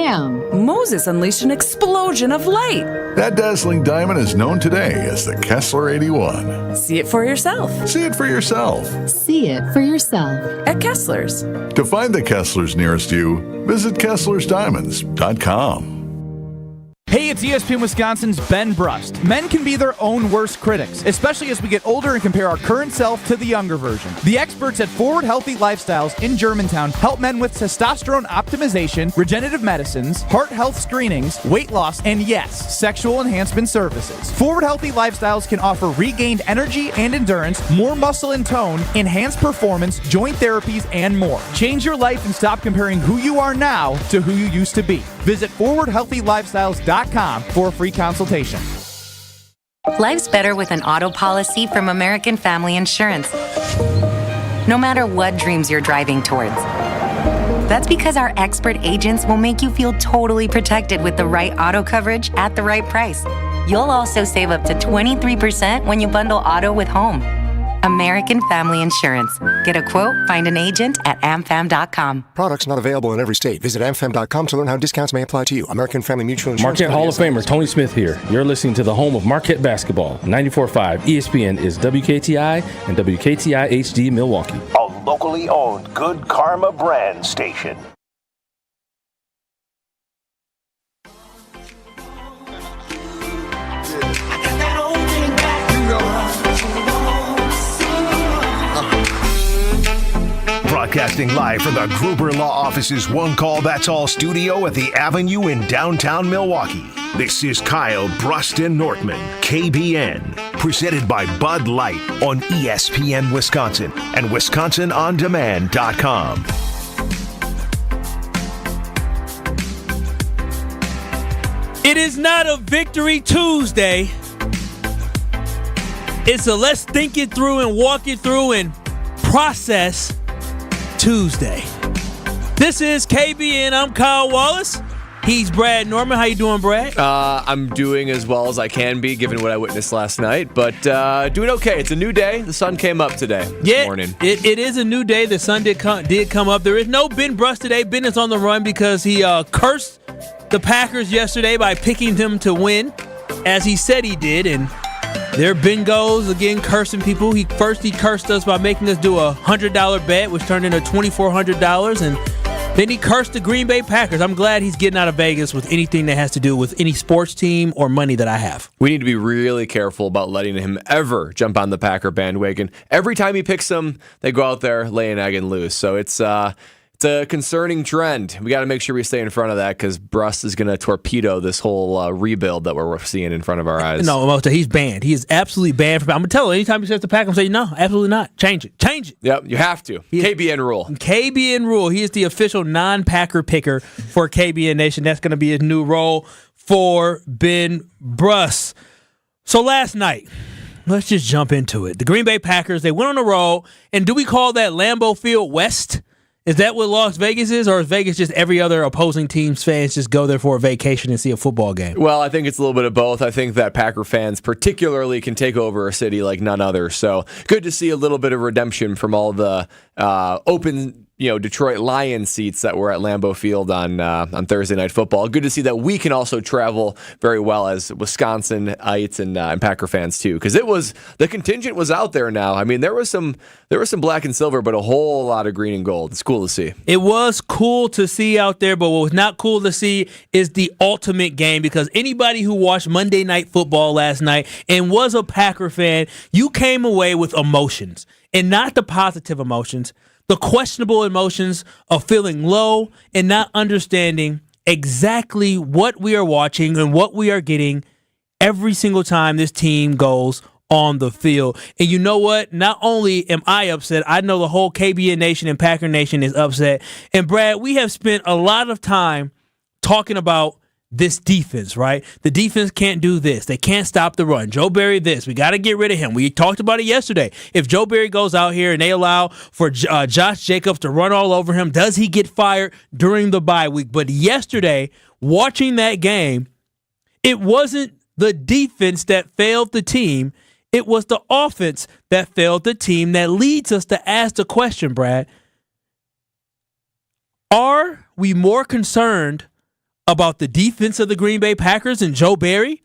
Bam! Moses unleashed an explosion of light. That dazzling diamond is known today as the Kessler 81. See it for yourself. See it for yourself. See it for yourself. At Kessler's. To find the Kesslers nearest you, visit KesslersDiamonds.com. Hey, it's ESPN Wisconsin's Ben Brust. Men can be their own worst critics, especially as we get older and compare our current self to the younger version. The experts at Forward Healthy Lifestyles in Germantown help men with testosterone optimization, regenerative medicines, heart health screenings, weight loss, and yes, sexual enhancement services. Forward Healthy Lifestyles can offer regained energy and endurance, more muscle and tone, enhanced performance, joint therapies, and more. Change your life and stop comparing who you are now to who you used to be. Visit forwardhealthylifestyles.com for a free consultation. Life's better with an auto policy from American Family Insurance. No matter what dreams you're driving towards. That's because our expert agents will make you feel totally protected with the right auto coverage at the right price. You'll also save up to 23% when you bundle auto with home. American Family Insurance. Get a quote, find an agent at amfam.com. Products not available in every state. Visit amfam.com to learn how discounts may apply to you. American Family Mutual Insurance. Marquette Hall of Famer Tony Smith here. You're listening to the home of Marquette basketball. 94.5 ESPN is WKTI and WKTI HD Milwaukee. A locally owned Good Karma brand station. Broadcasting live from the Gruber Law Office's One Call That's All studio at the Avenue in downtown Milwaukee. This is Kyle, Brust, and Nortman, KBN, presented by Bud Light on ESPN Wisconsin and WisconsinOnDemand.com. It is not a Victory Tuesday. It's a let's think it through and walk it through and process Tuesday. This is KBN. I'm Kyle Wallace. He's Brad Norman. How you doing, Brad? I'm doing as well as I can be, given what I witnessed last night, but doing okay. It's a new day. The sun came up today. This morning. It is a new day. The sun did come up. There is no Ben Brust today. Ben is on the run because he cursed the Packers yesterday by picking them to win, as he said he did, and there Ben goes again cursing people. He cursed us by making us do a $100 bet, which turned into $2,400, and then he cursed the Green Bay Packers. I'm glad he's getting out of Vegas with anything that has to do with any sports team or money that I have. We need to be really careful about letting him ever jump on the Packer bandwagon. Every time he picks them, they go out there, lay an egg, and lose. So it's a concerning trend. We got to make sure we stay in front of that because Brust is going to torpedo this whole rebuild that we're seeing in front of our eyes. No, he's banned. He is absolutely banned. I'm going to tell him anytime he says the Packers, I'm saying, no, absolutely not. Change it. Yep, you have to. KBN rule. KBN rule. He is the official non-Packer picker for KBN Nation. That's going to be his new role for Ben Brust. So last night, let's just jump into it. The Green Bay Packers, they went on a roll, and do we call that Lambeau Field West? Is that what Las Vegas is, or is Vegas just every other opposing team's fans just go there for a vacation and see a football game? Well, I think it's a little bit of both. I think that Packer fans particularly can take over a city like none other. So good to see a little bit of redemption from all the open Detroit Lions seats that were at Lambeau Field on Thursday Night Football. Good to see that we can also travel very well as Wisconsinites and Packer fans too, because the contingent was out there now. I mean, there was some black and silver, but a whole lot of green and gold. It's cool to see. It was cool to see out there, but what was not cool to see is the ultimate game, because anybody who watched Monday Night Football last night and was a Packer fan, you came away with emotions, and not the positive emotions. The questionable emotions of feeling low and not understanding exactly what we are watching and what we are getting every single time this team goes on the field. And you know what? Not only am I upset, I know the whole KBN Nation and Packer Nation is upset. And Brad, we have spent a lot of time talking about this defense, right? The defense can't do this. They can't stop the run. Joe Barry this. We got to get rid of him. We talked about it yesterday. If Joe Barry goes out here and they allow for Josh Jacobs to run all over him, does he get fired during the bye week? But yesterday, watching that game, it wasn't the defense that failed the team. It was the offense that failed the team. That leads us to ask the question, Brad, are we more concerned about the defense of the Green Bay Packers and Joe Barry?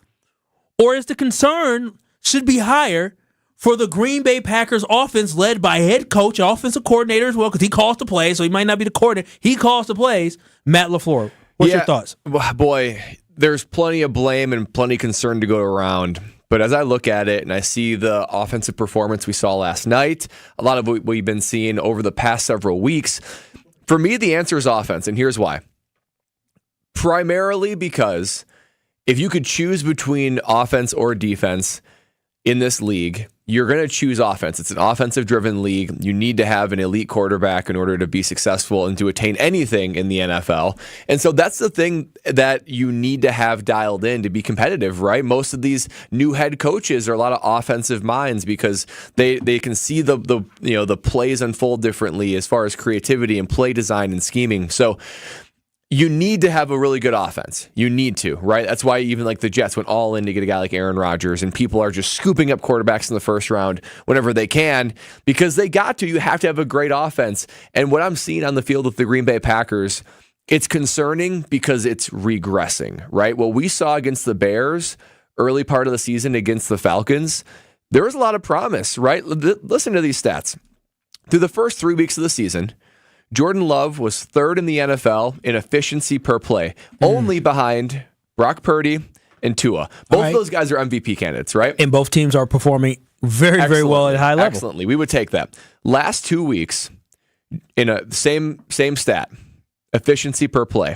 Or is the concern should be higher for the Green Bay Packers offense led by head coach, offensive coordinator as well, because he calls the plays, so he might not be the coordinator. He calls the plays, Matt LaFleur. What's your thoughts? Boy, there's plenty of blame and plenty of concern to go around. But as I look at it and I see the offensive performance we saw last night, a lot of what we've been seeing over the past several weeks, for me, the answer is offense, and here's why. Primarily because if you could choose between offense or defense in this league, you're going to choose offense. It's an offensive-driven league. You need to have an elite quarterback in order to be successful and to attain anything in the NFL. And so that's the thing that you need to have dialed in to be competitive, right? Most of these new head coaches are a lot of offensive minds because they can see the plays unfold differently as far as creativity and play design and scheming. So you need to have a really good offense. You need to, right? That's why even like the Jets went all in to get a guy like Aaron Rodgers, and people are just scooping up quarterbacks in the first round whenever they can because they got to. You have to have a great offense. And what I'm seeing on the field with the Green Bay Packers, it's concerning because it's regressing, right? What we saw against the Bears early part of the season against the Falcons, there was a lot of promise, right? Listen to these stats. Through the first 3 weeks of the season, Jordan Love was third in the NFL in efficiency per play, only behind Brock Purdy and Tua. Both of those guys are MVP candidates, right? And both teams are performing very well at a high level. Excellently. We would take that. Last 2 weeks, in a same stat, efficiency per play,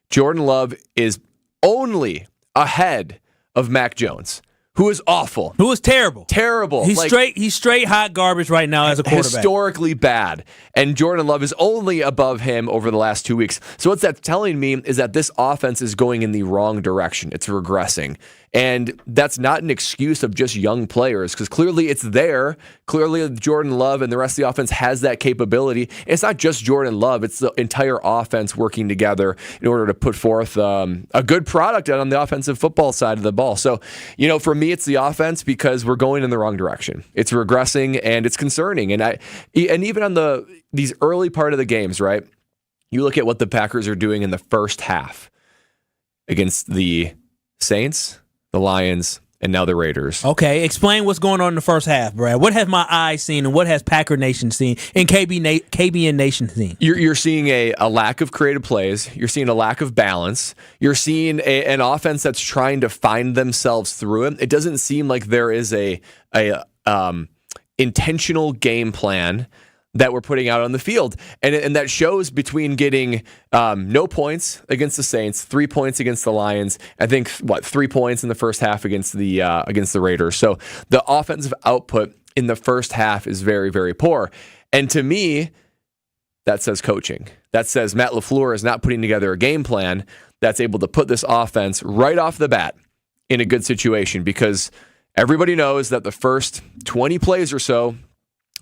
Jordan Love is only ahead of Mac Jones, who is awful. Who is terrible. Terrible. He's straight hot garbage right now as a quarterback. Historically bad. And Jordan Love is only above him over the last 2 weeks. So what that's telling me is that this offense is going in the wrong direction. It's regressing. And that's not an excuse of just young players, because clearly it's there. Clearly Jordan Love and the rest of the offense has that capability. And it's not just Jordan Love. It's the entire offense working together in order to put forth a good product on the offensive football side of the ball. So, for me, it's the offense because we're going in the wrong direction. It's regressing and it's concerning. And even on these early part of the games, right? You look at what the Packers are doing in the first half against the Saints, the Lions, and now the Raiders. Okay, explain what's going on in the first half, Brad. What has my eyes seen and what has Packer Nation seen and KBN Nation seen? You're seeing a lack of creative plays. You're seeing a lack of balance. You're seeing an offense that's trying to find themselves through it. It doesn't seem like there is a intentional game plan that we're putting out on the field. And that shows between getting no points against the Saints, 3 points against the Lions, I think, 3 points in the first half against the Raiders. So the offensive output in the first half is very, very poor. And to me, that says coaching. That says Matt LaFleur is not putting together a game plan that's able to put this offense right off the bat in a good situation, because everybody knows that the first 20 plays or so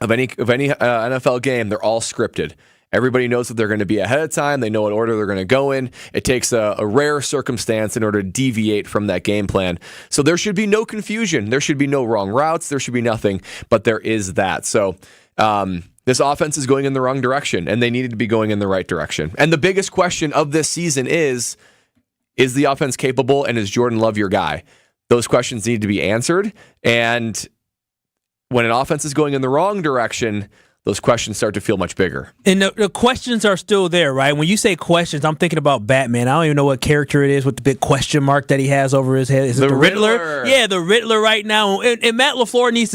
of any NFL game, they're all scripted. Everybody knows that they're going to be ahead of time. They know what order they're going to go in. It takes a rare circumstance in order to deviate from that game plan. So there should be no confusion. There should be no wrong routes. There should be nothing, but there is that. So this offense is going in the wrong direction, and they needed to be going in the right direction. And the biggest question of this season is the offense capable, and is Jordan Love your guy? Those questions need to be answered, and when an offense is going in the wrong direction, those questions start to feel much bigger. And the questions are still there, right? When you say questions, I'm thinking about Batman. I don't even know what character it is with the big question mark that he has over his head. Is it the Riddler? Yeah, the Riddler right now. And Matt LaFleur needs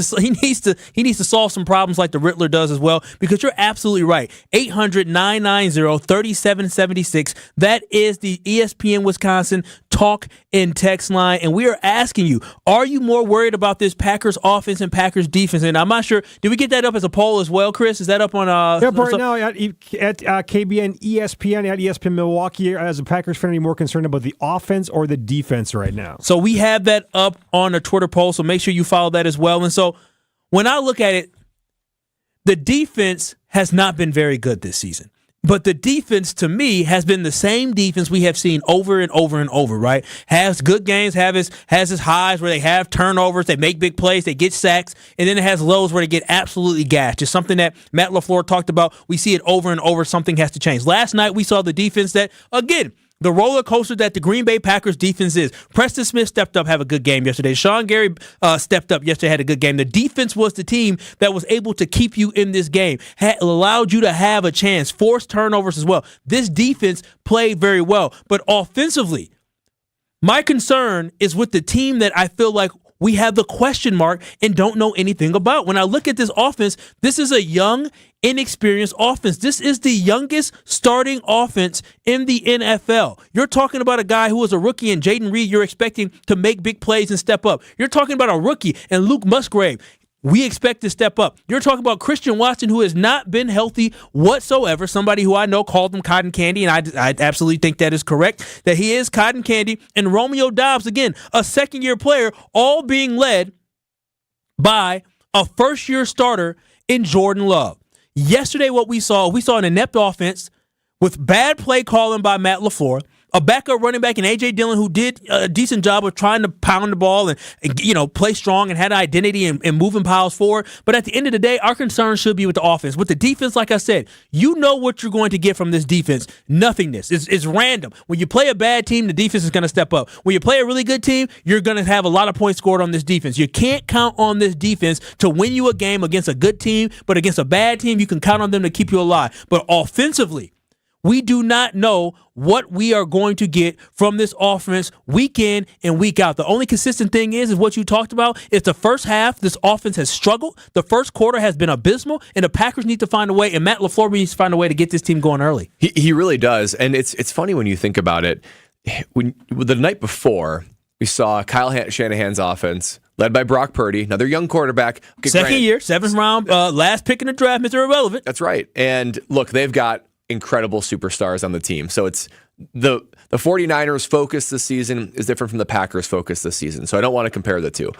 to solve some problems like the Riddler does as well, because you're absolutely right. 800-990-3776. That is the ESPN Wisconsin talk and text line. And we are asking you, are you more worried about this Packers offense and Packers defense? And I'm not sure. Did we get that up as a poll as well, Chris? Is that up on yep, right now at KBN, ESPN, at ESPN Milwaukee? As a Packers fan, are you more concerned about the offense or the defense right now? So we have that up on a Twitter poll, so make sure you follow that as well. And so when I look at it, the defense has not been very good this season. But the defense, to me, has been the same defense we have seen over and over and over, right? Has good games, has its highs where they have turnovers, they make big plays, they get sacks, and then it has lows where they get absolutely gashed. It's something that Matt LaFleur talked about. We see it over and over. Something has to change. Last night, we saw the defense that, again, the roller coaster that the Green Bay Packers defense is. Preston Smith stepped up, have a good game yesterday. Sean Gary stepped up yesterday, had a good game. The defense was the team that was able to keep you in this game, allowed you to have a chance, forced turnovers as well. This defense played very well. But offensively, my concern is with the team that I feel like we have the question mark and don't know anything about. When I look at this offense, this is a young, inexperienced offense. This is the youngest starting offense in the NFL. You're talking about a guy who was a rookie in Jaden Reed you're expecting to make big plays and step up. You're talking about a rookie and Luke Musgrave. We expect to step up. You're talking about Christian Watson, who has not been healthy whatsoever. Somebody who I know called him cotton candy, and I absolutely think that is correct, that he is cotton candy. And Romeo Doubs, again, a second-year player, all being led by a first-year starter in Jordan Love. Yesterday, what we saw an inept offense with bad play calling by Matt LaFleur, a backup running back in A.J. Dillon who did a decent job of trying to pound the ball and play strong and had an identity and moving piles forward. But at the end of the day, our concern should be with the offense. With the defense, like I said, you know what you're going to get from this defense. Nothingness. It's random. When you play a bad team, the defense is going to step up. When you play a really good team, you're going to have a lot of points scored on this defense. You can't count on this defense to win you a game against a good team, but against a bad team, you can count on them to keep you alive. But offensively, we do not know what we are going to get from this offense week in and week out. The only consistent thing is what you talked about. Is the first half, this offense has struggled. The first quarter has been abysmal, and the Packers need to find a way, and Matt LaFleur needs to find a way to get this team going early. He really does, and it's funny when you think about it. The night before, we saw Kyle Shanahan's offense, led by Brock Purdy, another young quarterback. Second year, 7th round, last pick in the draft, Mr. Irrelevant. That's right. And look, they've got incredible superstars on the team. So it's the 49ers focus this season is different from the Packers focus this season. So I don't want to compare the two.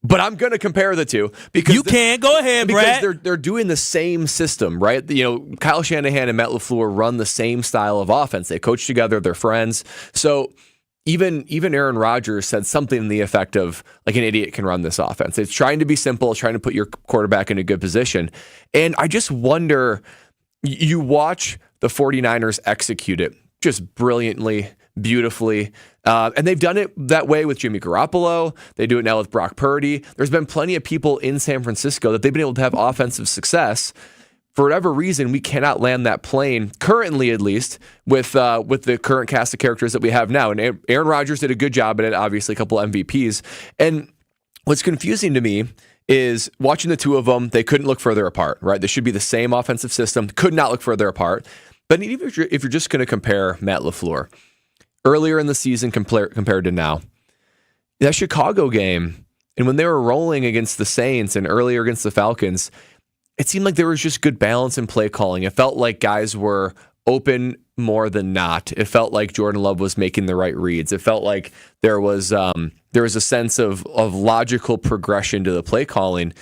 But I'm going to compare the two because you can. Go ahead, Brad. Because they're doing the same system, right? Kyle Shanahan and Matt LaFleur run the same style of offense. They coach together. They're friends. So even Aaron Rodgers said something in the effect of, like, an idiot can run this offense. It's trying to be simple, trying to put your quarterback in a good position. And I just wonder, you watch the 49ers execute it just brilliantly, beautifully. And they've done it that way with Jimmy Garoppolo. They do it now with Brock Purdy. There's been plenty of people in San Francisco that they've been able to have offensive success. For whatever reason, we cannot land that plane, currently at least, with the current cast of characters that we have now. And Aaron Rodgers did a good job at it, obviously, a couple MVPs. And what's confusing to me is watching the two of them, they couldn't look further apart, right? They should be the same offensive system, could not look further apart. But even if you're just going to compare Matt LaFleur, earlier in the season compared to now, that Chicago game, and when they were rolling against the Saints and earlier against the Falcons, it seemed like there was just good balance in play calling. It felt like guys were open more than not. It felt like Jordan Love was making the right reads. It felt like there was a sense of logical progression to the play calling.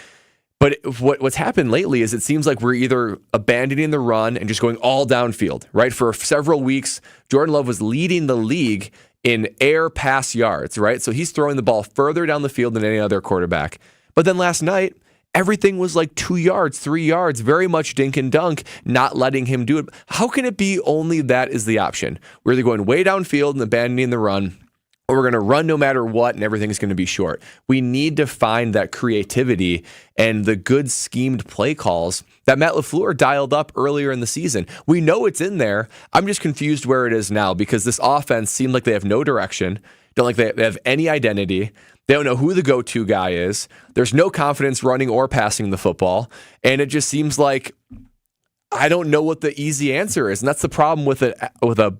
But what's happened lately is it seems like we're either abandoning the run and just going all downfield, right? For several weeks, Jordan Love was leading the league in air pass yards, right? So he's throwing the ball further down the field than any other quarterback. But then last night, everything was like 2 yards, 3 yards, very much dink and dunk, not letting him do it. How can it be only that is the option? We're either going way downfield and abandoning the run, or we're going to run no matter what and everything's going to be short. We need to find that creativity and the good schemed play calls that Matt LaFleur dialed up earlier in the season. We know it's in there. I'm just confused where it is now because this offense seemed like they have no direction, don't like they have any identity. They don't know who the go-to guy is. There's no confidence running or passing the football. And it just seems like I don't know what the easy answer is. And that's the problem with a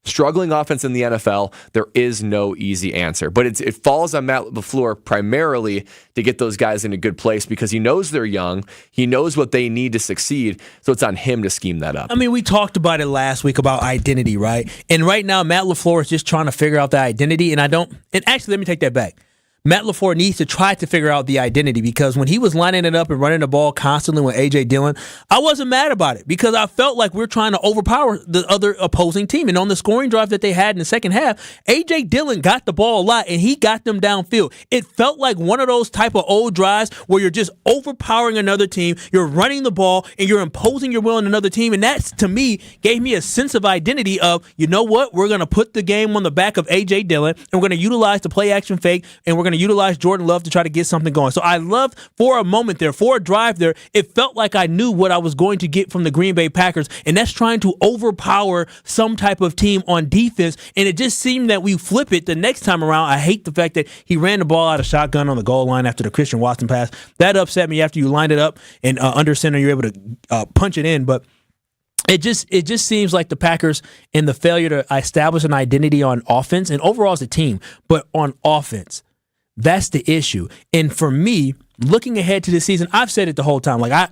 struggling offense in the NFL. There is no easy answer. But it falls on Matt LaFleur primarily to get those guys in a good place because he knows they're young. He knows what they need to succeed. So it's on him to scheme that up. I mean, we talked about it last week about identity, right? And right now, Matt LaFleur is just trying to figure out the identity. And actually, let me take that back. Matt LaFleur needs to try to figure out the identity, because when he was lining it up and running the ball constantly with A.J. Dillon, I wasn't mad about it because I felt like we're trying to overpower the other opposing team. And on the scoring drive that they had in the second half, A.J. Dillon got the ball a lot and he got them downfield. It felt like one of those type of old drives where you're just overpowering another team, you're running the ball, and you're imposing your will on another team. And that, to me, gave me a sense of identity of, you know what, we're going to put the game on the back of A.J. Dillon, and we're going to utilize the play action fake, and we're going to utilize Jordan Love to try to get something going. So I loved, for a moment there, for a drive there, it felt like I knew what I was going to get from the Green Bay Packers, and that's trying to overpower some type of team on defense. And it just seemed that we flip it the next time around. I hate the fact that he ran the ball out of shotgun on the goal line after the Christian Watson pass. That upset me after you lined it up and under center, you're able to punch it in. But it just seems like the Packers, in the failure to establish an identity on offense and overall as a team, but on offense, that's the issue. And for me, looking ahead to this season, I've said it the whole time. Like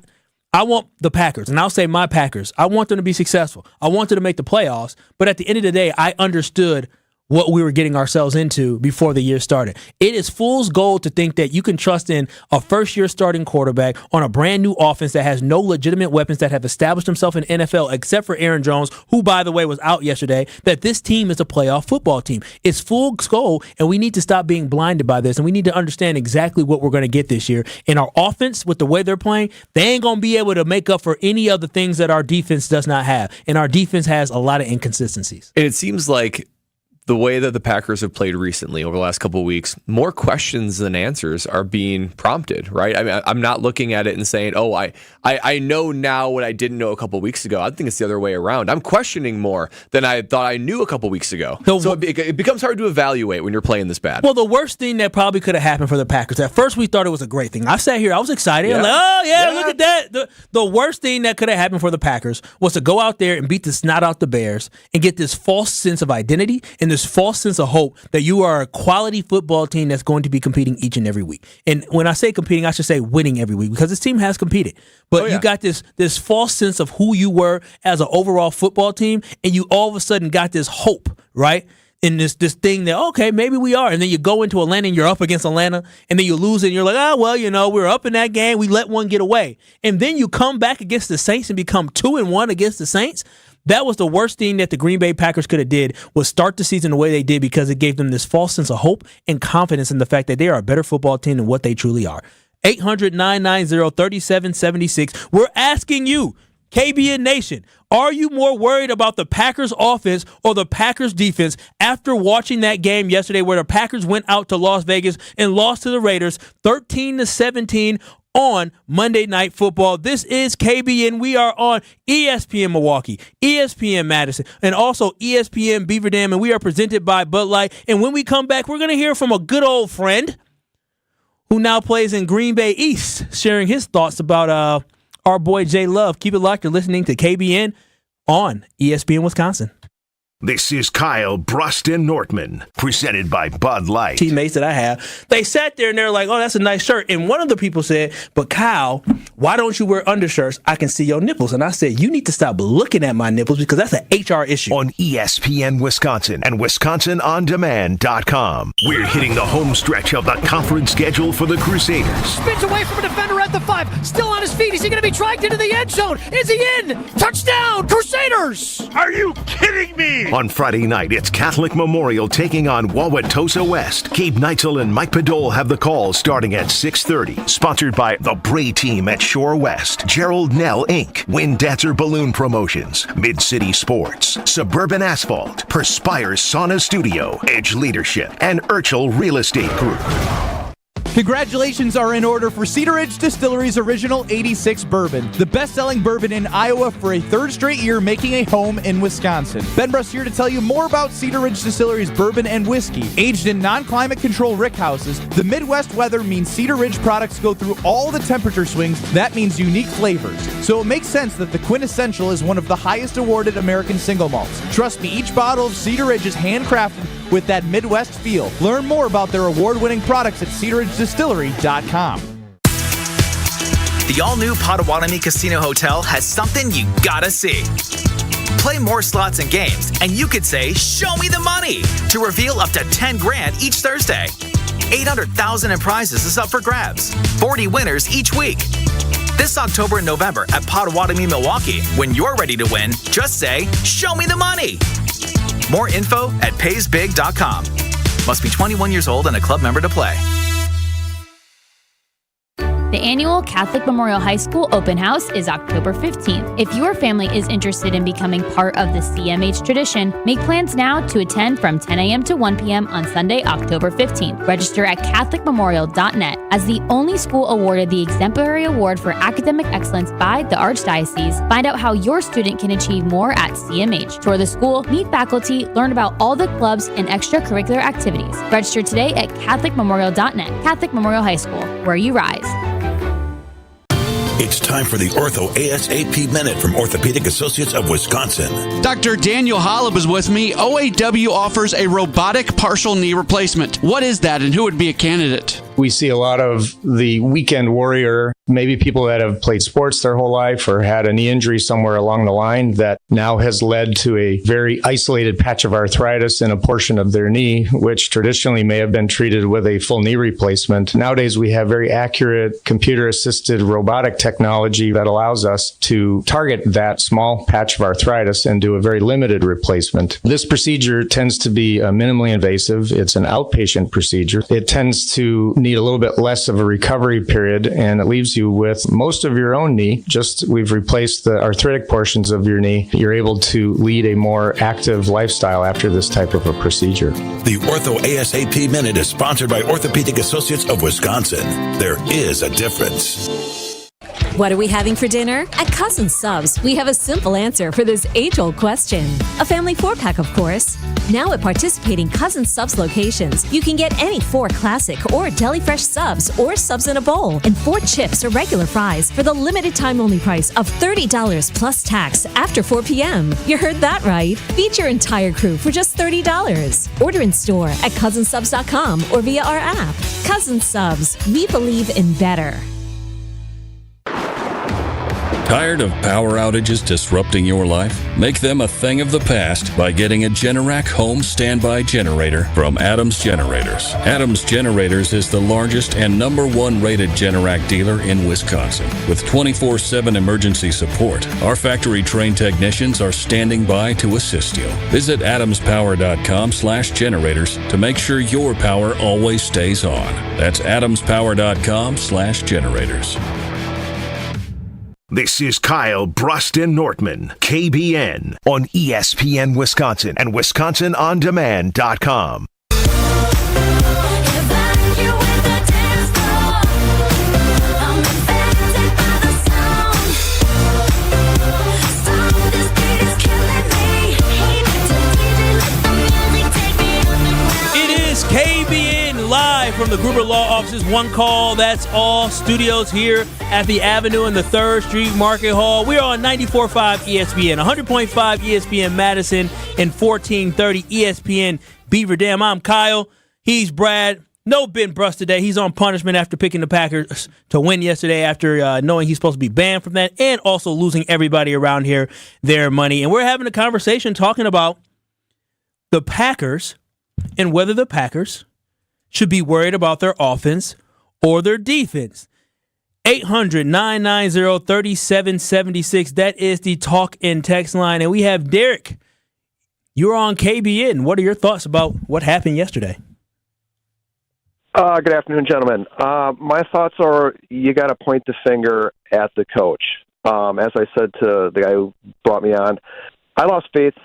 I want the Packers, and I'll say my Packers, I want them to be successful. I want them to make the playoffs. But at the end of the day, I understood what we were getting ourselves into before the year started. It is fool's gold to think that you can trust in a first-year starting quarterback on a brand-new offense that has no legitimate weapons that have established themselves in NFL, except for Aaron Jones, who, by the way, was out yesterday, that this team is a playoff football team. It's fool's gold, and we need to stop being blinded by this, and we need to understand exactly what we're going to get this year. And our offense, with the way they're playing, they ain't going to be able to make up for any of the things that our defense does not have. And our defense has a lot of inconsistencies. And it seems like the way that the Packers have played recently over the last couple of weeks, more questions than answers are being prompted, right? I mean, I'm not looking at it and saying, oh, I know now what I didn't know a couple of weeks ago. I think it's the other way around. I'm questioning more than I thought I knew a couple of weeks ago. So it becomes hard to evaluate when you're playing this bad. Well, the worst thing that probably could have happened for the Packers, at first we thought it was a great thing. I sat here, I was excited. Yeah. I'm like, oh, yeah, look at that. The worst thing that could have happened for the Packers was to go out there and beat the snot out the Bears and get this false sense of identity and this false sense of hope that you are a quality football team that's going to be competing each and every week. And when I say competing, I should say winning every week, because this team has competed. But you got this false sense of who you were as an overall football team, and you all of a sudden got this hope, right? In this thing that, okay, maybe we are. And then you go into Atlanta and you're up against Atlanta, and then you lose it and you're like, we're up in that game. We let one get away. And then you come back against the Saints and become 2-1 against the Saints. That was the worst thing that the Green Bay Packers could have did, was start the season the way they did, because it gave them this false sense of hope and confidence in the fact that they are a better football team than what they truly are. 800-990-3776. We're asking you, KBN Nation, are you more worried about the Packers offense or the Packers defense after watching that game yesterday where the Packers went out to Las Vegas and lost to the Raiders 13-17 on Monday Night Football? This is KBN. We are on ESPN Milwaukee, ESPN Madison, and also ESPN Beaver Dam, and we are presented by Bud Light. And when we come back, we're going to hear from a good old friend who now plays in Green Bay East, sharing his thoughts about our boy Jay Love. Keep it locked. You're listening to KBN on ESPN Wisconsin. This is Kyle, Brust, and Nortman, presented by Bud Light. Teammates that I have, they sat there and they're like, oh, that's a nice shirt. And one of the people said, but Kyle, why don't you wear undershirts? I can see your nipples. And I said, you need to stop looking at my nipples, because that's an HR issue. On ESPN Wisconsin and WisconsinOnDemand.com. We're hitting the home stretch of the conference schedule for the Crusaders. Spins away from a defender at the 5. Still on his feet. Is he going to be dragged into the end zone? Is he in? Touchdown, Crusaders! Are you kidding me? On Friday night, it's Catholic Memorial taking on Wauwatosa West. Gabe Neitzel and Mike Podol have the call starting at 6:30. Sponsored by the Bray Team at Shore West, Gerald Nell Inc., Wind Dancer Balloon Promotions, Mid-City Sports, Suburban Asphalt, Perspire Sauna Studio, Edge Leadership, and Urchel Real Estate Group. Congratulations are in order for Cedar Ridge Distillery's Original 86 Bourbon, the best-selling bourbon in Iowa for a third straight year, making a home in Wisconsin. Ben Brust here to tell you more about Cedar Ridge Distillery's bourbon and whiskey. Aged in non-climate control rick houses, the Midwest weather means Cedar Ridge products go through all the temperature swings. That means unique flavors. So it makes sense that the Quintessential is one of the highest awarded American single malts. Trust me, each bottle of Cedar Ridge is handcrafted with that Midwest feel. Learn more about their award-winning products at cedarridgedistillery.com. The all-new Potawatomi Casino Hotel has something you gotta see. Play more slots and games, and you could say, "Show me the money," to reveal up to $10,000 each Thursday. $800,000 in prizes is up for grabs. 40 winners each week. This October and November at Potawatomi, Milwaukee. When you're ready to win, just say, "Show me the money." More info at paysbig.com. Must be 21 years old and a club member to play. The annual Catholic Memorial High School Open House is October 15th. If your family is interested in becoming part of the CMH tradition, make plans now to attend from 10 a.m. to 1 p.m. on Sunday, October 15th. Register at CatholicMemorial.net. As the only school awarded the Exemplary Award for Academic Excellence by the Archdiocese, find out how your student can achieve more at CMH. Tour the school, meet faculty, learn about all the clubs and extracurricular activities. Register today at CatholicMemorial.net. Catholic Memorial High School, where you rise. It's time for the Ortho ASAP Minute from Orthopedic Associates of Wisconsin. Dr. Daniel Hollab is with me. OAW offers a robotic partial knee replacement. What is that, and who would be a candidate? We see a lot of the weekend warrior, maybe people that have played sports their whole life or had a knee injury somewhere along the line that now has led to a very isolated patch of arthritis in a portion of their knee, which traditionally may have been treated with a full knee replacement. Nowadays, we have very accurate computer-assisted robotic technology that allows us to target that small patch of arthritis and do a very limited replacement. This procedure tends to be minimally invasive. It's an outpatient procedure. It tends to need a little bit less of a recovery period, and it leaves you with most of your own knee. Just we've replaced the arthritic portions of your knee. You're able to lead a more active lifestyle after this type of a procedure. The Ortho ASAP Minute is sponsored by Orthopedic Associates of Wisconsin. There is a difference. What are we having for dinner? At Cousin Subs, we have a simple answer for this age-old question. A family 4-pack, of course. Now at participating Cousin Subs locations, you can get any 4 classic or deli fresh subs or subs in a bowl and 4 chips or regular fries for the limited time only price of $30 plus tax after 4 p.m. You heard that right. Feed your entire crew for just $30. Order in store at cousinsubs.com or via our app. Cousin Subs, we believe in better. Tired of power outages disrupting your life? Make them a thing of the past by getting a Generac home standby generator from Adams Generators. Adams Generators is the largest and #1 rated Generac dealer in Wisconsin. With 24/7 emergency support, our factory-trained technicians are standing by to assist you. Visit adamspower.com/generators to make sure your power always stays on. That's adamspower.com/generators. This is Kyle, Brust, and Nortman, KBN, on ESPN Wisconsin and WisconsinOnDemand.com. It is KBN live from the Gruber Law Offices. One call, that's all. Studios here at the Avenue and the 3rd Street Market Hall. We are on 94.5 ESPN, 100.5 ESPN Madison, and 1430 ESPN Beaver Dam. I'm Kyle. He's Brad. No Ben Brust today. He's on punishment after picking the Packers to win yesterday after knowing he's supposed to be banned from that and also losing everybody around here their money. And we're having a conversation talking about the Packers and whether the Packers should be worried about their offense or their defense. 800-990-3776. That is the talk and text line. And we have Derek. You're on KBN. What are your thoughts about what happened yesterday? Good afternoon, gentlemen. My thoughts are you got to point the finger at the coach. As I said to the guy who brought me on, I lost faith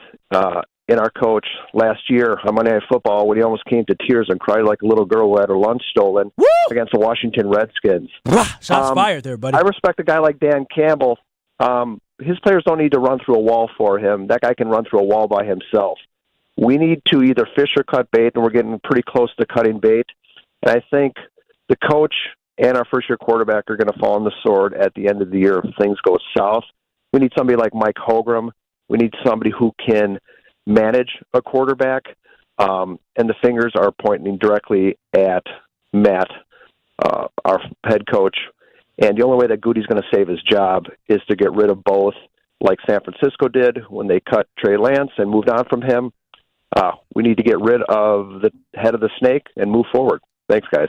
in our coach last year on Monday Night Football when he almost came to tears and cried like a little girl who had her lunch stolen against the Washington Redskins. Shots fired there, buddy. I respect a guy like Dan Campbell. His players don't need to run through a wall for him. That guy can run through a wall by himself. We need to either fish or cut bait, and we're getting pretty close to cutting bait. And I think the coach and our first-year quarterback are going to fall on the sword at the end of the year if things go south. We need somebody like Mike Holmgren. We need somebody who can manage a quarterback, and the fingers are pointing directly at Matt, our head coach. And the only way that Goody's going to save his job is to get rid of both, like San Francisco did when they cut Trey Lance and moved on from him. We need to get rid of the head of the snake and move forward. Thanks, guys.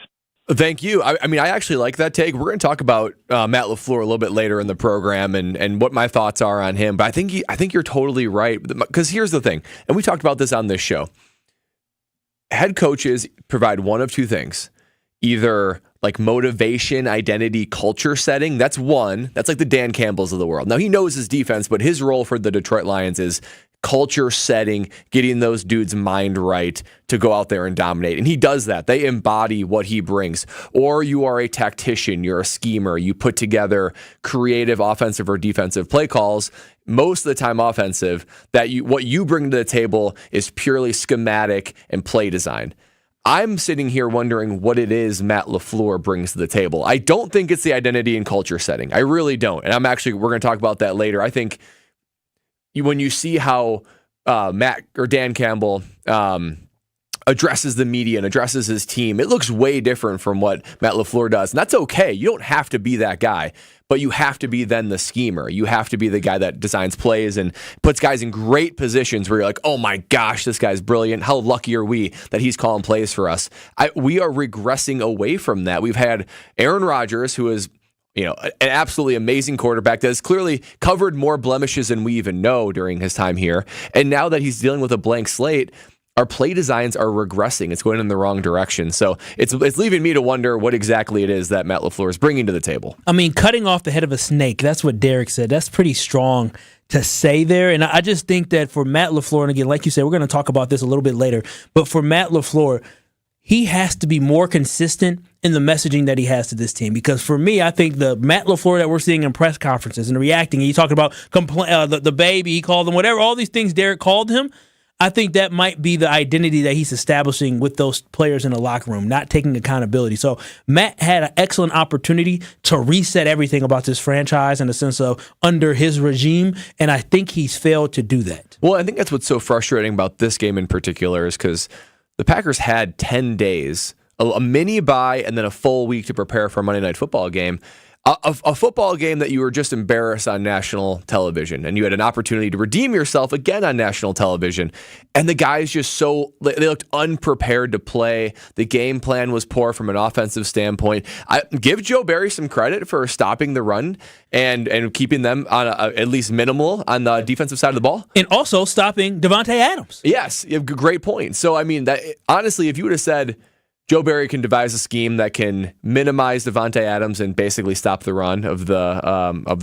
Thank you. I mean, I actually like that take. We're going to talk about Matt LaFleur a little bit later in the program and what my thoughts are on him. But I think you're totally right. Because here's the thing, and we talked about this on this show. Head coaches provide one of two things. Either like motivation, identity, culture setting. That's one. That's like the Dan Campbells of the world. Now, he knows his defense, but his role for the Detroit Lions is culture setting, getting those dudes' mind right to go out there and dominate. And he does that. They embody what he brings. Or you are a tactician, you're a schemer, you put together creative offensive or defensive play calls, most of the time offensive, that what you bring to the table is purely schematic and play design. I'm sitting here wondering what it is Matt LaFleur brings to the table. I don't think it's the identity and culture setting. I really don't. And we're going to talk about that later. I think when you see how Matt or Dan Campbell addresses the media and addresses his team, it looks way different from what Matt LaFleur does. And that's okay. You don't have to be that guy, but you have to be then the schemer. You have to be the guy that designs plays and puts guys in great positions where you're like, oh my gosh, this guy's brilliant. How lucky are we that he's calling plays for us? We are regressing away from that. We've had Aaron Rodgers, who is an absolutely amazing quarterback that has clearly covered more blemishes than we even know during his time here. And now that he's dealing with a blank slate, our play designs are regressing. It's going in the wrong direction. So it's leaving me to wonder what exactly it is that Matt LaFleur is bringing to the table. I mean, cutting off the head of a snake, that's what Derek said. That's pretty strong to say there. And I just think that for Matt LaFleur, and again, like you said, we're going to talk about this a little bit later, but for Matt LaFleur, he has to be more consistent in the messaging that he has to this team. Because for me, I think the Matt LaFleur that we're seeing in press conferences and reacting, he talked about the baby, he called him whatever, all these things Derek called him, I think that might be the identity that he's establishing with those players in the locker room, not taking accountability. So Matt had an excellent opportunity to reset everything about this franchise in the sense of under his regime, and I think he's failed to do that. Well, I think that's what's so frustrating about this game in particular is because the Packers had 10 days, a mini bye, and then a full week to prepare for a Monday Night Football game. A football game that you were just embarrassed on national television, and you had an opportunity to redeem yourself again on national television. And the guys they looked unprepared to play. The game plan was poor from an offensive standpoint. I give Joe Barry some credit for stopping the run and keeping them on at least minimal on the defensive side of the ball. And also stopping Devontae Adams. Yes, you have a great point. So, I mean, honestly, if you would have said, Joe Barry can devise a scheme that can minimize Devontae Adams and basically stop the run of the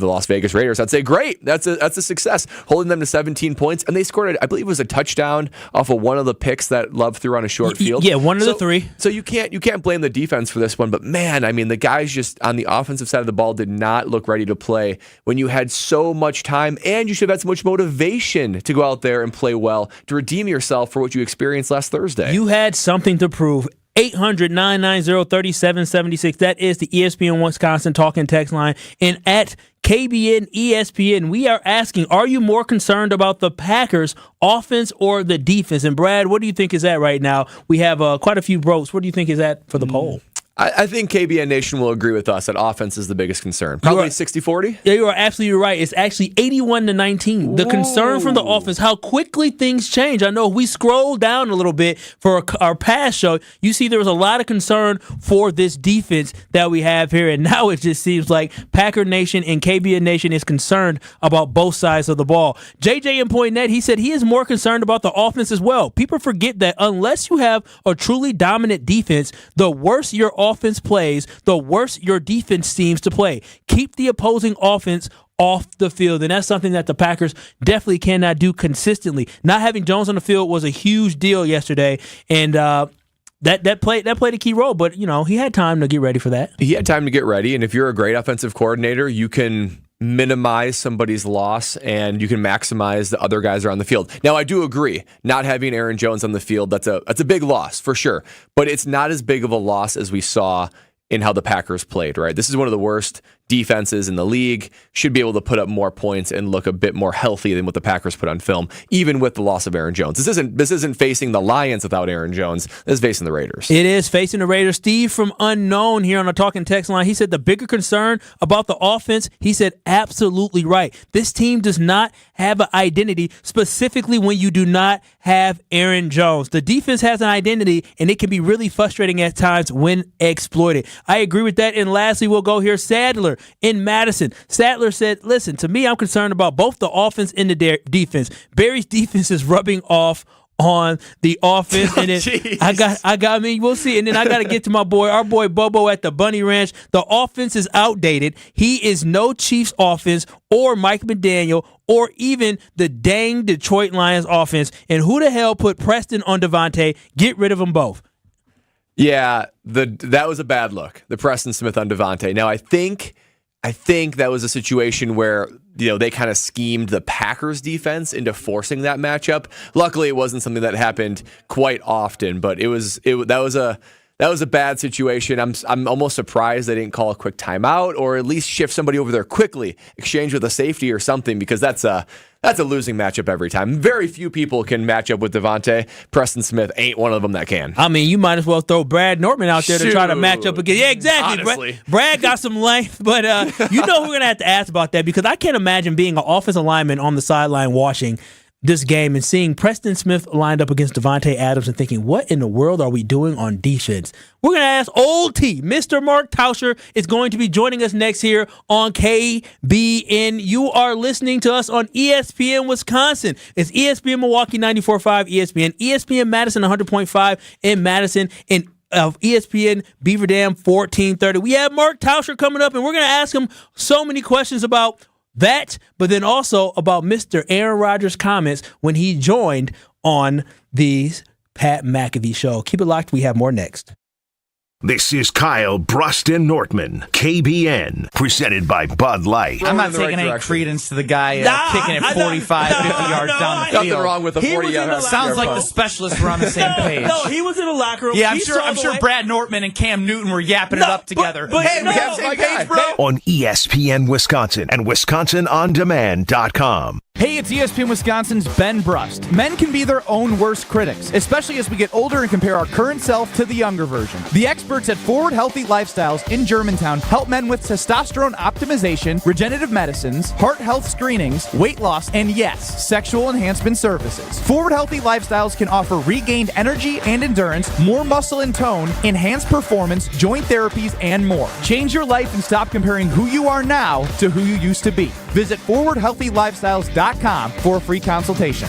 Las Vegas Raiders, I'd say great. That's a success. Holding them to 17 points, and they scored, I believe it was a touchdown off of one of the picks that Love threw on a short field. Yeah, one of the three. So you can't blame the defense for this one, but man, I mean, the guys just on the offensive side of the ball did not look ready to play when you had so much time, and you should have had so much motivation to go out there and play well to redeem yourself for what you experienced last Thursday. You had something to prove. 800-990-3776. That is the ESPN Wisconsin talking text line. And at KBN ESPN, we are asking, are you more concerned about the Packers offense or the defense? And Brad, what do you think is that right now? We have quite a few votes. What do you think is that for the poll? I think KBN Nation will agree with us that offense is the biggest concern. Probably 60-40? Yeah, you are absolutely right. It's actually 81-19. The concern from the offense, how quickly things change. I know if we scroll down a little bit for our past show, you see there was a lot of concern for this defense that we have here, and now it just seems like Packer Nation and KBN Nation is concerned about both sides of the ball. JJ in Point Net, he said he is more concerned about the offense as well. People forget that unless you have a truly dominant defense, the worse your offense plays, the worse your defense seems to play. Keep the opposing offense off the field, and that's something that the Packers definitely cannot do consistently. Not having Jones on the field was a huge deal yesterday, and that played a key role, but he had time to get ready for that. He had time to get ready, and if you're a great offensive coordinator, you can minimize somebody's loss and you can maximize the other guys that are on the field. Now, I do agree, not having Aaron Jones on the field, that's a big loss for sure, but it's not as big of a loss as we saw in how the Packers played, right? This is one of the worst defenses in the league, should be able to put up more points and look a bit more healthy than what the Packers put on film, even with the loss of Aaron Jones. This isn't facing the Lions without Aaron Jones. This is facing the Raiders. It is facing the Raiders. Steve from Unknown here on the Talking Text line. He said the bigger concern about the offense, he said absolutely right. This team does not have an identity, specifically when you do not have Aaron Jones. The defense has an identity, and it can be really frustrating at times when exploited. I agree with that. And lastly, we'll go here. Sadler in Madison. Sadler said, listen, to me, I'm concerned about both the offense and the defense. Barry's defense is rubbing off on the offense, and then we'll see. And then I got to get to our boy Bobo at the Bunny Ranch. The offense is outdated. He is no Chiefs offense or Mike McDaniel or even the dang Detroit Lions offense. And who the hell put Preston on Devontae? Get rid of them both. Yeah, that was a bad look. The Preston Smith on Devontae. Now I think that was a situation where they kind of schemed the Packers defense into forcing that matchup. Luckily, it wasn't something that happened quite often, but that was a bad situation. I'm almost surprised they didn't call a quick timeout or at least shift somebody over there quickly, exchange with a safety or something, because that's a losing matchup every time. Very few people can match up with Devontae. Preston Smith ain't one of them that can. I mean, you might as well throw Brad Nortman out there to try to match up again. Yeah, exactly. Honestly. Brad got some length, but we're going to have to ask about that, because I can't imagine being an offensive lineman on the sideline watching this game and seeing Preston Smith lined up against Devontae Adams and thinking, what in the world are we doing on defense? We're going to ask Old T. Mr. Mark Tauscher is going to be joining us next here on KBN. You are listening to us on ESPN Wisconsin. It's ESPN Milwaukee 94.5 ESPN Madison 100.5 in Madison, and of ESPN Beaver Dam 1430. We have Mark Tauscher coming up, and we're going to ask him so many questions about that, but then also about Mr. Aaron Rodgers' comments when he joined on the Pat McAfee show. Keep it locked. We have more next. This is Kyle, Brust, and Nortman, KBN, presented by Bud Light. I'm not taking any credence to the guy kicking it 45, 50 yards down the field. Nothing wrong with the 40-yard. Sounds like the specialists were on the same page. No, he was in the locker room. Yeah, I'm sure Brad Nortman and Cam Newton were yapping it up together. Hey, we have my page, bro. On ESPN Wisconsin and WisconsinOnDemand.com. Hey, it's ESPN Wisconsin's Ben Brust. Men can be their own worst critics, especially as we get older and compare our current self to the younger version. The experts at Forward Healthy Lifestyles in Germantown help men with testosterone optimization, regenerative medicines, heart health screenings, weight loss, and yes, sexual enhancement services. Forward Healthy Lifestyles can offer regained energy and endurance, more muscle and tone, enhanced performance, joint therapies, and more. Change your life and stop comparing who you are now to who you used to be. Visit forwardhealthylifestyles.com for a free consultation.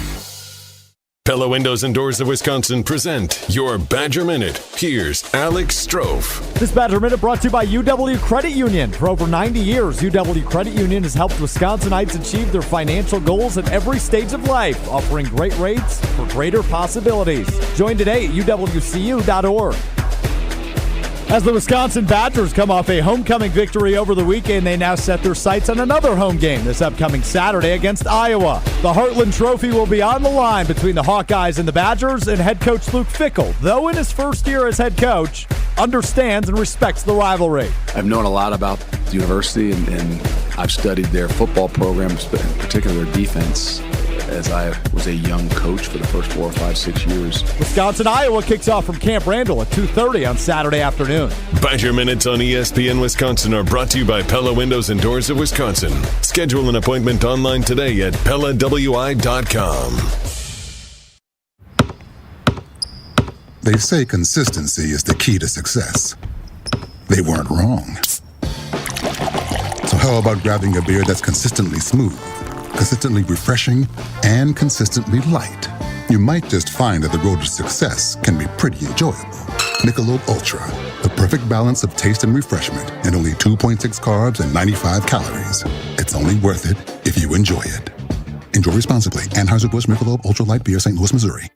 Pella Windows and Doors of Wisconsin present your Badger Minute. Here's Alex Strofe. This Badger Minute brought to you by UW Credit Union. For over 90 years, UW Credit Union has helped Wisconsinites achieve their financial goals at every stage of life, offering great rates for greater possibilities. Join today at uwcu.org. As the Wisconsin Badgers come off a homecoming victory over the weekend, they now set their sights on another home game this upcoming Saturday against Iowa. The Heartland Trophy will be on the line between the Hawkeyes and the Badgers, and head coach Luke Fickell, though in his first year as head coach, understands and respects the rivalry. I've known a lot about the university, and I've studied their football programs, but in particular their defense, as I was a young coach for the first 4 or 5, 6 years. Wisconsin-Iowa kicks off from Camp Randall at 2:30 on Saturday afternoon. Badger Minutes on ESPN Wisconsin are brought to you by Pella Windows and Doors of Wisconsin. Schedule an appointment online today at PellaWI.com. They say consistency is the key to success. They weren't wrong. So how about grabbing a beer that's consistently smooth, consistently refreshing, and consistently light? You might just find that the road to success can be pretty enjoyable. Michelob Ultra, the perfect balance of taste and refreshment, and only 2.6 carbs and 95 calories. It's only worth it if you enjoy it. Enjoy responsibly. Anheuser-Busch Michelob Ultra Light Beer, St. Louis, Missouri.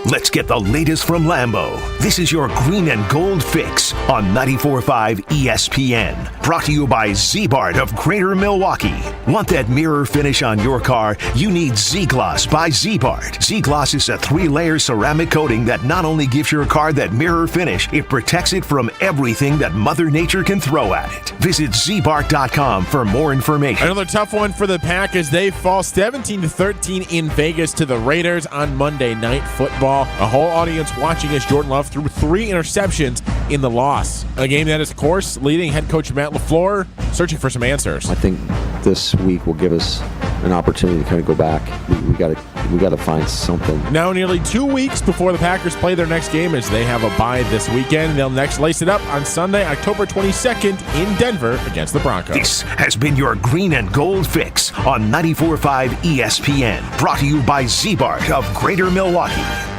Let's get the latest from Lambeau. This is your green and gold fix on 94.5 ESPN. Brought to you by Z-Bart of Greater Milwaukee. Want that mirror finish on your car? You need Z-Gloss by Z-Bart. Z-Gloss is a 3-layer ceramic coating that not only gives your car that mirror finish, it protects it from everything that Mother Nature can throw at it. Visit zbart.com for more information. Another tough one for the Packers. They fall 17-13 in Vegas to the Raiders on Monday Night Football. A whole audience watching as Jordan Love threw 3 interceptions in the loss. A game that is, of course, leading head coach Matt LaFleur searching for some answers. I think this week will give us an opportunity to kind of go back. We got to find something. Now nearly 2 weeks before the Packers play their next game, as they have a bye this weekend. They'll next lace it up on Sunday, October 22nd in Denver against the Broncos. This has been your green and gold fix on 94.5 ESPN. Brought to you by Z-Bart of Greater Milwaukee.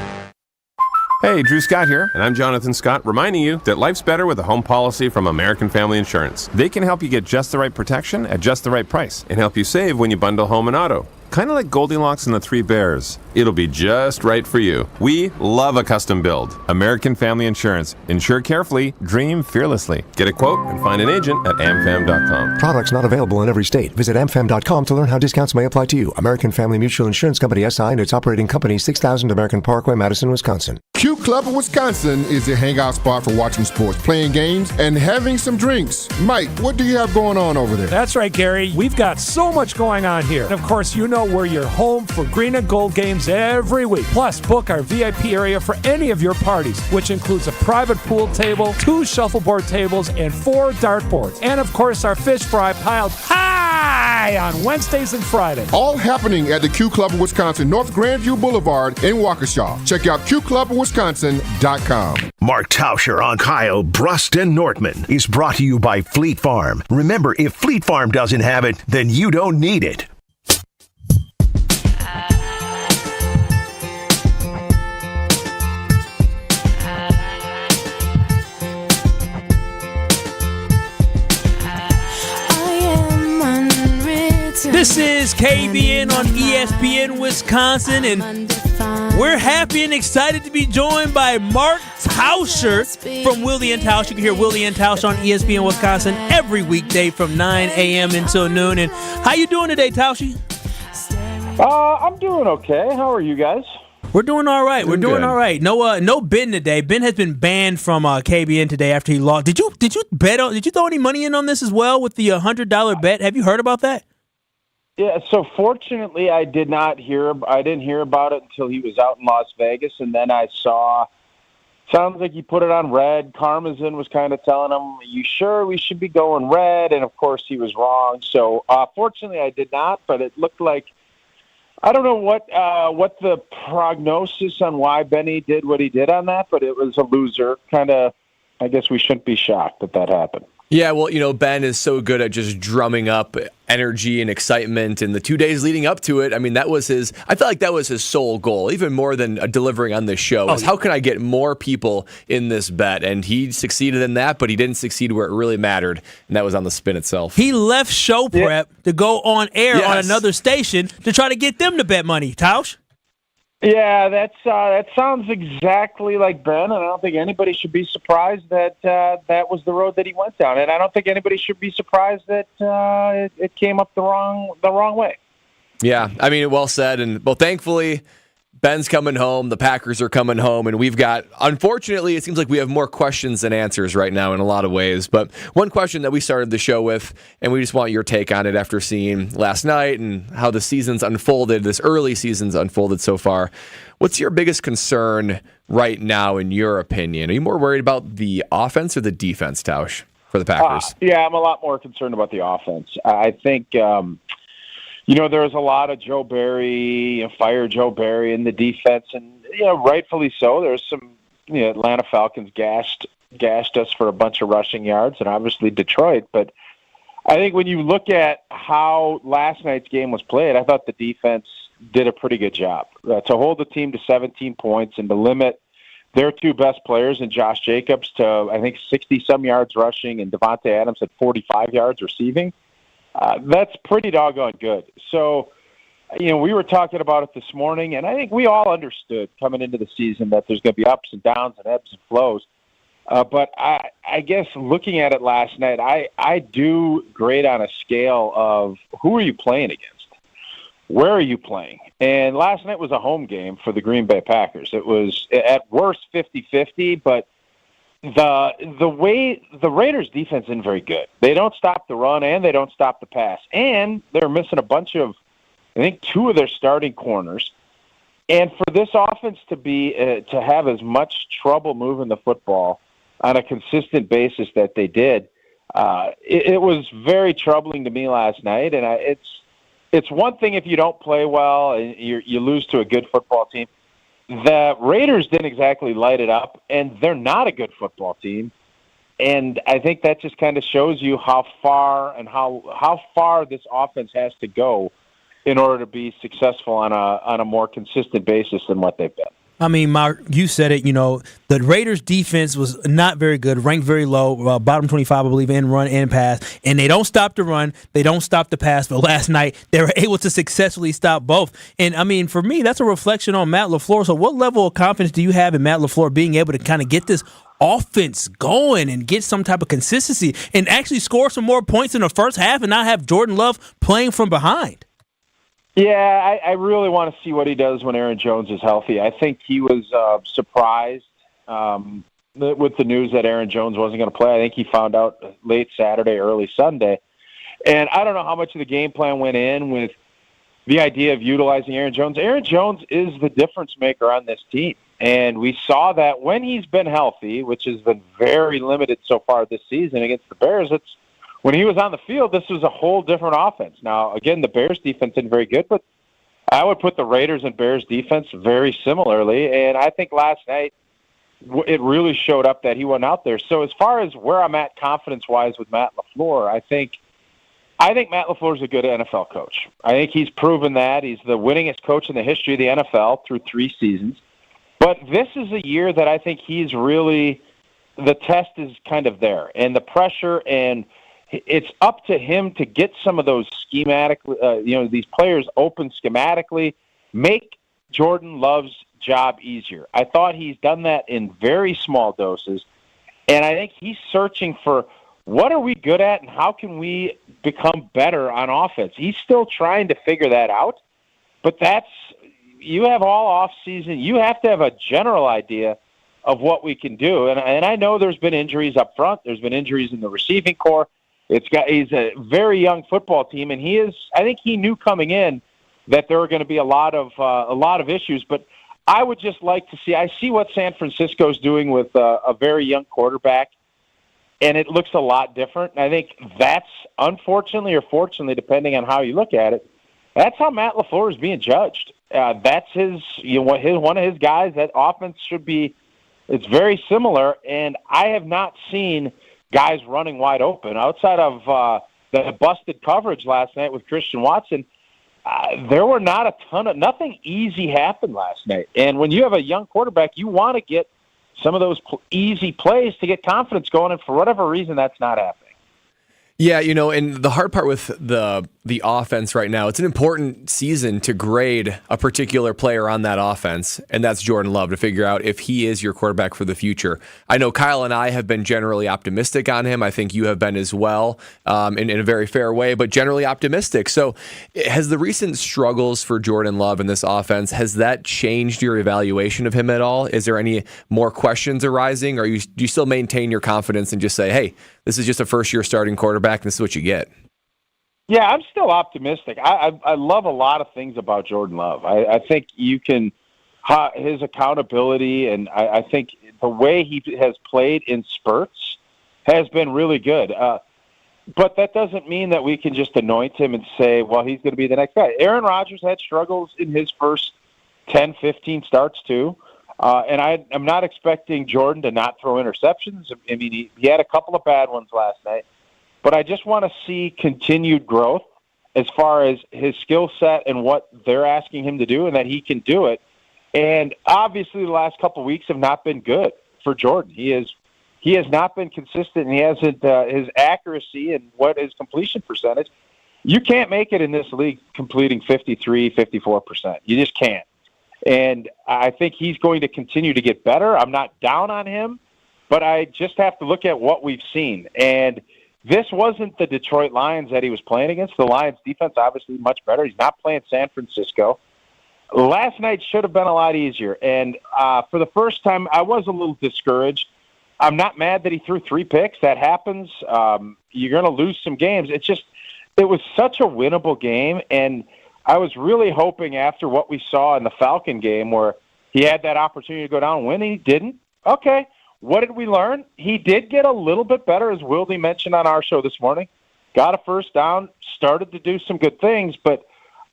Hey, Drew Scott here, and I'm Jonathan Scott, reminding you that life's better with a home policy from American Family Insurance. They can help you get just the right protection at just the right price and help you save when you bundle home and auto. Kind of like Goldilocks and the Three Bears. It'll be just right for you. We love a custom build. American Family Insurance. Insure carefully, dream fearlessly. Get a quote and find an agent at amfam.com. Products not available in every state. Visit amfam.com to learn how discounts may apply to you. American Family Mutual Insurance Company SI and its operating company, 6000 American Parkway, Madison, Wisconsin. Q Club of Wisconsin is a hangout spot for watching sports, playing games, and having some drinks. Mike, what do you have going on over there? That's right, Gary. We've got so much going on here. And of course, you know we're your home for green and gold games every week. Plus, book our VIP area for any of your parties, which includes a private pool table, 2 shuffleboard tables, and 4 dartboards. And of course, our fish fry piled high on Wednesdays and Fridays. All happening at the Q Club of Wisconsin, North Grandview Boulevard in Waukesha. Check out qclubofwisconsin.com. Mark Tauscher on Kyle, Brust, and Nortman is brought to you by Fleet Farm. Remember, if Fleet Farm doesn't have it, then you don't need it. This is KBN on ESPN Wisconsin, and we're happy and excited to be joined by Mark Tauscher from Willie and Tausch. You can hear Willie and Tausch on ESPN Wisconsin every weekday from 9 a.m. until noon. And how you doing today, Tauschi? I'm doing okay. How are you guys? We're doing all right. We're doing all right. No Ben today. Ben has been banned from KBN today after he lost. Did you throw any money in on this as well with the $100 bet? Have you heard about that? Yeah, so fortunately I didn't hear about it until he was out in Las Vegas, and then I saw, sounds like he put it on red. Karmazin was kind of telling him, "Are you sure we should be going red?" And of course he was wrong. So fortunately I did not, but it looked like, I don't know what the prognosis on why Benny did what he did on that, but it was a loser. Kind of, I guess we shouldn't be shocked that happened. Yeah, well, Ben is so good at just drumming up energy and excitement, and the 2 days leading up to it, I mean, I felt like that was his sole goal, even more than delivering on this show, is how can I get more people in this bet? And he succeeded in that, but he didn't succeed where it really mattered, and that was on the spin itself. He left show prep to go on air on another station to try to get them to bet money. Tausch? Yeah, that sounds exactly like Ben, and I don't think anybody should be surprised that that was the road that he went down, and I don't think anybody should be surprised that it came up the wrong way. Yeah, I mean, well said, and thankfully Ben's coming home, the Packers are coming home, and we've got, unfortunately, it seems like we have more questions than answers right now in a lot of ways. But one question that we started the show with, and we just want your take on it after seeing last night and how the season's unfolded, this early season's unfolded so far. What's your biggest concern right now, in your opinion? Are you more worried about the offense or the defense, Tausch, for the Packers? Yeah, I'm a lot more concerned about the offense. I think... there's a lot of Joe Barry, fire Joe Barry in the defense, and rightfully so. There's some Atlanta Falcons gashed us for a bunch of rushing yards, and obviously Detroit. But I think when you look at how last night's game was played, I thought the defense did a pretty good job to hold the team to 17 points and to limit their 2 best players in Josh Jacobs to, I think, 60-some yards rushing, and Devontae Adams at 45 yards receiving. That's pretty doggone good. So we were talking about it this morning, and I think we all understood coming into the season that there's going to be ups and downs and ebbs and flows. But I guess looking at it last night, I do grade on a scale of who are you playing against? Where are you playing? And last night was a home game for the Green Bay Packers. It was at worst 50-50, but the way the Raiders defense isn't very good. They don't stop the run and they don't stop the pass. And they're missing a bunch of, I think, 2 of their starting corners. And for this offense to be to have as much trouble moving the football on a consistent basis that they did, it was very troubling to me last night. And it's one thing if you don't play well and you lose to a good football team. The Raiders didn't exactly light it up, and they're not a good football team. And I think that just kind of shows you how far and how far this offense has to go in order to be successful on a more consistent basis than what they've been. I mean, Mark, you said it, the Raiders defense was not very good, ranked very low, bottom 25, I believe, in run and pass. And they don't stop the run. They don't stop the pass. But last night, they were able to successfully stop both. And, I mean, for me, that's a reflection on Matt LaFleur. So what level of confidence do you have in Matt LaFleur being able to kind of get this offense going and get some type of consistency and actually score some more points in the first half and not have Jordan Love playing from behind? Yeah, I really want to see what he does when Aaron Jones is healthy. I think he was surprised with the news that Aaron Jones wasn't going to play. I think he found out late Saturday, early Sunday. And I don't know how much of the game plan went in with the idea of utilizing Aaron Jones. Aaron Jones is the difference maker on this team. And we saw that when he's been healthy, which has been very limited so far this season against the Bears. When he was on the field, this was a whole different offense. Now, again, the Bears defense isn't very good, but I would put the Raiders and Bears defense very similarly. And I think last night it really showed up that he went out there. So as far as where I'm at confidence-wise with Matt LaFleur, I think Matt LaFleur is a good NFL coach. I think he's proven that. He's the winningest coach in the history of the NFL through 3 seasons. But this is a year that I think he's really – the test is kind of there. And the pressure and – it's up to him to get some of those schematically, these players open schematically, make Jordan Love's job easier. I thought he's done that in very small doses, and I think he's searching for what are we good at and how can we become better on offense. He's still trying to figure that out, but you have all off season. You have to have a general idea of what we can do, and I know there's been injuries up front. There's been injuries in the receiving corps. He's a very young football team, and I think he knew coming in that there were going to be a lot of issues. But I would just like to see. I see what San Francisco's doing with a very young quarterback, and it looks a lot different. And I think that's unfortunately or fortunately, depending on how you look at it, that's how Matt LaFleur is being judged. That's one of his guys. That offense should be. It's very similar, and I have not seen guys running wide open. Outside of the busted coverage last night with Christian Watson, there were not a ton of – nothing easy happened last night. And when you have a young quarterback, you want to get some of those easy plays to get confidence going, and for whatever reason, that's not happening. Yeah, and the hard part with the offense right now, it's an important season to grade a particular player on that offense, and that's Jordan Love, to figure out if he is your quarterback for the future. I know Kyle and I have been generally optimistic on him. I think you have been as well, in a very fair way, but generally optimistic. So has the recent struggles for Jordan Love in this offense, has that changed your evaluation of him at all? Is there any more questions arising, or do you still maintain your confidence and just say, hey, this is just a first-year starting quarterback, and this is what you get? Yeah, I'm still optimistic. I love a lot of things about Jordan Love. I think you can his accountability, and I think the way he has played in spurts has been really good. But that doesn't mean that we can just anoint him and say, well, he's going to be the next guy. Aaron Rodgers had struggles in his first 10, 15 starts too. And I'm not expecting Jordan to not throw interceptions. I mean, he had a couple of bad ones last night. But I just want to see continued growth as far as his skill set and what they're asking him to do, and that he can do it. And obviously the last couple of weeks have not been good for Jordan. He has not been consistent, and he hasn't his accuracy and what his completion percentage You can't make it in this league completing 53, 54%. You just can't. And I think he's going to continue to get better. I'm not down on him, but I just have to look at what we've seen. And this wasn't the Detroit Lions that he was playing against. The Lions defense obviously much better. He's not playing San Francisco. Last night should have been a lot easier. And for the first time, I was a little discouraged. I'm not mad that he threw 3 picks. That happens. You're going to lose some games. It was such a winnable game. And I was really hoping after what we saw in the Falcon game where he had that opportunity to go down and win, and he didn't. Okay. What did we learn? He did get a little bit better, as Wildy mentioned on our show this morning. Got a first down, started to do some good things, but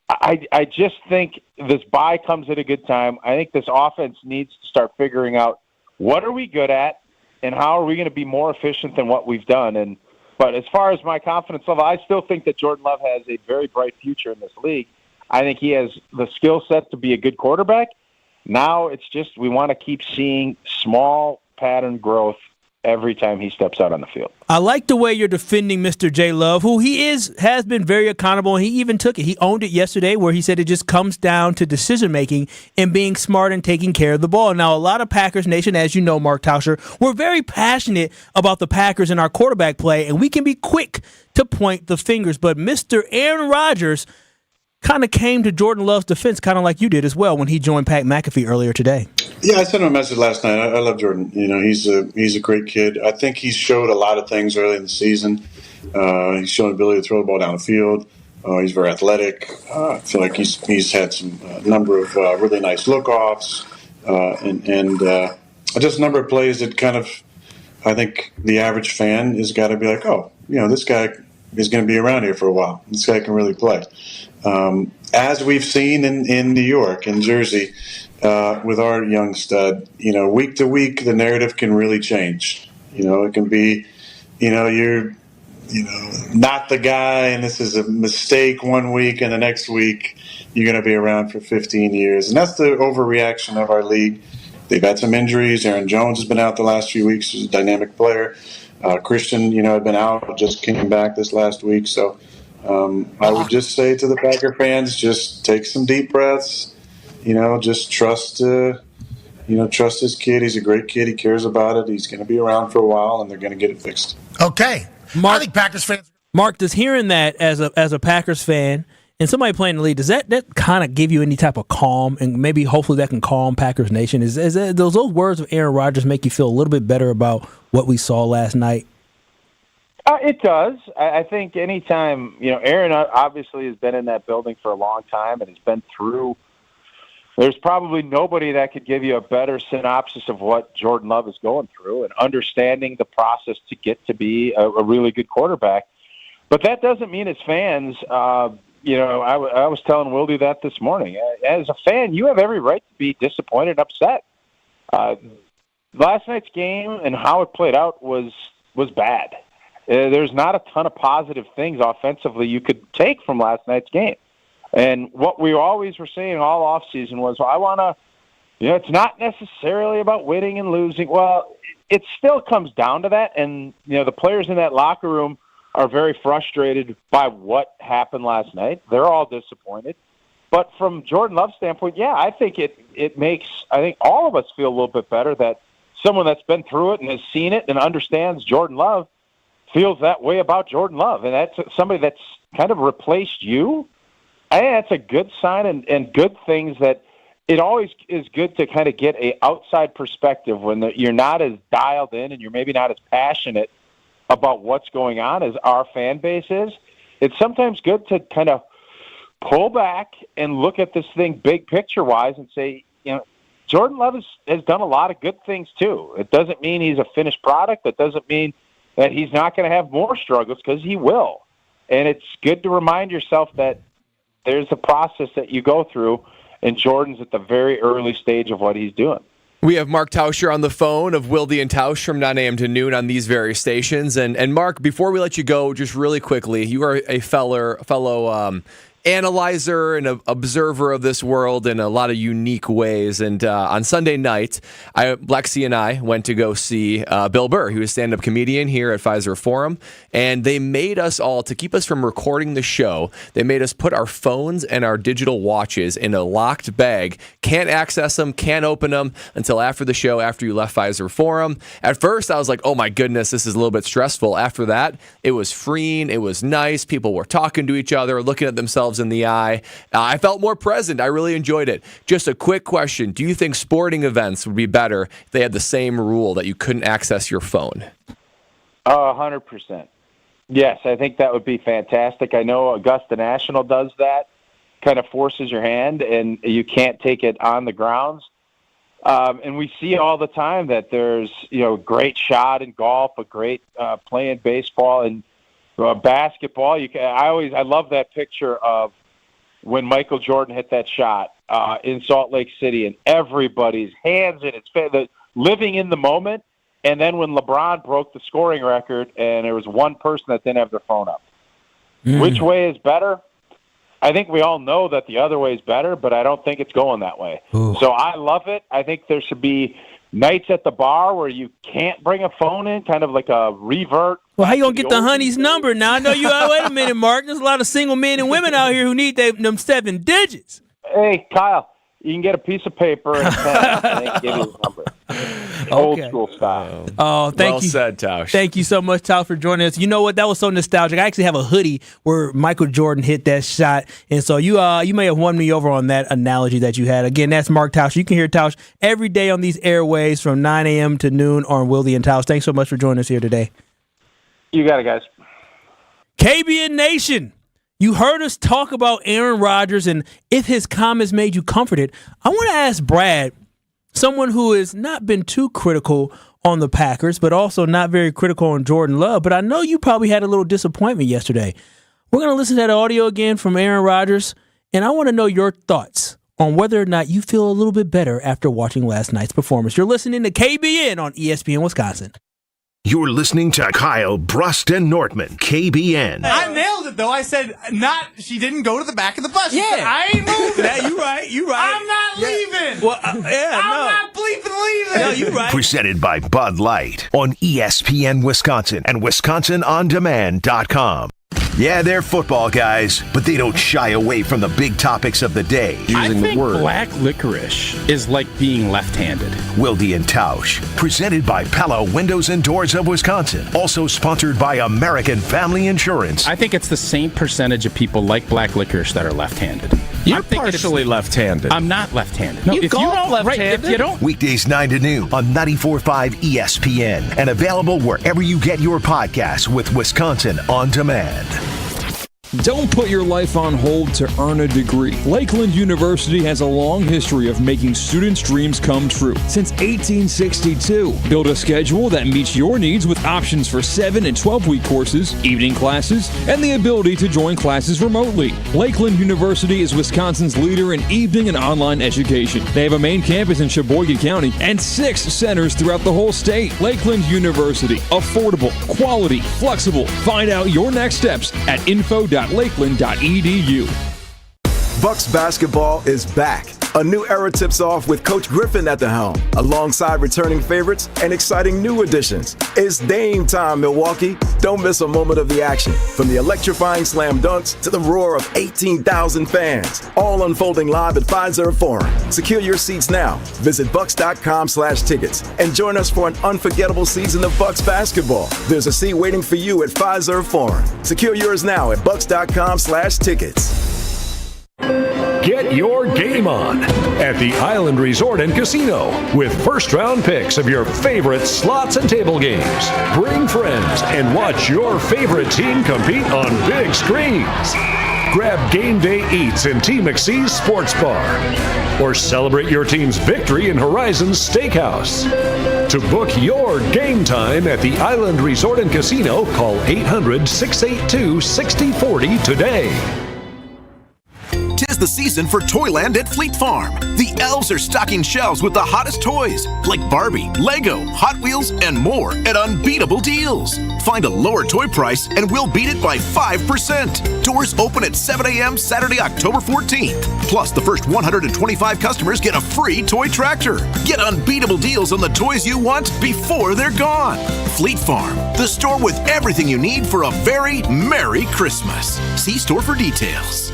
I just think this bye comes at a good time. I think this offense needs to start figuring out what are we good at and how are we going to be more efficient than what we've done. But as far as my confidence level, I still think that Jordan Love has a very bright future in this league. I think he has the skill set to be a good quarterback. Now it's just we want to keep seeing small pattern growth every time he steps out on the field. I like the way you're defending Mr. J. Love, who has been very accountable, and he even took it. He owned it yesterday where he said it just comes down to decision-making and being smart and taking care of the ball. Now, a lot of Packers Nation, as you know, Mark Tauscher, we're very passionate about the Packers and our quarterback play, and we can be quick to point the fingers. But Mr. Aaron Rodgers kind of came to Jordan Love's defense, kind of like you did as well when he joined Pat McAfee earlier today. Yeah, I sent him a message last night. I love Jordan. He's a great kid. I think he's showed a lot of things early in the season. He's shown ability to throw the ball down the field. He's very athletic. I feel like he's had some number of really nice look-offs and just a number of plays that kind of, I think the average fan has got to be like, oh, this guy is going to be around here for a while. This guy can really play. As we've seen in New York and Jersey with our young stud, week to week, the narrative can really change. It can be, you're, not the guy and this is a mistake one week and the next week you're going to be around for 15 years. And that's the overreaction of our league. They've had some injuries. Aaron Jones has been out the last few weeks. He's a dynamic player. Christian, had been out, just came back this last week. So I would just say to the Packer fans, just take some deep breaths. Just trust his kid. He's a great kid. He cares about it. He's going to be around for a while, and they're going to get it fixed. Okay. Mark, I think Packers fans. Mark, does hearing that as a Packers fan and somebody playing the league, does that kind of give you any type of calm, and maybe hopefully that can calm Packers Nation? Is those words of Aaron Rodgers make you feel a little bit better about what we saw last night? It does. I think anytime, Aaron obviously has been in that building for a long time and has been through. There's probably nobody that could give you a better synopsis of what Jordan Love is going through and understanding the process to get to be a really good quarterback. But that doesn't mean as fans, I was telling Wildy that this morning. As a fan, you have every right to be disappointed and upset. Last night's game and how it played out was bad. There's not a ton of positive things offensively you could take from last night's game. And what we always were saying all offseason was, I want to, it's not necessarily about winning and losing. Well, it still comes down to that. And, the players in that locker room are very frustrated by what happened last night. They're all disappointed. But from Jordan Love's standpoint, I think it makes, all of us feel a little bit better that someone that's been through it and has seen it and understands Jordan Love feels that way about Jordan Love. And that's somebody that's kind of replaced you. I think that's a good sign and good things that it always is good to kind of get a outside perspective when you're not as dialed in and you're maybe not as passionate about what's going on as our fan base is. It's sometimes good to kind of pull back and look at this thing big picture-wise and say, Jordan Love has done a lot of good things too. It doesn't mean he's a finished product. It doesn't mean that he's not going to have more struggles, because he will. And it's good to remind yourself that there's a process that you go through, and Jordan's at the very early stage of what he's doing. We have Mark Tauscher on the phone of Wildy and Tausch from 9 a.m. to noon on these various stations. And Mark, before we let you go, just really quickly, you are a fellow analyzer and an observer of this world in a lot of unique ways. And on Sunday night, Lexi and I went to go see Bill Burr, who is a stand-up comedian here at Pfizer Forum. And they made us all, to keep us from recording the show, they made us put our phones and our digital watches in a locked bag. Can't access them, can't open them until after the show, after you left Pfizer Forum. At first, I was like, oh my goodness, this is a little bit stressful. After that, it was freeing. It was nice. People were talking to each other, looking at themselves in the eye. I felt more present. I really enjoyed it. Just a quick question. Do you think sporting events would be better if they had the same rule that you couldn't access your phone? 100%. Yes, I think that would be fantastic. I know Augusta National does that, kind of forces your hand, and you can't take it on the grounds. And we see all the time that there's, great shot in golf, a great play in baseball, and basketball. I love that picture of when Michael Jordan hit that shot in Salt Lake City, and everybody's hands in its face, living in the moment. And then when LeBron broke the scoring record, and there was one person that didn't have their phone up. Which way is better? I think we all know that the other way is better, but I don't think it's going that way. Ooh. So I love it. I think there should be nights at the bar where you can't bring a phone in, kind of like a revert. Well, how you going to get the honey's number now? I know you wait a minute, Mark. There's a lot of single men and women out here who need them 7 digits. Hey, Kyle, you can get a piece of paper and a pen and they can give you the number. Old school style. Oh, thank you. Well said, Tausch. Thank you so much, Tausch, for joining us. You know what? That was so nostalgic. I actually have a hoodie where Michael Jordan hit that shot, and so you may have won me over on that analogy that you had. Again, that's Mark Tausch. You can hear Tausch every day on these airways from 9 a.m. to noon on Wildy and Tausch. Thanks so much for joining us here today. You got it, guys. KBN Nation. You heard us talk about Aaron Rodgers and if his comments made you comforted. I want to ask Brad, someone who has not been too critical on the Packers, but also not very critical on Jordan Love. But I know you probably had a little disappointment yesterday. We're going to listen to that audio again from Aaron Rodgers, and I want to know your thoughts on whether or not you feel a little bit better after watching last night's performance. You're listening to KBN on ESPN Wisconsin. You're listening to Kyle, Brust, and Nortman, KBN. I nailed it, though. I said, she didn't go to the back of the bus. Yeah. Said, I ain't moving. Yeah, you right. I'm not leaving. Well, I'm not bleeping leaving. No, you right. Presented by Bud Light on ESPN Wisconsin and WisconsinOnDemand.com. Yeah, they're football guys, but they don't shy away from the big topics of the day. I think black licorice is like being left-handed. Wildy and Tausch, presented by Pella Windows and Doors of Wisconsin. Also sponsored by American Family Insurance. I think it's the same percentage of people like black licorice that are left-handed. You're partially left-handed. I'm not left-handed. No, if you don't left-handed. Right, if you don't. Weekdays 9 to noon on 94.5 ESPN and available wherever you get your podcasts with Wisconsin On Demand. Don't put your life on hold to earn a degree. Lakeland University has a long history of making students' dreams come true. Since 1862, build a schedule that meets your needs with options for 7- and 12-week courses, evening classes, and the ability to join classes remotely. Lakeland University is Wisconsin's leader in evening and online education. They have a main campus in Sheboygan County and 6 centers throughout the whole state. Lakeland University. Affordable, quality, flexible. Find out your next steps at info.lakeland.edu. Bucks basketball is back. A new era tips off with Coach Griffin at the helm, alongside returning favorites and exciting new additions. It's Dame time, Milwaukee. Don't miss a moment of the action. From the electrifying slam dunks to the roar of 18,000 fans, all unfolding live at Pfizer Forum. Secure your seats now. Visit bucks.com/tickets and join us for an unforgettable season of Bucks basketball. There's a seat waiting for you at Pfizer Forum. Secure yours now at bucks.com/tickets. Get your game on at the Island Resort and Casino with first-round picks of your favorite slots and table games. Bring friends and watch your favorite team compete on big screens. Grab game day eats in T. McSee's Sports Bar or celebrate your team's victory in Horizon's Steakhouse. To book your game time at the Island Resort and Casino, call 800-682-6040 today. Tis the season for Toyland at Fleet Farm. The elves are stocking shelves with the hottest toys like Barbie, Lego, Hot Wheels, and more at unbeatable deals. Find a lower toy price and we'll beat it by 5%. Doors open at 7 a.m. Saturday, October 14th. Plus, the first 125 customers get a free toy tractor. Get unbeatable deals on the toys you want before they're gone. Fleet Farm, the store with everything you need for a very Merry Christmas. See store for details.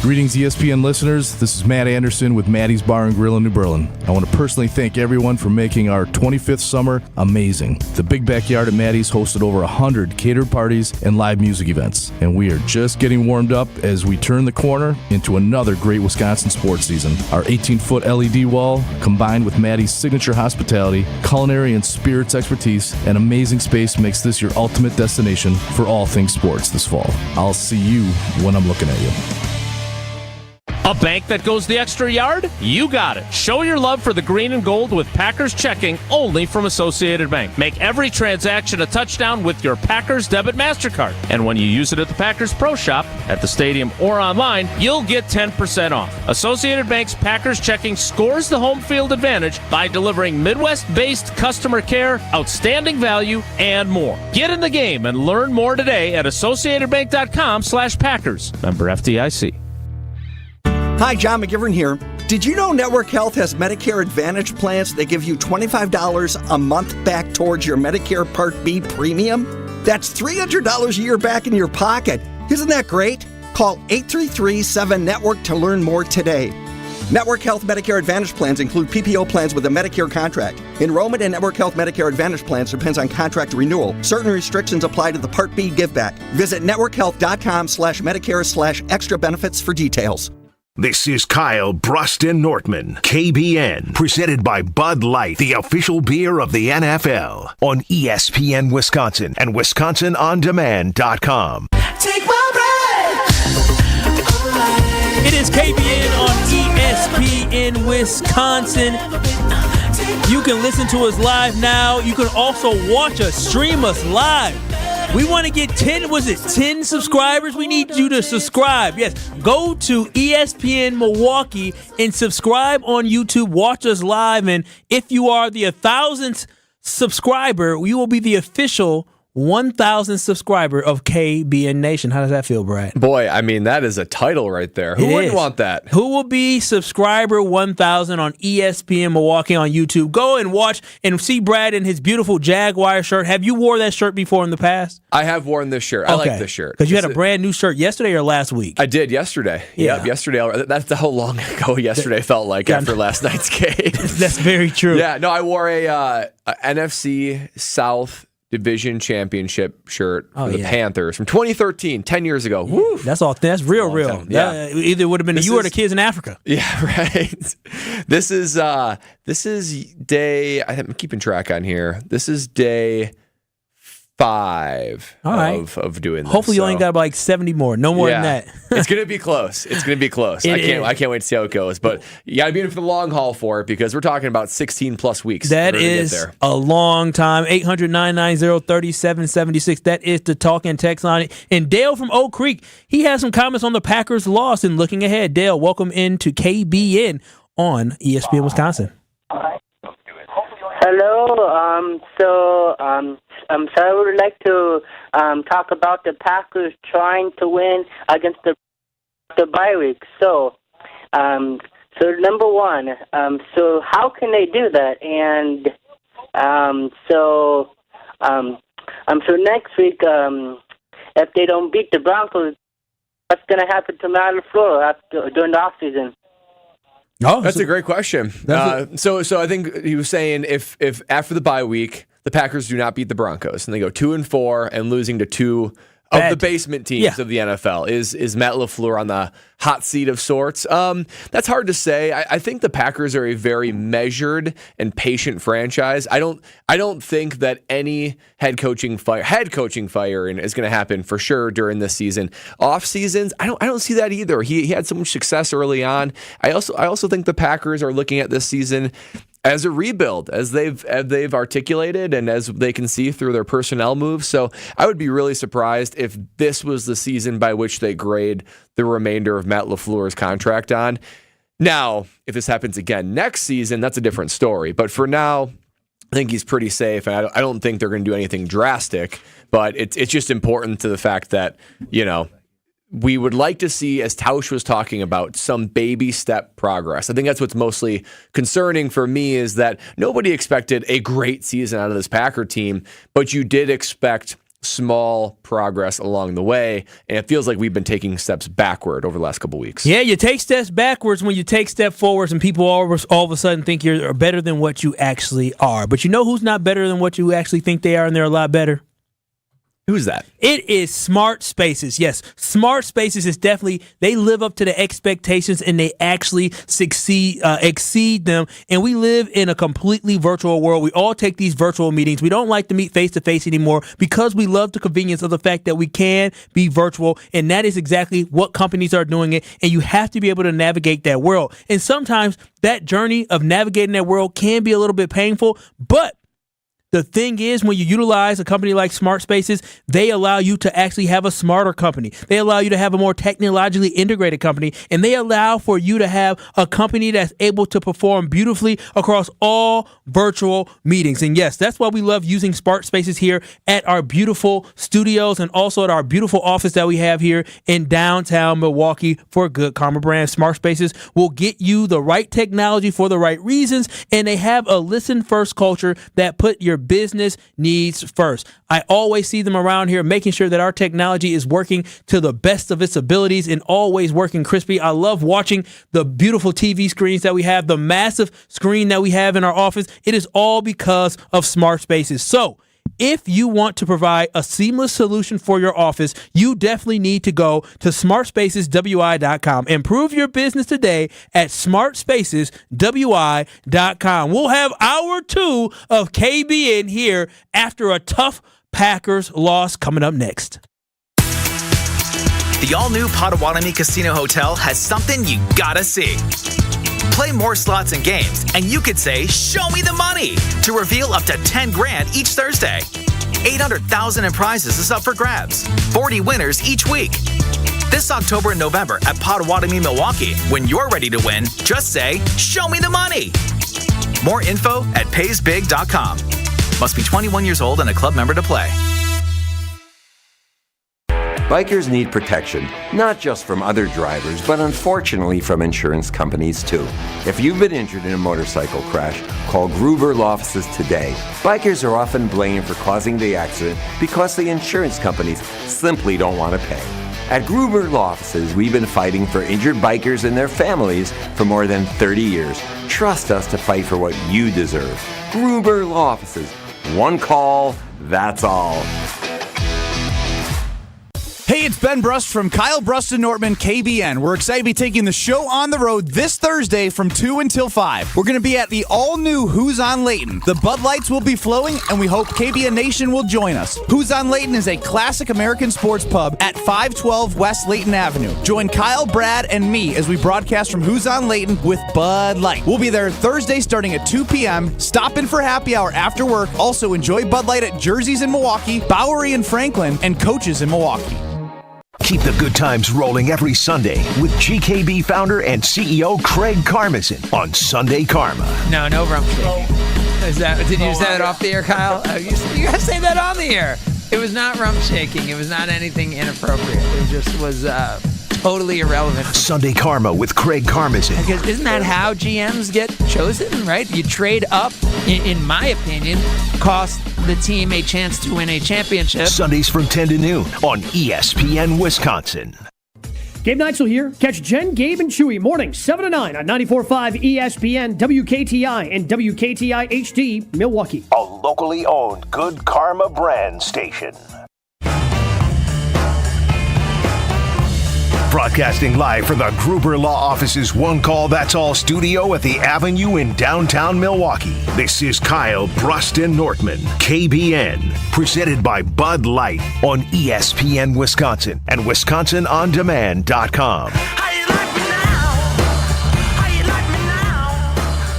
Greetings, ESPN listeners. This is Matt Anderson with Maddie's Bar and Grill in New Berlin. I want to personally thank everyone for making our 25th summer amazing. The Big Backyard at Maddie's hosted over 100 catered parties and live music events, and we are just getting warmed up as we turn the corner into another great Wisconsin sports season. Our 18-foot LED wall, combined with Maddie's signature hospitality, culinary and spirits expertise, and amazing space makes this your ultimate destination for all things sports this fall. I'll see you when I'm looking at you. A bank that goes the extra yard? You got it. Show your love for the green and gold with Packers checking only from Associated Bank. Make every transaction a touchdown with your Packers debit MasterCard. And when you use it at the Packers Pro Shop, at the stadium, or online, you'll get 10% off. Associated Bank's Packers checking scores the home field advantage by delivering Midwest-based customer care, outstanding value, and more. Get in the game and learn more today at associatedbank.com/Packers. Member FDIC. Hi, John McGivern here. Did you know Network Health has Medicare Advantage plans that give you $25 a month back towards your Medicare Part B premium? That's $300 a year back in your pocket. Isn't that great? Call 833-7-NETWORK to learn more today. Network Health Medicare Advantage plans include PPO plans with a Medicare contract. Enrollment in Network Health Medicare Advantage plans depends on contract renewal. Certain restrictions apply to the Part B giveback. Visit networkhealth.com/Medicare/extra benefits for details. This is Kyle, Brust, and Nortman, KBN, presented by Bud Light, the official beer of the NFL, on ESPN Wisconsin and WisconsinOnDemand.com. Take my breath. It is KBN on ESPN Wisconsin. You can listen to us live now. You can also watch us, stream us live. We want to get 10 subscribers? We need you to subscribe. Yes, go to ESPN Milwaukee and subscribe on YouTube. Watch us live. And if you are the 1,000th subscriber, you will be the official 1,000th subscriber of KBN Nation. How does that feel, Brad? Boy, I mean, that is a title right there. Who wouldn't want that? Who will be subscriber 1,000 on ESPN Milwaukee on YouTube? Go and watch and see Brad in his beautiful Jaguar shirt. Have you wore that shirt before in the past? I have worn this shirt. I like this shirt. Because you had a brand new shirt yesterday or last week? I did yesterday. Yeah. Yep, yesterday. That's how long ago yesterday felt like after last night's game. That's very true. Yeah, no, I wore a NFC South Division Championship shirt for the Panthers from 2013, 10 years ago. Woo. That's real. Yeah. Either would have been you or the kids in Africa. Yeah, right. This is day, I'm keeping track on here. This is day 5 of doing this. Hopefully you only got like 70 more. No more than that. It's going to be close. I can't wait to see how it goes. But you got to be in for the long haul for it because we're talking about 16 plus weeks. That is a long time. 800-990-3776. That is the talk and text line. And Dale from Oak Creek, he has some comments on the Packers' loss and looking ahead. Dale, welcome into KBN on ESPN Wisconsin. Hello. So I would like to talk about the Packers trying to win against the bye week. So number one, so how can they do that? And so next week, if they don't beat the Broncos, what's going to happen to Matt LaFleur during the offseason? Oh, that's a great question. So I think he was saying if after the bye week the Packers do not beat the Broncos and they go 2-4 and losing to two of the basement teams of the NFL, is Matt LaFleur on the hot seat of sorts? That's hard to say. I think the Packers are a very measured and patient franchise. I don't think that any head coaching firing is going to happen for sure during this season. Off seasons, I don't see that either. He had so much success early on. I also think the Packers are looking at this season as a rebuild, as they've articulated and as they can see through their personnel moves. So I would be really surprised if this was the season by which they grade the remainder of Matt LaFleur's contract on. Now, if this happens again next season, that's a different story. But for now, I think he's pretty safe, and I don't think they're going to do anything drastic. But it's just important to the fact that, we would like to see, as Tausch was talking about, some baby step progress. I think that's what's mostly concerning for me, is that nobody expected a great season out of this Packer team, but you did expect small progress along the way, and it feels like we've been taking steps backward over the last couple weeks. Yeah, you take steps backwards when you take step forwards, and people all of a sudden think you're better than what you actually are. But you know who's not better than what you actually think they are, and they're a lot better? Who's that? It is Smart Spaces. Yes, Smart Spaces is definitely, they live up to the expectations and they actually exceed them. And we live in a completely virtual world. We all take these virtual meetings. We don't like to meet face to face anymore because we love the convenience of the fact that we can be virtual. And that is exactly what companies are doing it. And you have to be able to navigate that world. And sometimes that journey of navigating that world can be a little bit painful, but the thing is, when you utilize a company like Smart Spaces, they allow you to actually have a smarter company. They allow you to have a more technologically integrated company, and they allow for you to have a company that's able to perform beautifully across all virtual meetings. And yes, that's why we love using Smart Spaces here at our beautiful studios and also at our beautiful office that we have here in downtown Milwaukee for Good Karma Brand. Smart Spaces will get you the right technology for the right reasons, and they have a listen-first culture that put your business needs first. I always see them around here making sure that our technology is working to the best of its abilities and always working crispy. I love watching the beautiful TV screens that we have, the massive screen that we have in our office. It is all because of Smart Spaces. So if you want to provide a seamless solution for your office, you definitely need to go to smartspaceswi.com. Improve your business today at smartspaceswi.com. We'll have hour 2 of KBN here after a tough Packers loss coming up next. The all-new Potawatomi Casino Hotel has something you gotta see. Play more slots and games, and you could say, "Show me the money," to reveal up to 10 grand each Thursday. 800,000 in prizes is up for grabs. 40 winners each week. This October and November at Potawatomi, Milwaukee. When you're ready to win, just say, "Show me the money." More info at paysbig.com. Must be 21 years old and a club member to play. Bikers need protection, not just from other drivers, but unfortunately from insurance companies too. If you've been injured in a motorcycle crash, call Gruber Law Offices today. Bikers are often blamed for causing the accident because the insurance companies simply don't want to pay. At Gruber Law Offices, we've been fighting for injured bikers and their families for more than 30 years. Trust us to fight for what you deserve. Gruber Law Offices. One call, that's all. Hey, it's Ben Brust from Kyle, Brust, and Nortman, KBN. We're excited to be taking the show on the road this Thursday from 2 until 5. We're going to be at the all-new Who's on Layton. The Bud Lights will be flowing, and we hope KBN Nation will join us. Who's on Layton is a classic American sports pub at 512 West Layton Avenue. Join Kyle, Brad, and me as we broadcast from Who's on Layton with Bud Light. We'll be there Thursday starting at 2 p.m. Stop in for happy hour after work. Also, enjoy Bud Light at Jersey's in Milwaukee, Bowery in Franklin, and Coaches in Milwaukee. Keep the good times rolling every Sunday with GKB founder and CEO Craig Karmazin on Sunday Karma. No rump shaking. Did you say that off the air, Kyle? You gotta say that on the air. It was not rump shaking. It was not anything inappropriate. It just was totally irrelevant. Sunday Karma with Craig Karmazin. Because isn't that how GMs get chosen, right? You trade up, in my opinion, cost the team a chance to win a championship. Sundays from 10 to noon on ESPN Wisconsin. Gabe Neitzel here. Catch Jen, Gabe, and Chewy mornings 7 to 9 on 94.5 ESPN, WKTI, and WKTI HD, Milwaukee. A locally owned Good Karma brand station. Broadcasting live from the Gruber Law Office's One Call That's All studio at the Avenue in downtown Milwaukee. This is Kyle, Brust, and Nortman, KBN, presented by Bud Light on ESPN Wisconsin and WisconsinOnDemand.com.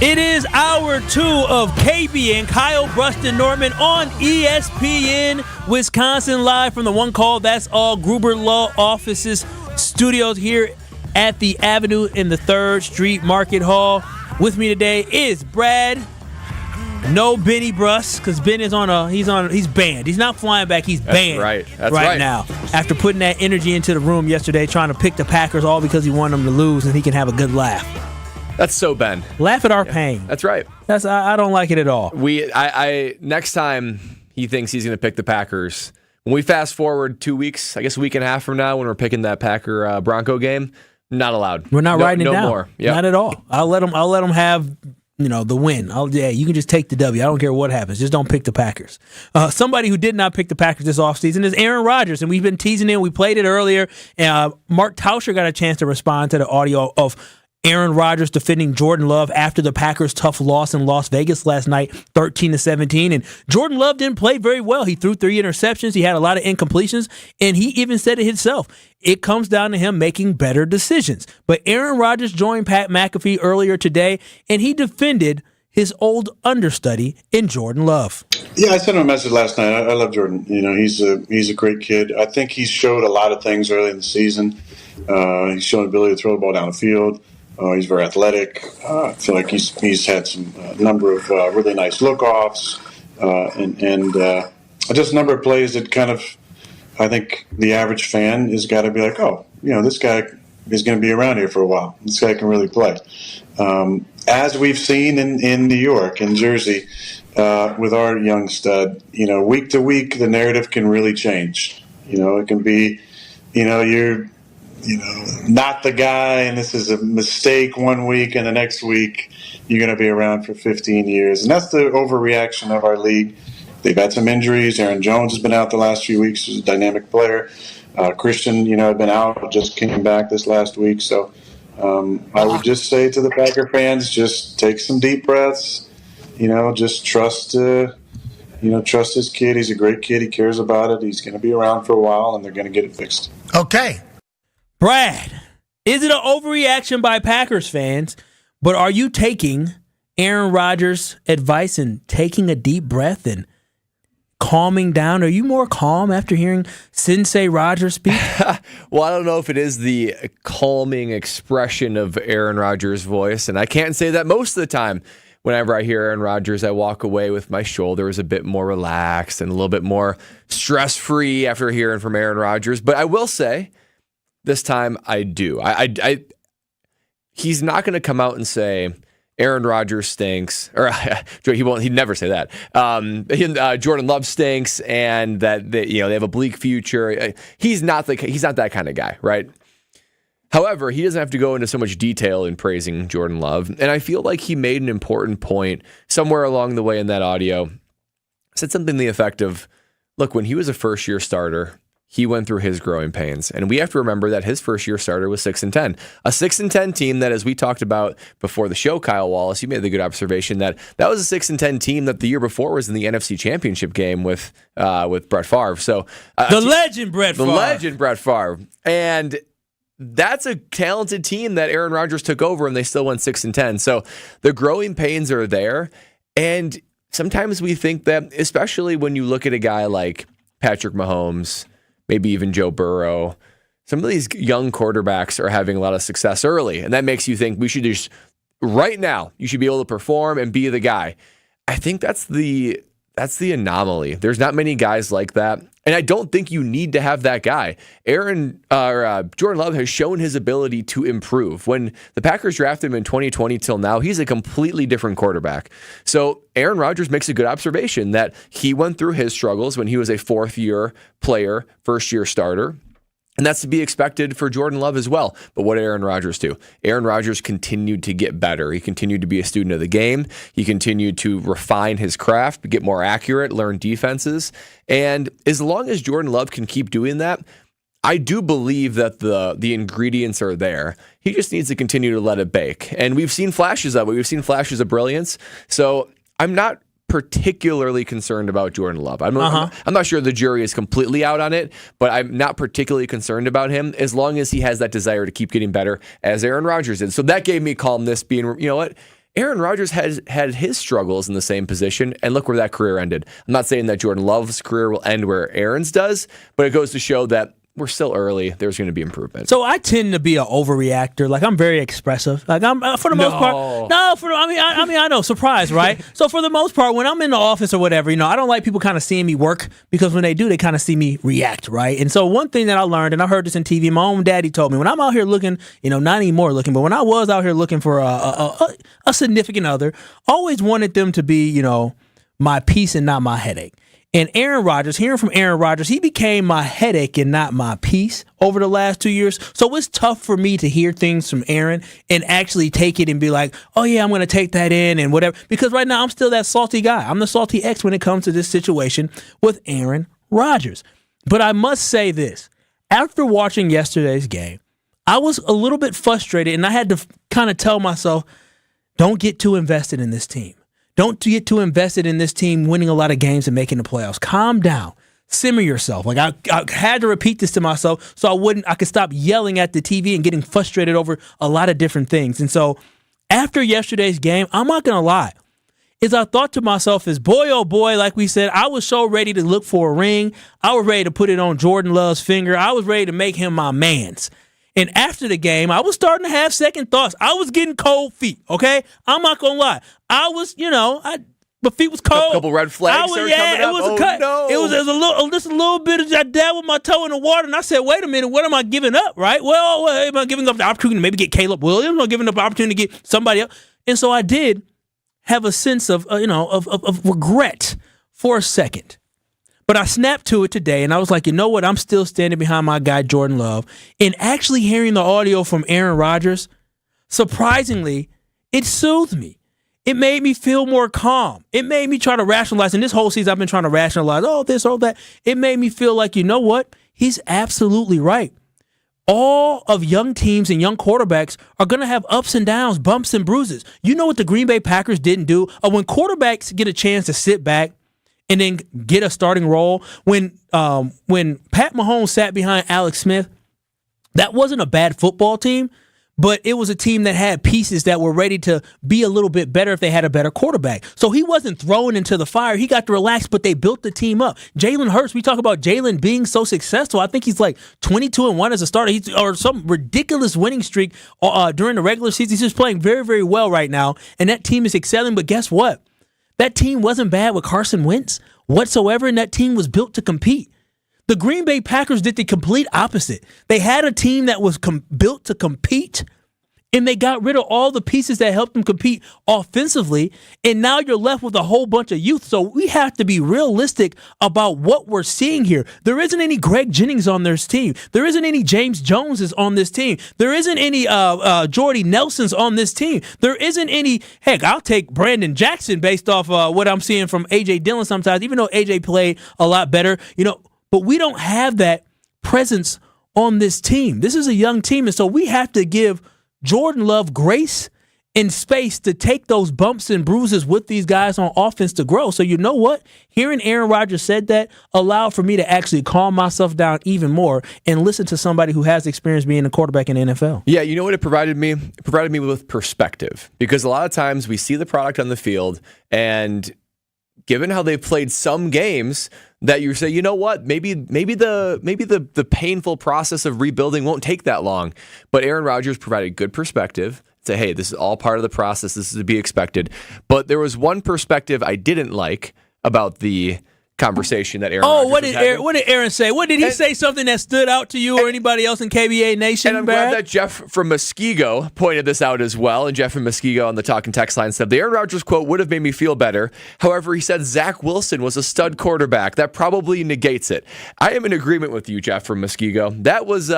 It is hour 2 of KBN, Kyle, Brust, and Nortman on ESPN Wisconsin, live from the One Call That's All Gruber Law Offices studios here at the Avenue in the 3rd Street Market Hall. With me today is Brad. No Benny Brust, because Ben is he's banned. He's not flying back, he's banned. That's right now. After putting that energy into the room yesterday, trying to pick the Packers all because he wanted them to lose and he can have a good laugh. That's so Ben. Laugh at our pain. That's right. I don't like it at all. Next time he thinks he's going to pick the Packers, when we fast forward 2 weeks, I guess a week and a half from now, when we're picking that Packer Bronco game, not allowed. We're not writing it down. No more. Yep. Not at all. I'll let them have the win. You can just take the W. I don't care what happens. Just don't pick the Packers. Somebody who did not pick the Packers this offseason is Aaron Rodgers, and we've been teasing it. We played it earlier. Mark Tauscher got a chance to respond to the audio of Aaron Rodgers defending Jordan Love after the Packers' tough loss in Las Vegas last night, 13-17. And Jordan Love didn't play very well. He threw 3 interceptions. He had a lot of incompletions. And he even said it himself. It comes down to him making better decisions. But Aaron Rodgers joined Pat McAfee earlier today, and he defended his old understudy in Jordan Love. Yeah, I sent him a message last night. I love Jordan. He's a great kid. I think he's showed a lot of things early in the season. He's shown ability to throw the ball down the field. He's very athletic. I feel like he's had some number of really nice look-offs and just a number of plays that kind of, I think the average fan has got to be like, this guy is going to be around here for a while. This guy can really play. As we've seen in New York and Jersey with our young stud, week to week the narrative can really change. It can be, you're not the guy, and this is a mistake one week, and the next week you're going to be around for 15 years. And that's the overreaction of our league. They've had some injuries. Aaron Jones has been out the last few weeks. He's a dynamic player. Christian, had been out, just came back this last week. So I would just say to the Packer fans, just take some deep breaths. Just trust his kid. He's a great kid. He cares about it. He's going to be around for a while, and they're going to get it fixed. Okay. Brad, is it an overreaction by Packers fans, but are you taking Aaron Rodgers' advice and taking a deep breath and calming down? Are you more calm after hearing Sensei Rodgers speak? Well, I don't know if it is the calming expression of Aaron Rodgers' voice, and I can't say that most of the time. Whenever I hear Aaron Rodgers, I walk away with my shoulders a bit more relaxed and a little bit more stress-free after hearing from Aaron Rodgers. But I will say, this time I do. He's not going to come out and say Aaron Rodgers stinks, or he won't. He'd never say that. Jordan Love stinks, and that they have a bleak future. He's not that kind of guy, right? However, he doesn't have to go into so much detail in praising Jordan Love, and I feel like he made an important point somewhere along the way in that audio. Said something to the effect of, "Look, when he was a first-year starter, he went through his growing pains. And we have to remember that his first year starter was 6-10. A 6-10 team that, as we talked about before the show, Kyle Wallace, you made the good observation that was a 6-10 team that the year before was in the NFC Championship game with Brett Favre. So the legend Brett Favre. And that's a talented team that Aaron Rodgers took over, and they still went 6-10. So the growing pains are there. And sometimes we think that, especially when you look at a guy like Patrick Mahomes, maybe even Joe Burrow, some of these young quarterbacks are having a lot of success early. And that makes you think we should just, right now, you should be able to perform and be the guy. I think that's the anomaly. There's not many guys like that. And I don't think you need to have that guy. Jordan Love has shown his ability to improve. When the Packers drafted him in 2020 till now, he's a completely different quarterback. So Aaron Rodgers makes a good observation that he went through his struggles when he was a fourth-year player, first-year starter. And that's to be expected for Jordan Love as well. But what did Aaron Rodgers do? Aaron Rodgers continued to get better. He continued to be a student of the game. He continued to refine his craft, get more accurate, learn defenses. And as long as Jordan Love can keep doing that, I do believe that the ingredients are there. He just needs to continue to let it bake. And we've seen flashes of it. We've seen flashes of brilliance. So I'm not particularly concerned about Jordan Love. I'm not sure the jury is completely out on it, but I'm not particularly concerned about him as long as he has that desire to keep getting better, as Aaron Rodgers did. So that gave me calmness, being, you know what, Aaron Rodgers has had his struggles in the same position, and look where that career ended. I'm not saying that Jordan Love's career will end where Aaron's does, but it goes to show that we're still early. There's going to be improvement. So I tend to be an overreactor. Like, I'm very expressive. Like, I'm for the most part. No, I know. Surprise, right? So for the most part, when I'm in the office or whatever, I don't like people kind of seeing me work, because when they do, they kind of see me react, right? And so one thing that I learned, and I heard this in TV, my own daddy told me, when I'm out here looking, not anymore looking, but when I was out here looking for a significant other, always wanted them to be, my peace and not my headache. And Aaron Rodgers, hearing from Aaron Rodgers, he became my headache and not my peace over the last 2 years. So it's tough for me to hear things from Aaron and actually take it and be like, oh, yeah, I'm going to take that in and whatever. Because right now I'm still that salty guy. I'm the salty ex when it comes to this situation with Aaron Rodgers. But I must say this. After watching yesterday's game, I was a little bit frustrated, and I had to kind of tell myself, don't get too invested in this team. Don't get too invested in this team winning a lot of games and making the playoffs. Calm down. Simmer yourself. Like, I had to repeat this to myself so I could stop yelling at the TV and getting frustrated over a lot of different things. And so after yesterday's game, I'm not going to lie, is I thought to myself is, boy, oh boy, like we said, I was so ready to look for a ring. I was ready to put it on Jordan Love's finger. I was ready to make him my mans. And after the game, I was starting to have second thoughts. I was getting cold feet, okay? I'm not going to lie. I was, my feet was cold. A couple red flags coming up. It was a cut. No. It was just a little bit of I dabbed with my toe in the water, and I said, wait a minute, what am I giving up, right? Well, am I giving up the opportunity to maybe get Caleb Williams? Am I giving up the opportunity to get somebody else? And so I did have a sense of, of regret for a second. But I snapped to it today, and I was like, you know what? I'm still standing behind my guy, Jordan Love. And actually hearing the audio from Aaron Rodgers, surprisingly, it soothed me. It made me feel more calm. It made me try to rationalize. And this whole season, I've been trying to rationalize, this, that. It made me feel like, you know what? He's absolutely right. All of young teams and young quarterbacks are going to have ups and downs, bumps and bruises. You know what the Green Bay Packers didn't do? When quarterbacks get a chance to sit back and then get a starting role, when Pat Mahomes sat behind Alex Smith, that wasn't a bad football team, but it was a team that had pieces that were ready to be a little bit better if they had a better quarterback. So he wasn't thrown into the fire. He got to relax, but they built the team up. Jalen Hurts, we talk about Jalen being so successful. I think he's like 22-1 as a starter, or some ridiculous winning streak during the regular season. He's just playing very, very well right now, and that team is excelling. But guess what? That team wasn't bad with Carson Wentz whatsoever, and that team was built to compete. The Green Bay Packers did the complete opposite. They had a team that was built to compete, and they got rid of all the pieces that helped them compete offensively, and now you're left with a whole bunch of youth. So we have to be realistic about what we're seeing here. There isn't any Greg Jennings on this team. There isn't any James Joneses on this team. There isn't any Jordy Nelsons on this team. There isn't any, heck, I'll take Brandon Jackson based off what I'm seeing from A.J. Dillon sometimes, even though A.J. played a lot better, but we don't have that presence on this team. This is a young team, and so we have to give Jordan Love grace and space to take those bumps and bruises with these guys on offense to grow. So you know what? Hearing Aaron Rodgers said that allowed for me to actually calm myself down even more and listen to somebody who has experience being a quarterback in the NFL. Yeah, you know what it provided me? It provided me with perspective, because a lot of times we see the product on the field, and given how they've played some games, that you say, you know what, maybe the painful process of rebuilding won't take that long. But Aaron Rodgers provided good perspective. Say, hey, this is all part of the process. This is to be expected. But there was one perspective I didn't like about the conversation that Aaron Rodgers what did Aaron say? What did he say? Something that stood out to you or anybody else in KBA Nation? And I'm glad that Jeff from Muskego pointed this out as well. And Jeff from Muskego on the Talking Text line said, the Aaron Rodgers quote would have made me feel better. However, he said Zach Wilson was a stud quarterback. That probably negates it. I am in agreement with you, Jeff from Muskego. That was,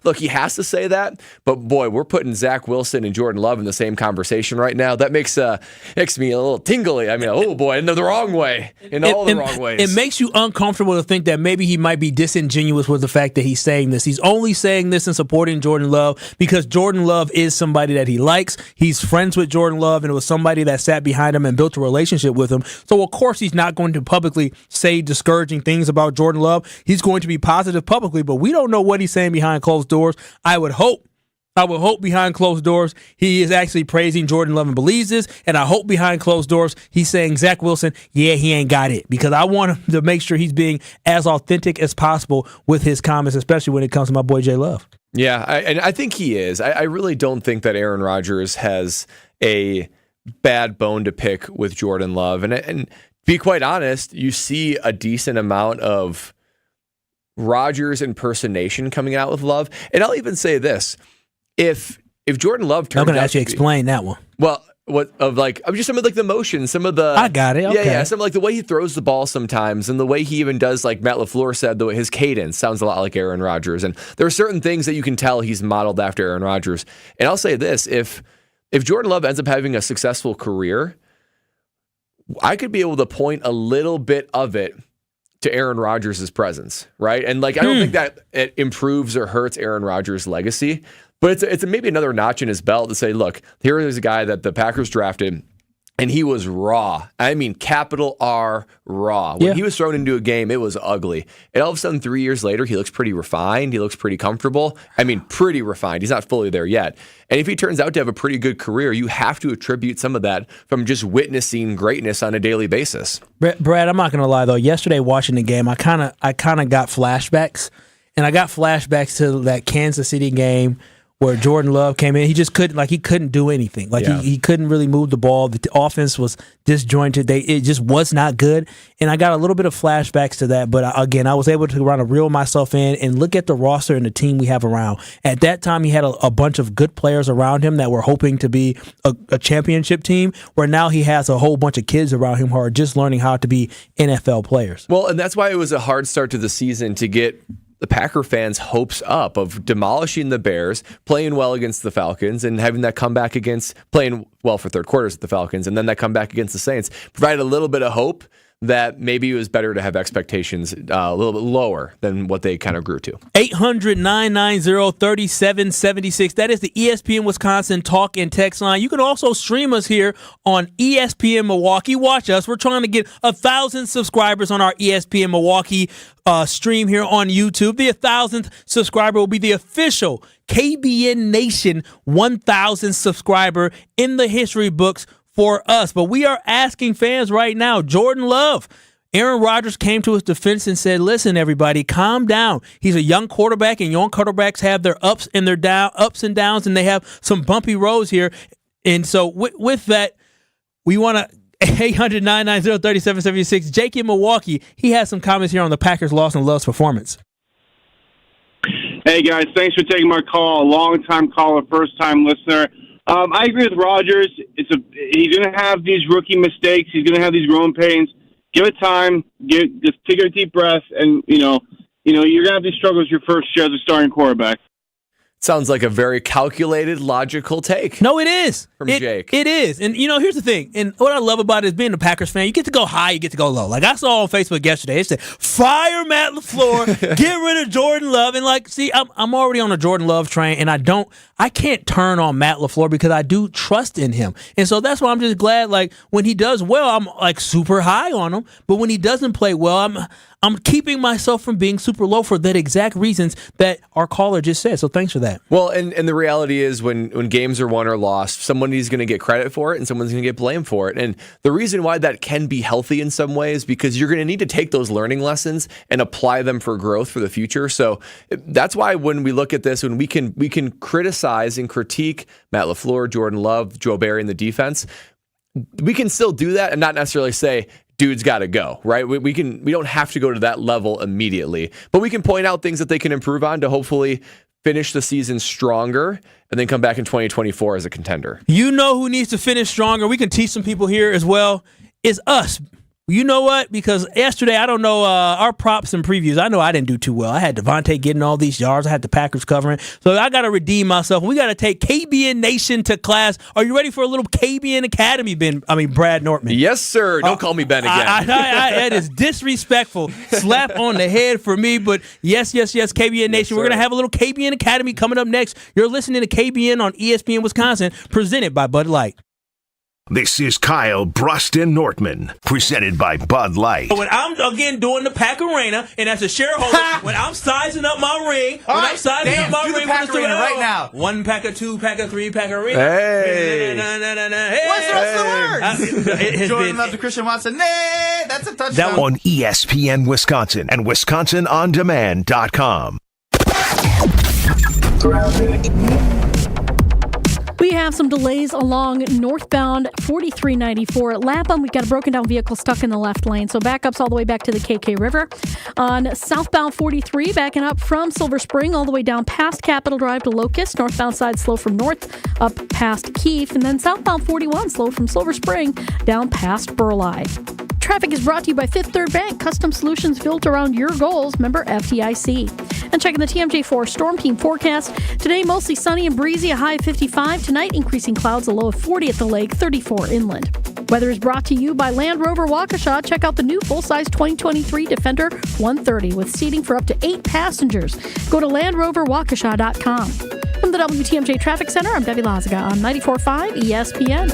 look, he has to say that. But boy, we're putting Zach Wilson and Jordan Love in the same conversation right now. That makes me a little tingly. I mean, oh boy, in the wrong way. In all the wrong ways. It makes you uncomfortable to think that maybe he might be disingenuous with the fact that he's saying this. He's only saying this and supporting Jordan Love because Jordan Love is somebody that he likes. He's friends with Jordan Love, and it was somebody that sat behind him and built a relationship with him. So, of course, he's not going to publicly say discouraging things about Jordan Love. He's going to be positive publicly, but we don't know what he's saying behind closed doors. I would hope I would hope behind closed doors he is actually praising Jordan Love and believes this, and I hope behind closed doors he's saying, Zach Wilson, yeah, he ain't got it, because I want him to make sure he's being as authentic as possible with his comments, especially when it comes to my boy J Love. Yeah, and I think he is. I really don't think that Aaron Rodgers has a bad bone to pick with Jordan Love. And to be quite honest, you see a decent amount of Rodgers impersonation coming out with Love. And I'll even say this. If Jordan Love turns out, I'm going to actually explain that one. Well, just some of like the motion, some of the I got it. Okay. Yeah, some like the way he throws the ball sometimes, and the way he even does, like Matt LaFleur said, the way his cadence sounds a lot like Aaron Rodgers. And there are certain things that you can tell he's modeled after Aaron Rodgers. And I'll say this: if Jordan Love ends up having a successful career, I could be able to point a little bit of it to Aaron Rodgers' presence, right? And like I don't think that it improves or hurts Aaron Rodgers' legacy. But it's maybe another notch in his belt to say, look, here is a guy that the Packers drafted, and he was raw. I mean, capital R, raw. When he was thrown into a game, it was ugly. And all of a sudden, 3 years later, he looks pretty refined. He looks pretty comfortable. I mean, pretty refined. He's not fully there yet. And if he turns out to have a pretty good career, you have to attribute some of that from just witnessing greatness on a daily basis. Brad, I'm not going to lie, though. Yesterday, watching the game, I kind of got flashbacks. And I got flashbacks to that Kansas City game where Jordan Love came in. He just couldn't do anything. He couldn't really move the ball. The offense was disjointed. It just was not good. And I got a little bit of flashbacks to that. But again, I was able to kind of reel myself in and look at the roster and the team we have around. At that time, he had a bunch of good players around him that were hoping to be a championship team, where now he has a whole bunch of kids around him who are just learning how to be NFL players. Well, and that's why it was a hard start to the season to get the Packer fans' hopes up of demolishing the Bears, playing well against the Falcons, and having that comeback against playing well for third quarters with the Falcons, and then that comeback against the Saints provided a little bit of hope that maybe it was better to have expectations a little bit lower than what they kind of grew to. 800-990-3776. That is the ESPN Wisconsin talk and text line. You can also stream us here on ESPN Milwaukee. Watch us. We're trying to get 1,000 subscribers on our ESPN Milwaukee stream here on YouTube. The 1,000th subscriber will be the official KBN Nation 1,000 subscriber in the history books for us. But we are asking fans right now, Jordan Love, Aaron Rodgers came to his defense and said, listen, everybody, calm down. He's a young quarterback, and young quarterbacks have their ups and downs, and they have some bumpy roads here. And so with that, we want to 800-990-3776. Jake in Milwaukee, he has some comments here on the Packers' loss and Love's performance. Hey, guys, thanks for taking my call. A long-time caller, first-time listener. I agree with Rodgers. He's going to have these rookie mistakes. He's going to have these growing pains. Give it time. Just take a deep breath, and you're going to have these struggles your first year as a starting quarterback. Sounds like a very calculated, logical take. No, it is. From Jake. It is. And, here's the thing. And what I love about it is being a Packers fan, you get to go high, you get to go low. Like I saw on Facebook yesterday, it said, fire Matt LaFleur, get rid of Jordan Love. And, I'm already on a Jordan Love train, and I can't turn on Matt LaFleur because I do trust in him. And so that's why I'm just glad, when he does well, I'm, super high on him. But when he doesn't play well, I'm keeping myself from being super low for that exact reasons that our caller just said. So thanks for that. Well, and the reality is when games are won or lost, somebody's going to get credit for it and someone's going to get blamed for it. And the reason why that can be healthy in some ways, because you're going to need to take those learning lessons and apply them for growth for the future. So that's why when we look at this, when we can criticize and critique Matt LaFleur, Jordan Love, Joe Barry, and the defense, we can still do that and not necessarily say, dude's got to go, right? We don't have to go to that level immediately, but we can point out things that they can improve on to hopefully finish the season stronger and then come back in 2024 as a contender. You know who needs to finish stronger? We can teach some people here as well. Is us. You know what? Because yesterday, I don't know, our props and previews, I know I didn't do too well. I had Devontae getting all these yards. I had the Packers covering. So I got to redeem myself. We got to take KBN Nation to class. Are you ready for a little KBN Academy, Brad Nortman? Yes, sir. Don't call me Ben again. That is disrespectful. Slap on the head for me. But yes, KBN Nation. We're going to have a little KBN Academy coming up next. You're listening to KBN on ESPN Wisconsin, presented by Bud Light. This is Kyle, Brust, and Nortman, presented by Bud Light. When I'm, again, doing the Pack Arena, and as a shareholder, when I'm sizing up my ring, right, Dan, do the Pack Arena right now. 1 pack of 2 pack of 3 pack arena. Hey. What's the rest of the words? Jordan loves Christian Watson. Nay, that's a touchdown. On ESPN Wisconsin and WisconsinOnDemand.com. We have some delays along northbound 4394 at Lapham. We've got a broken down vehicle stuck in the left lane. So backups all the way back to the KK River. On southbound 43, backing up from Silver Spring all the way down past Capitol Drive to Locust. Northbound side slow from North up past Keefe. And then southbound 41 slow from Silver Spring down past Burleigh. Traffic is brought to you by Fifth Third Bank. Custom solutions built around your goals. Member FDIC. And checking the TMJ4 Storm Team forecast. Today, mostly sunny and breezy, a high of 55. Tonight, increasing clouds, a low of 40 at the lake, 34 inland. Weather is brought to you by Land Rover Waukesha. Check out the new full-size 2023 Defender 130 with seating for up to 8 passengers. Go to LandRoverWaukesha.com. From the WTMJ Traffic Center, I'm Debbie Lazaga on 94.5 ESPN.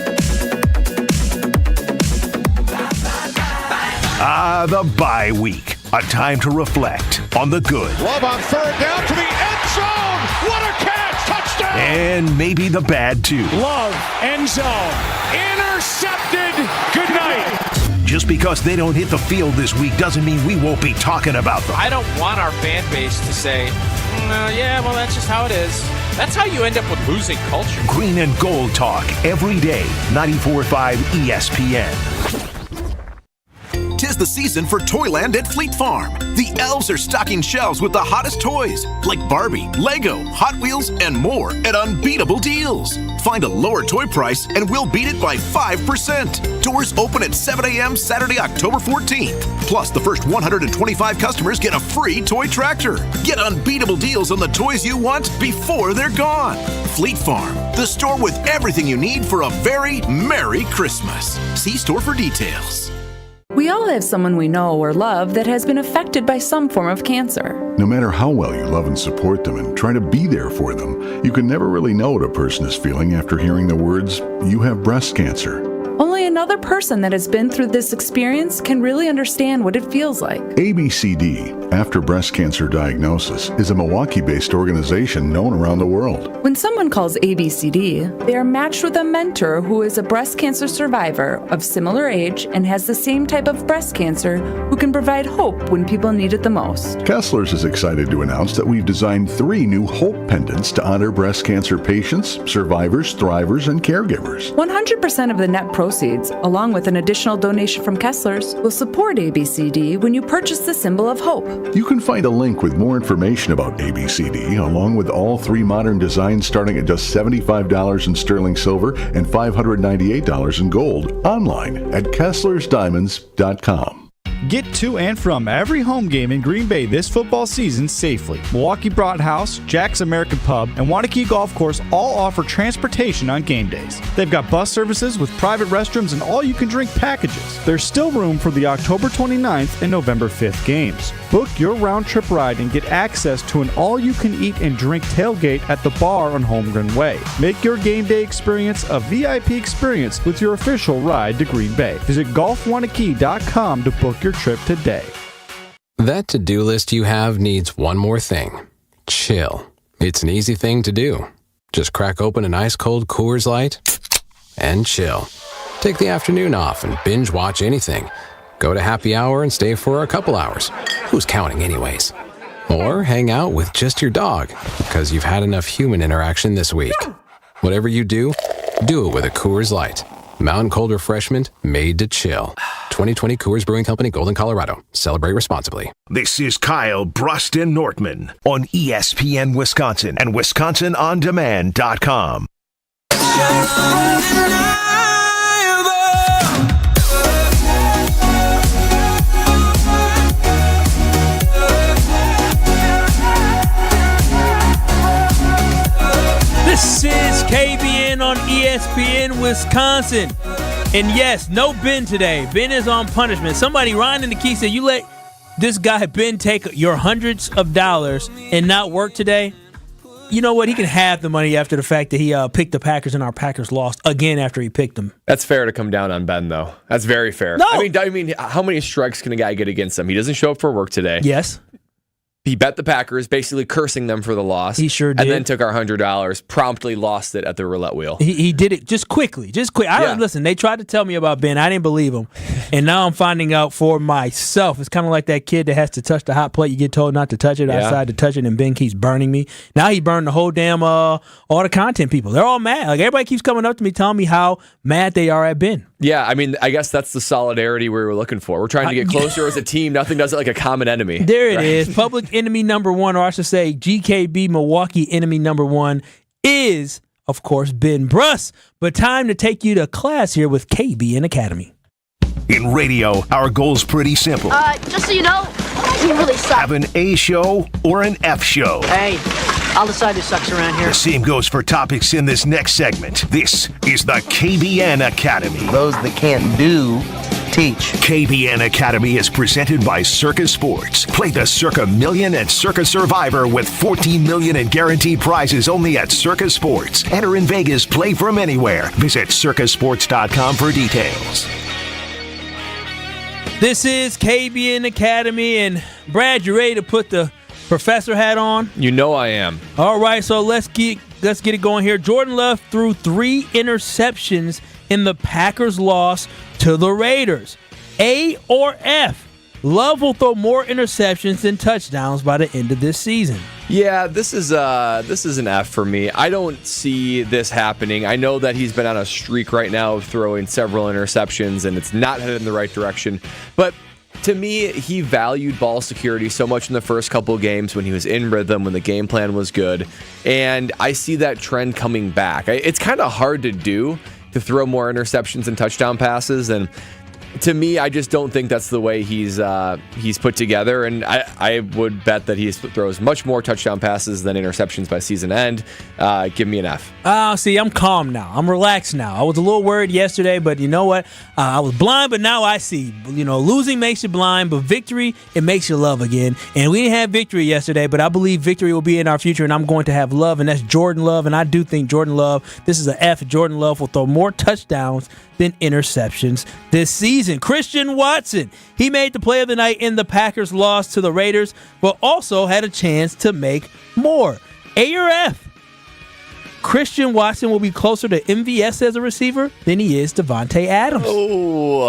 The bye week. A time to reflect on the good. Love on third down to the end zone. What a catch. Touchdown. And maybe the bad too. Love, end zone. Intercepted. Good night. Just because they don't hit the field this week doesn't mean we won't be talking about them. I don't want our fan base to say, yeah, well, that's just how it is. That's how you end up with losing culture. Green and Gold talk every day. 94.5 ESPN. 'Tis the season for Toyland at Fleet Farm. The elves are stocking shelves with the hottest toys like Barbie, Lego, Hot Wheels, and more at unbeatable deals. Find a lower toy price and we'll beat it by 5%. Doors open at 7 a.m. Saturday, October 14th. Plus, the first 125 customers get a free toy tractor. Get unbeatable deals on the toys you want before they're gone. Fleet Farm, the store with everything you need for a very Merry Christmas. See store for details. We all have someone we know or love that has been affected by some form of cancer. No matter how well you love and support them and try to be there for them, you can never really know what a person is feeling after hearing the words, "You have breast cancer." Only another person that has been through this experience can really understand what it feels like. ABCD, After Breast Cancer Diagnosis, is a Milwaukee-based organization known around the world. When someone calls ABCD, they are matched with a mentor who is a breast cancer survivor of similar age and has the same type of breast cancer who can provide hope when people need it the most. Kessler's is excited to announce that we've designed 3 new Hope pendants to honor breast cancer patients, survivors, thrivers, and caregivers. 100% of the net proceeds, along with an additional donation from Kessler's, will support ABCD when you purchase the symbol of hope. You can find a link with more information about ABCD, along with all 3 modern designs starting at just $75 in sterling silver and $598 in gold, online at KesslersDiamonds.com. Get to and from every home game in Green Bay this football season safely. Milwaukee Broadhouse, Jack's American Pub, and Wanakee Golf Course all offer transportation on game days. They've got bus services with private restrooms and all-you-can-drink packages. There's still room for the October 29th and November 5th games. Book your round-trip ride and get access to an all-you-can-eat and drink tailgate at the bar on Holmgren Way. Make your game day experience a VIP experience with your official ride to Green Bay. Visit golfwanakee.com to book your trip today. That to-do list you have needs one more thing. Chill. It's an easy thing to do. Just crack open an ice-cold Coors Light and chill. Take the afternoon off and binge watch anything. Go to happy hour and stay for a couple hours. Who's counting anyways? Or hang out with just your dog, because you've had enough human interaction this week. Whatever you do it with a Coors Light. Mountain cold refreshment made to chill. 2020 Coors Brewing Company, Golden, Colorado. Celebrate responsibly. This is Kyle, Brust, and Nortman on ESPN Wisconsin and WisconsinOnDemand.com. This is KBN on ESPN Wisconsin. And yes, no Ben today. Ben is on punishment. Somebody, Ryan in the key, said, you let this guy Ben take your hundreds of dollars and not work today? you know what? He can have the money after the fact that he picked the Packers and our Packers lost again after he picked them. That's fair to come down on Ben, though. That's very fair. No. I mean, how many strikes can a guy get against him? He doesn't show up for work today. Yes. He bet the Packers, basically cursing them for the loss. He sure did. And then took our $100, promptly lost it at the roulette wheel. He did it just quickly. Listen, they tried to tell me about Ben. I didn't believe them. And now I'm finding out for myself. It's kind of like that kid that has to touch the hot plate. You get told not to touch it. I decide to touch it, and Ben keeps burning me. Now he burned the whole damn, all the content people. They're all mad. Like, everybody keeps coming up to me telling me how mad they are at Ben. Yeah, I mean, I guess that's the solidarity we were looking for. We're trying to get closer as a team. Nothing does it like a common enemy. There it is. Public enemy number one, or I should say GKB Milwaukee enemy number one is, of course, Ben Brust. But time to take you to class here with KBN Academy. In radio, our goal's pretty simple. Just so you know, we really suck. Have an A show or an F show. Hey, I'll decide who sucks around here. The same goes for topics in this next segment. This is the KBN Academy. Those that can't do, teach. KBN Academy is presented by Circa Sports. Play the Circa Million at Circa Survivor with $14 million in guaranteed prizes only at Circa Sports. Enter in Vegas, play from anywhere. Visit circasports.com for details. This is KBN Academy, and Brad, you ready to put the professor hat on? You know I am. All right, so let's get it going here. Jordan Love threw 3 interceptions in the Packers' loss to the Raiders. A or F? Love will throw more interceptions than touchdowns by the end of this season. Yeah, this is an F for me. I don't see this happening. I know that he's been on a streak right now of throwing several interceptions, and it's not headed in the right direction. But to me, he valued ball security so much in the first couple of games when he was in rhythm, when the game plan was good. And I see that trend coming back. It's kind of hard to do, to throw more interceptions and touchdown passes. And to me, I just don't think that's the way he's put together, and I would bet that he throws much more touchdown passes than interceptions by season end. Give me an F. See, I'm calm now. I'm relaxed now. I was a little worried yesterday, but you know what? I was blind, but now I see. You know, losing makes you blind, but victory, it makes you love again. And we didn't have victory yesterday, but I believe victory will be in our future, and I'm going to have love, and that's Jordan Love, and I do think Jordan Love, this is an F. Jordan Love will throw more touchdowns than interceptions this season. Christian Watson, he made the play of the night in the Packers' loss to the Raiders, but also had a chance to make more. A or F? Christian Watson will be closer to MVS as a receiver than he is Devontae Adams. Oh,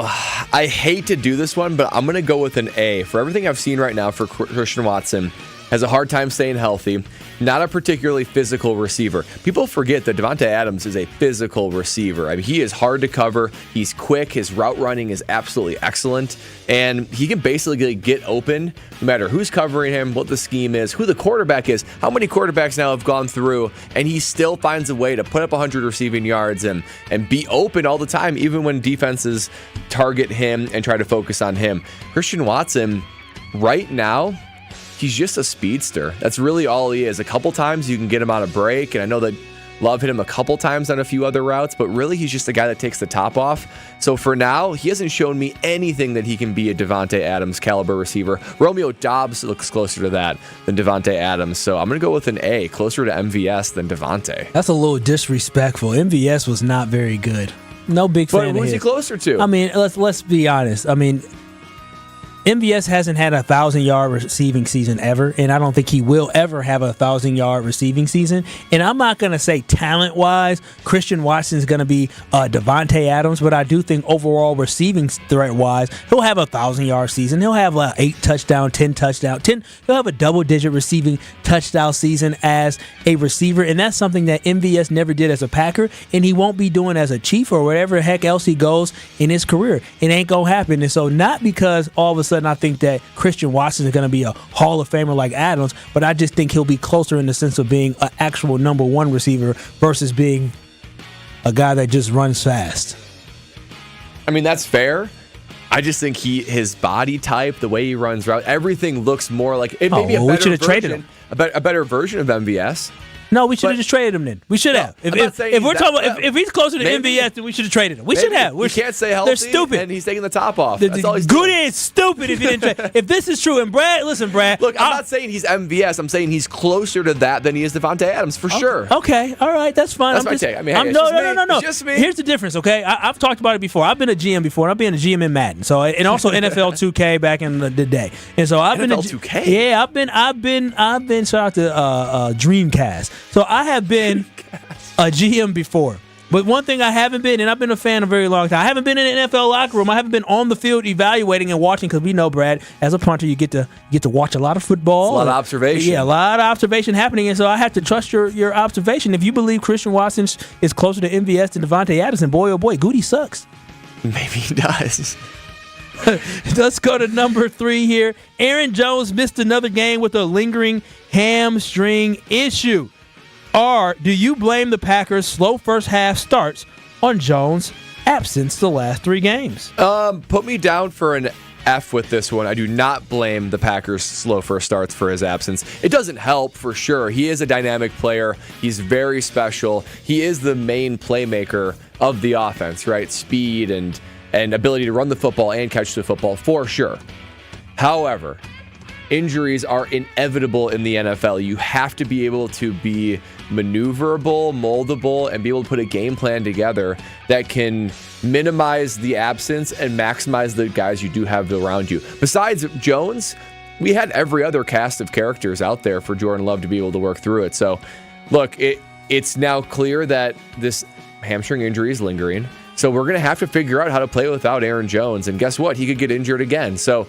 I hate to do this one, but I'm going to go with an A. For everything I've seen right now for Christian Watson, has a hard time staying healthy, not a particularly physical receiver. People forget that Devontae Adams is a physical receiver. I mean, he is hard to cover. He's quick. His route running is absolutely excellent. And he can basically get open no matter who's covering him, what the scheme is, who the quarterback is. How many quarterbacks now have gone through, and he still finds a way to put up 100 receiving yards and be open all the time, even when defenses target him and try to focus on him. Christian Watson, right now, he's just a speedster. That's really all he is. A couple times you can get him on a break, and I know that Love hit him a couple times on a few other routes, but really he's just a guy that takes the top off. So for now, he hasn't shown me anything that he can be a Devontae Adams caliber receiver. Romeo Doubs looks closer to that than Devontae Adams, so I'm going to go with an A, closer to MVS than Devontae. That's a little disrespectful. MVS was not very good. No big fan of his. But who's he closer to? I mean, let's be honest. I mean, MVS hasn't had a 1,000-yard receiving season ever, and I don't think he will ever have a 1,000-yard receiving season. And I'm not going to say talent-wise, Christian Watson's going to be Devontae Adams, but I do think overall receiving threat-wise, he'll have a 1,000-yard season. He'll have 8 touchdown, 10 touchdown, 10. He'll have a double-digit receiving touchdown season as a receiver, and that's something that MVS never did as a Packer, and he won't be doing as a Chief or whatever the heck else he goes in his career. It ain't going to happen. And so not because all of a sudden I think that Christian Watson is going to be a Hall of Famer like Adams, but I just think he'll be closer in the sense of being an actual number one receiver versus being a guy that just runs fast. I mean, that's fair. I just think his body type, the way he runs route, everything looks more like it. Maybe a better version of MVS. No, we should have just traded him then. We should have. If we're talking about if he's closer to MVS, then we should have traded him. We should have. You can't say healthy. They're stupid. And he's taking the top off. That's all he's doing. Goody is stupid if he didn't trade. If this is true, and Brad, listen, Brad. Look, I'm not saying he's MVS. I'm saying he's closer to that than he is Devontae Adams for sure. Okay, all right, that's fine. That's my take. I mean, hey, no. It's just me. Here's the difference. Okay, I've talked about it before. I've been a GM before. I've been a GM in Madden. So and also NFL 2K back in the day. And so I've been NFL 2K. Yeah, I've been shout out to Dreamcast. So I have been a GM before. But one thing I haven't been, and I've been a fan a very long time, I haven't been in an NFL locker room. I haven't been on the field evaluating and watching because we know, Brad, as a punter, you get to watch a lot of football. It's a lot of observation. Yeah, a lot of observation happening. And so I have to trust your observation. If you believe Christian Watson is closer to MVS than Devontae Adams, boy, oh boy, Goody sucks. Maybe he does. Let's go to number 3 here. Aaron Jones missed another game with a lingering hamstring issue. Do you blame the Packers' slow first half starts on Jones' absence the last 3 games? Put me down for an F with this one. I do not blame the Packers' slow first starts for his absence. It doesn't help for sure. He is a dynamic player. He's very special. He is the main playmaker of the offense, right? Speed and ability to run the football and catch the football for sure. However, injuries are inevitable in the NFL. You have to be able to be maneuverable, moldable, and be able to put a game plan together that can minimize the absence and maximize the guys you do have around you. Besides Jones, we had every other cast of characters out there for Jordan Love to be able to work through it. So, look, it's now clear that this hamstring injury is lingering. So we're going to have to figure out how to play without Aaron Jones. And guess what? He could get injured again. So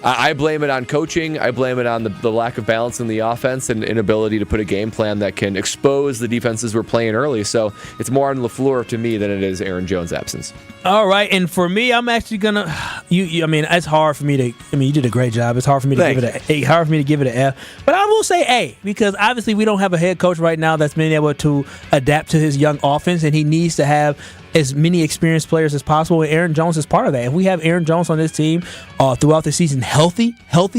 I blame it on coaching. I blame it on the lack of balance in the offense and inability to put a game plan that can expose the defenses we're playing early. So it's more on LaFleur to me than it is Aaron Jones' absence. All right, and for me, I'm actually gonna. I mean, it's hard for me to. I mean, you did a great job. It's hard for me to give it a. Hard for me to give it an F, but I will say A because obviously we don't have a head coach right now that's been able to adapt to his young offense, and he needs to have as many experienced players as possible, and Aaron Jones is part of that. If we have Aaron Jones on this team throughout the season healthy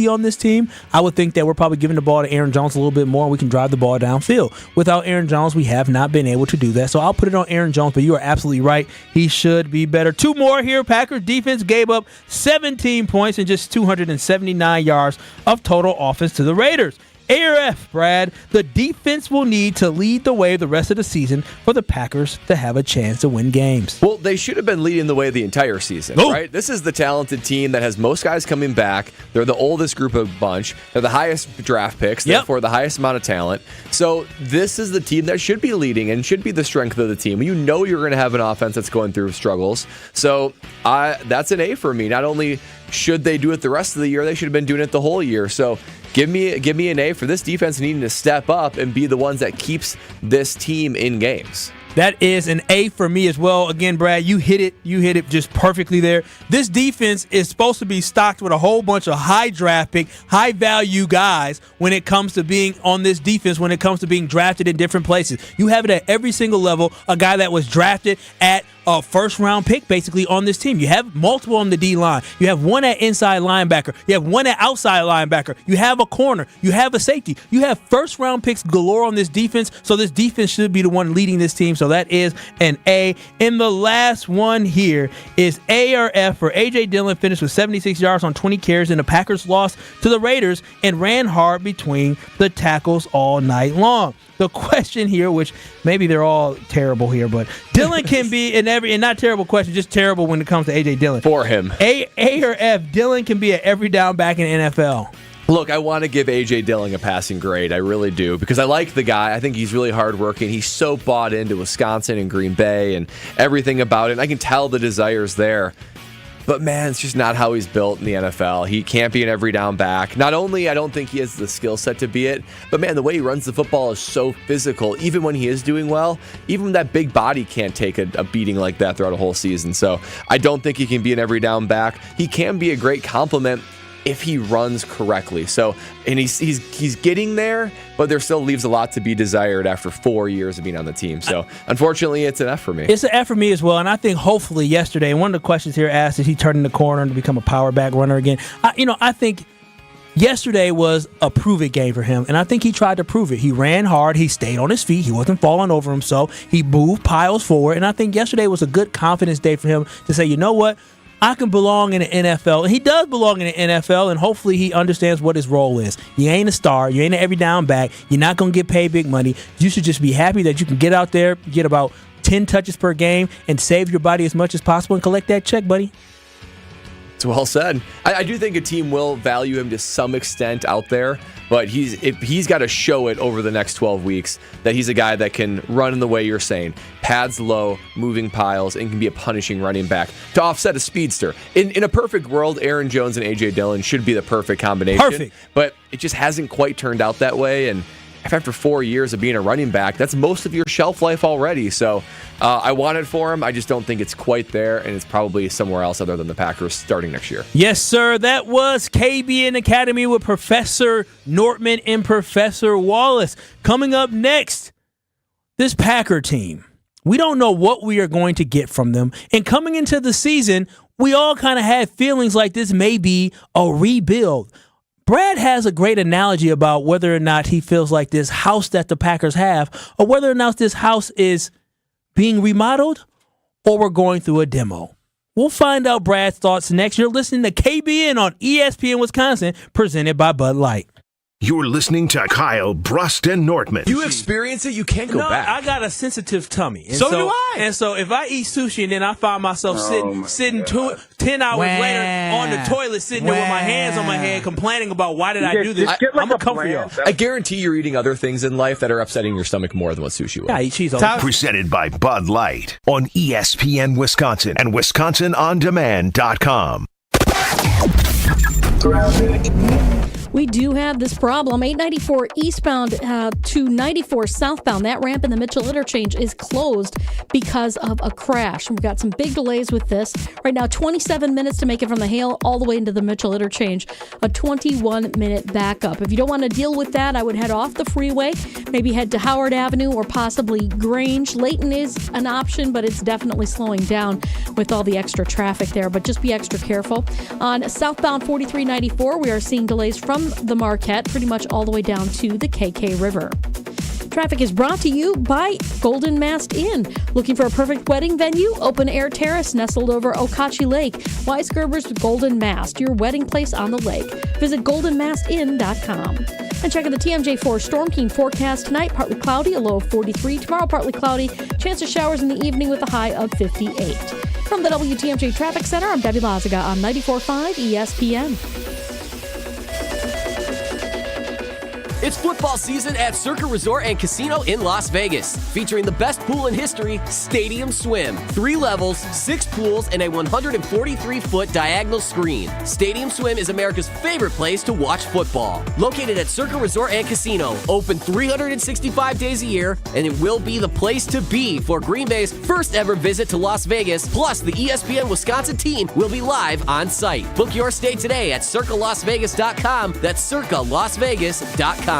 on this team, I would think that we're probably giving the ball to Aaron Jones a little bit more, and we can drive the ball downfield. Without Aaron Jones, we have not been able to do that, so I'll put it on Aaron Jones, but you are absolutely right. He should be better. 2 more here. Packers defense gave up 17 points and just 279 yards of total offense to the Raiders. A or F, Brad, the defense will need to lead the way the rest of the season for the Packers to have a chance to win games. Well, they should have been leading the way the entire season, right? This is the talented team that has most guys coming back. They're the oldest group of bunch. They're the highest draft picks, therefore the highest amount of talent. So this is the team that should be leading and should be the strength of the team. You know you're going to have an offense that's going through struggles. So that's an A for me. Not only should they do it the rest of the year, they should have been doing it the whole year. So give me an A for this defense needing to step up and be the ones that keeps this team in games. That is an A for me as well. Again, Brad, you hit it just perfectly there. This defense is supposed to be stocked with a whole bunch of high draft pick, high value guys when it comes to being on this defense, when it comes to being drafted in different places. You have it at every single level, a guy that was drafted at a first-round pick basically on this team. You have multiple on the D-line. You have one at inside linebacker. You have one at outside linebacker. You have a corner. You have a safety. You have first-round picks galore on this defense, so this defense should be the one leading this team, so that is an A. And the last one here is A or F for A.J. Dillon, finished with 76 yards on 20 carries, and the Packers lost to the Raiders and ran hard between the tackles all night long. The question here, which maybe they're all terrible here, but Dillon can be and not terrible question, just terrible when it comes to A.J. Dillon. For him. A or F, Dillon can be an every down back in the NFL. Look, I want to give A.J. Dillon a passing grade. I really do, because I like the guy. I think he's really hardworking. He's so bought into Wisconsin and Green Bay and everything about it. And I can tell the desire's there. But, man, it's just not how he's built in the NFL. He can't be an every down back. Not only I don't think he has the skill set to be it, but, man, the way he runs the football is so physical. Even when he is doing well, even that big body can't take a beating like that throughout a whole season. So I don't think he can be an every down back. He can be a great complement if he runs correctly. So, and he's getting there, but there still leaves a lot to be desired after 4 years of being on the team. So, unfortunately, it's an F for me. It's an F for me as well, and I think hopefully yesterday, one of the questions here asked, is he turning the corner to become a power back runner again? I think Yesterday was a prove-it game for him, and I think he tried to prove it. He ran hard. He stayed on his feet. He wasn't falling over himself. He moved piles forward, and I think yesterday was a good confidence day for him to say, you know what? I can belong in the NFL, and he does belong in the NFL, and hopefully he understands what his role is. You ain't a star. You ain't an every down back. You're not going to get paid big money. You should just be happy that you can get out there, get about 10 touches per game, and save your body as much as possible and collect that check, buddy. It's well said. I do think a team will value him to some extent out there, but he's got to show it over the next 12 weeks that he's a guy that can run in the way you're saying, pads low, moving piles, and can be a punishing running back to offset a speedster. In a perfect world, Aaron Jones and A.J. Dillon should be the perfect combination. Perfect. But it just hasn't quite turned out that way, and after 4 years of being a running back, that's most of your shelf life already. So I want it for him. I just don't think it's quite there, and it's probably somewhere else other than the Packers starting next year. Yes, sir. That was KBN Academy with Professor Nortman and Professor Wallace. Coming up next, this Packer team. We don't know what we are going to get from them. And coming into the season, we all kind of had feelings like this may be a rebuild. Brad has a great analogy about whether or not he feels like this house that the Packers have, or whether or not this house is being remodeled or we're going through a demo. We'll find out Brad's thoughts next. You're listening to KBN on ESPN Wisconsin, presented by Bud Light. You're listening to Kyle, Brust, and Nortman. You experience it, you can't go back. I got a sensitive tummy. And so do I. And so if I eat sushi and then I find myself sitting 10 hours later on the toilet, sitting there with my hands on my head, complaining about why did I do this, I'm going to come for you. I guarantee you're eating other things in life that are upsetting your stomach more than what sushi will. Yeah, I eat cheese all the time. Presented by Bud Light on ESPN Wisconsin and WisconsinOnDemand.com. We do have this problem. 894 eastbound to 94 southbound. That ramp in the Mitchell interchange is closed because of a crash. We've got some big delays with this. Right now, 27 minutes to make it from the Hale all the way into the Mitchell interchange. A 21-minute backup. If you don't want to deal with that, I would head off the freeway. Maybe head to Howard Avenue or possibly Grange. Layton is an option, but it's definitely slowing down with all the extra traffic there. But just be extra careful. On southbound 4394, we are seeing delays from the Marquette, pretty much all the way down to the KK River. Traffic is brought to you by Golden Mast Inn. Looking for a perfect wedding venue? Open air terrace nestled over Okachi Lake. Weisgerber's Golden Mast, your wedding place on the lake. Visit goldenmastinn.com. And check out the TMJ4 Storm King forecast tonight. Partly cloudy, a low of 43. Tomorrow, partly cloudy. Chance of showers in the evening with a high of 58. From the WTMJ Traffic Center, I'm Debbie Lazaga on 94.5 ESPN. It's football season at Circa Resort and Casino in Las Vegas, featuring the best pool in history, Stadium Swim. 3 levels, 6 pools, and a 143-foot diagonal screen. Stadium Swim is America's favorite place to watch football. Located at Circa Resort and Casino, open 365 days a year, and it will be the place to be for Green Bay's first ever visit to Las Vegas. Plus, the ESPN Wisconsin team will be live on site. Book your stay today at circalasvegas.com. That's circalasvegas.com.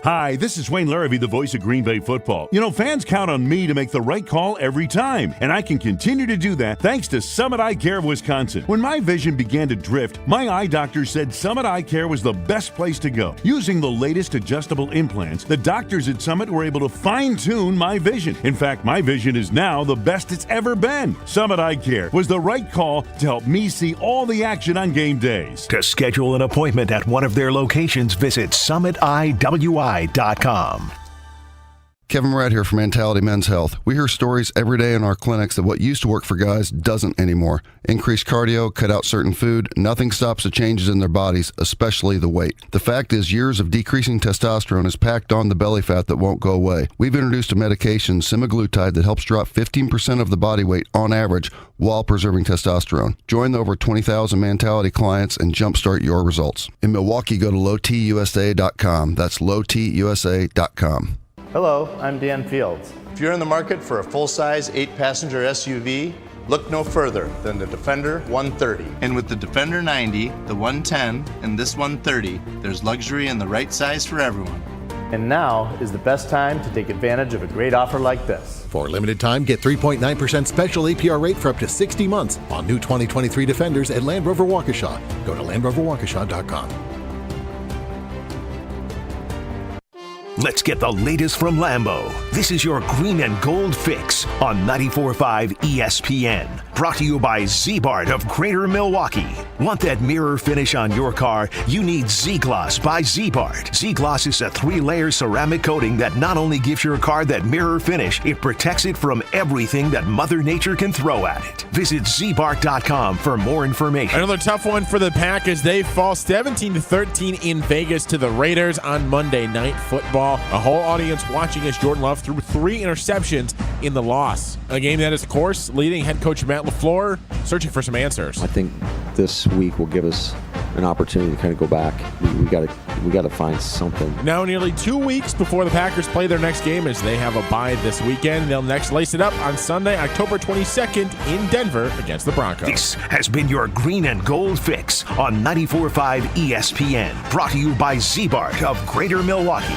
Hi, this is Wayne Larrabee, the voice of Green Bay football. You know, fans count on me to make the right call every time, and I can continue to do that thanks to Summit Eye Care of Wisconsin. When my vision began to drift, my eye doctor said Summit Eye Care was the best place to go. Using the latest adjustable implants, the doctors at Summit were able to fine-tune my vision. In fact, my vision is now the best it's ever been. Summit Eye Care was the right call to help me see all the action on game days. To schedule an appointment at one of their locations, visit summitiwi.com. Kevin Moret here from Mentality Men's Health. We hear stories every day in our clinics that what used to work for guys doesn't anymore. Increase cardio, cut out certain food, nothing stops the changes in their bodies, especially the weight. The fact is, years of decreasing testosterone has packed on the belly fat that won't go away. We've introduced a medication, semaglutide, that helps drop 15% of the body weight on average while preserving testosterone. Join the over 20,000 Mentality clients and jumpstart your results. In Milwaukee, go to lowtusa.com. That's lowtusa.com. Hello, I'm Dan Fields. If you're in the market for a full-size 8-passenger SUV, look no further than the Defender 130. And with the Defender 90, the 110, and this 130, there's luxury in the right size for everyone. And now is the best time to take advantage of a great offer like this. For a limited time, get 3.9% special APR rate for up to 60 months on new 2023 Defenders at Land Rover Waukesha. Go to LandRoverWaukesha.com. Let's get the latest from Lambeau. This is your green and gold fix on 94.5 ESPN. Brought to you by Z-Bart of Greater Milwaukee. Want that mirror finish on your car? You need Z-Gloss by Z-Bart. Z-Gloss is a 3-layer ceramic coating that not only gives your car that mirror finish, it protects it from everything that Mother Nature can throw at it. Visit zbart.com for more information. Another tough one for the Packers. They fall 17-13 in Vegas to the Raiders on Monday Night Football. A whole audience watching as Jordan Love threw 3 interceptions in the loss. A game that is, of course, leading head coach Matt LaFleur searching for some answers. I think this week will give us an opportunity to kind of go back. We got to find something. Now nearly 2 weeks before the Packers play their next game, as they have a bye this weekend. They'll next lace it up on Sunday, October 22nd in Denver against the Broncos. This has been your green and gold fix on 94.5 ESPN. Brought to you by Z-Bart of Greater Milwaukee.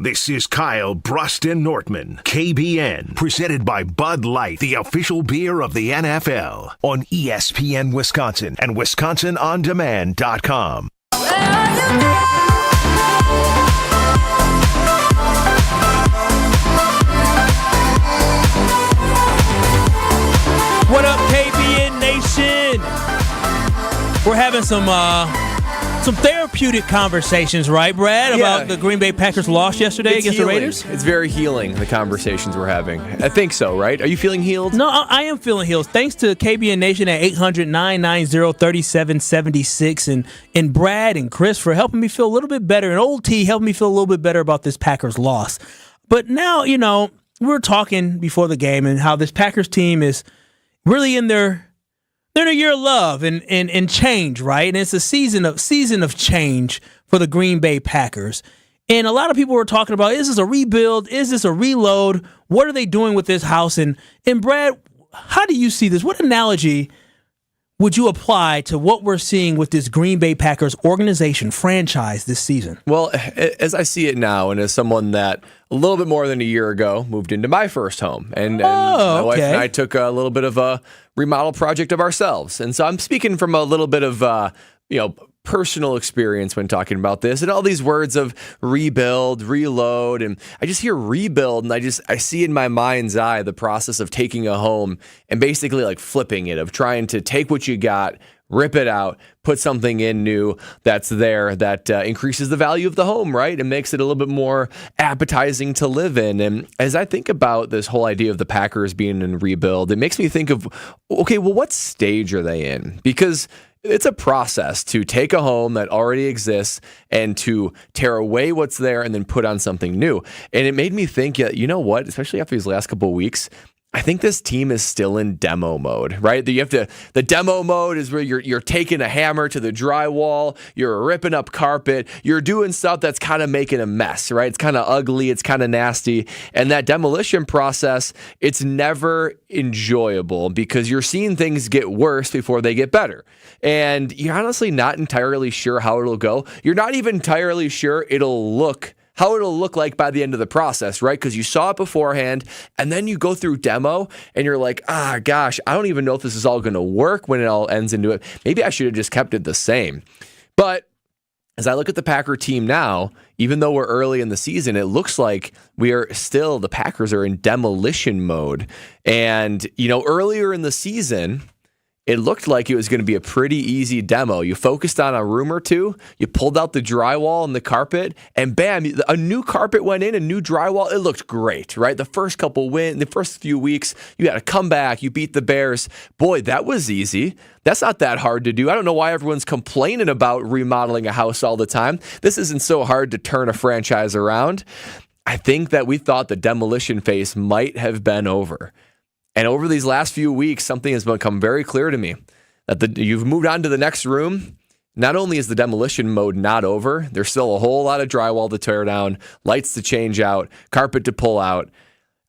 This is Kyle, Brust, and Nortman, KBN, presented by Bud Light, the official beer of the NFL, on ESPN Wisconsin and WisconsinOnDemand.com. What up, KBN Nation? We're having some therapeutic conversations, right, Brad, about the Green Bay Packers loss yesterday against the Raiders? It's very healing, the conversations we're having. I think so, right? Are you feeling healed? No, I am feeling healed. Thanks to KBN Nation at 800-990-3776 and Brad and Chris for helping me feel a little bit better, and Old T helping me feel a little bit better about this Packers loss. But now, we were talking before the game and how this Packers team is really they're in a year of love and change, right? And it's a season of change for the Green Bay Packers. And a lot of people were talking about, is this a rebuild? Is this a reload? What are they doing with this house? And Brad, how do you see this? What analogy would you apply to what we're seeing with this Green Bay Packers organization franchise this season? Well, as I see it now, and as someone that a little bit more than a year ago moved into my first home, and my wife and I took a little bit of a remodel project of ourselves. And so I'm speaking from a little bit of, personal experience when talking about this, and all these words of rebuild, reload, and I just hear rebuild, and I see in my mind's eye the process of taking a home and basically like flipping it, of trying to take what you got, rip it out, put something in new that's there that increases the value of the home, right? And makes it a little bit more appetizing to live in. And as I think about this whole idea of the Packers being in rebuild, it makes me think of, okay, well, what stage are they in? Because it's a process to take a home that already exists and to tear away what's there and then put on something new. And it made me think, you know what, especially after these last couple of weeks, I think this team is still in demo mode, right? The demo mode is where you're taking a hammer to the drywall, you're ripping up carpet, you're doing stuff that's kind of making a mess, right? It's kind of ugly, it's kind of nasty. And that demolition process, it's never enjoyable because you're seeing things get worse before they get better. And you're honestly not entirely sure how it'll go. You're not even entirely sure how it'll look like by the end of the process, right? Because you saw it beforehand, and then you go through demo, and you're like, gosh, I don't even know if this is all going to work when it all ends into it. Maybe I should have just kept it the same. But as I look at the Packer team now, even though we're early in the season, it looks like the Packers are in demolition mode. And, earlier in the season, it looked like it was going to be a pretty easy demo. You focused on a room or two, you pulled out the drywall and the carpet, and bam, a new carpet went in, a new drywall. It looked great, right? The first few weeks, you had a comeback, you beat the Bears. Boy, that was easy. That's not that hard to do. I don't know why everyone's complaining about remodeling a house all the time. This isn't so hard to turn a franchise around. I think that we thought the demolition phase might have been over. And over these last few weeks, something has become very clear to me, that you've moved on to the next room. Not only is the demolition mode not over, there's still a whole lot of drywall to tear down, lights to change out, carpet to pull out.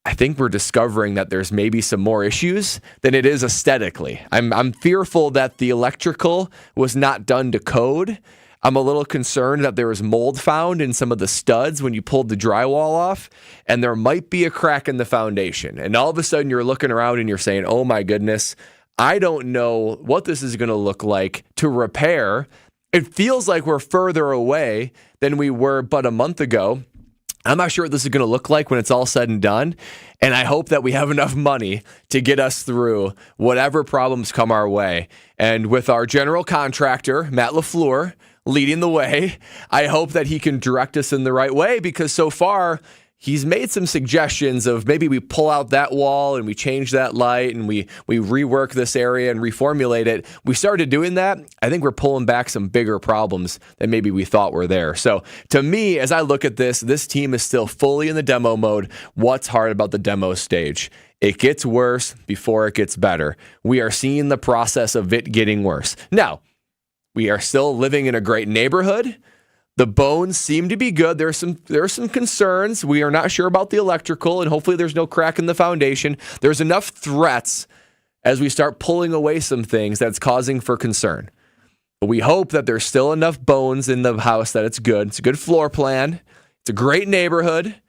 I think we're discovering that there's maybe some more issues than it is aesthetically. I'm fearful that the electrical was not done to code. I'm a little concerned that there was mold found in some of the studs when you pulled the drywall off, and there might be a crack in the foundation. And all of a sudden you're looking around and you're saying, oh my goodness, I don't know what this is going to look like to repair. It feels like we're further away than we were but a month ago. I'm not sure what this is going to look like when it's all said and done. And I hope that we have enough money to get us through whatever problems come our way. And with our general contractor, Matt LaFleur, leading the way, I hope that he can direct us in the right way, because so far he's made some suggestions of maybe we pull out that wall and we change that light and we rework this area and reformulate it. We started doing that. I think we're pulling back some bigger problems than maybe we thought were there. So to me, as I look at this team is still fully in the demo mode. What's hard about the demo stage? It gets worse before it gets better. We are seeing the process of it getting worse. Now, we are still living in a great neighborhood. The bones seem to be good. There are some concerns. We are not sure about the electrical, and hopefully there's no crack in the foundation. There's enough threats as we start pulling away some things that's causing for concern. But we hope that there's still enough bones in the house that it's good. It's a good floor plan. It's a great neighborhood.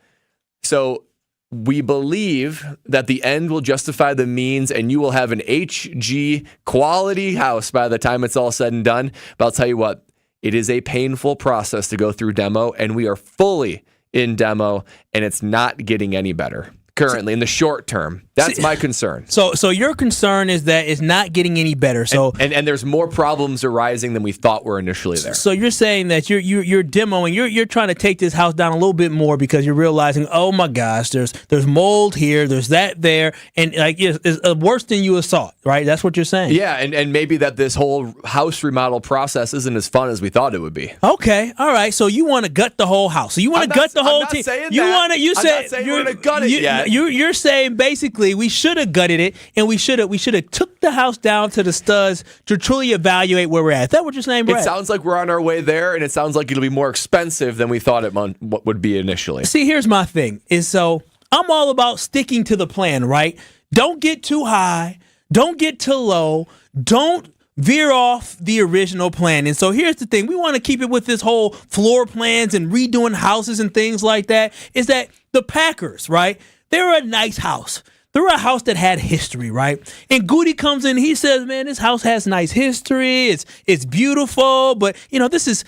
So we believe that the end will justify the means, and you will have an HG quality house by the time it's all said and done. But I'll tell you what, it is a painful process to go through demo, and we are fully in demo, and it's not getting any better currently in the short term. That's my concern. So your concern is that it's not getting any better. So and there's more problems arising than we thought were initially there. So you're saying that you're demoing, you're trying to take this house down a little bit more because you're realizing, oh my gosh, there's mold here, there's that there, and like it's worse than you thought, right? That's what you're saying. Yeah, and maybe that this whole house remodel process isn't as fun as we thought it would be. Okay, all right. So you want to gut the whole house. So you want to gut the whole team. I'm not saying we're going to gut it yet. You're saying basically we should have gutted it, and we should have took the house down to the studs to truly evaluate where we're at. Is that what you're saying, Brad? It sounds like we're on our way there, and it sounds like it'll be more expensive than we thought it would be initially. See, here's my thing. So I'm all about sticking to the plan, right? Don't get too high. Don't get too low. Don't veer off the original plan. And so here's the thing. We want to keep it with this whole floor plans and redoing houses and things like that, is that the Packers, right? They're a nice house. They're a house that had history, right? And Goody comes in, he says, "Man, this house has nice history. It's beautiful, but this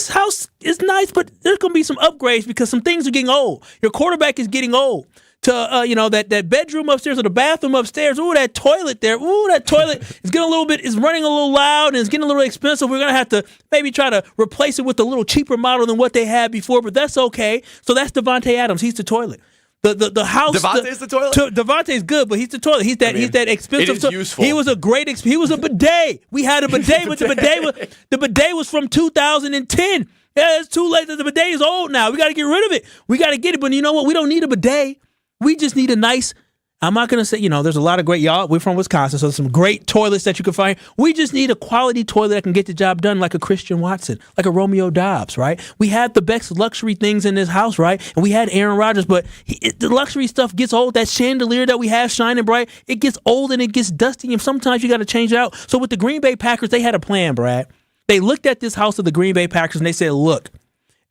house is nice, but there's gonna be some upgrades because some things are getting old. Your quarterback is getting old. To that bedroom upstairs or the bathroom upstairs. Ooh, that toilet there. Ooh, that toilet is getting is running a little loud and it's getting a little expensive. We're gonna have to maybe try to replace it with a little cheaper model than what they had before, but that's okay. So that's Devontae Adams. He's the toilet. The house. Devontae's the toilet. Devontae's good, but he's the toilet. He's that expensive. It is useful. He was a bidet. We had a bidet, but the bidet was from 2010. Yeah, it's too late. The bidet is old now. We got to get rid of it. We got to get it. But you know what? We don't need a bidet. We just need a nice. I'm not going to say, there's a lot of great, y'all, we're from Wisconsin, so there's some great toilets that you can find. We just need a quality toilet that can get the job done, like a Christian Watson, like a Romeo Dobbs, right? We had the best luxury things in this house, right? And we had Aaron Rodgers, but the luxury stuff gets old. That chandelier that we have shining bright, it gets old and it gets dusty, and sometimes you got to change it out. So with the Green Bay Packers, they had a plan, Brad. They looked at this house of the Green Bay Packers and they said, look,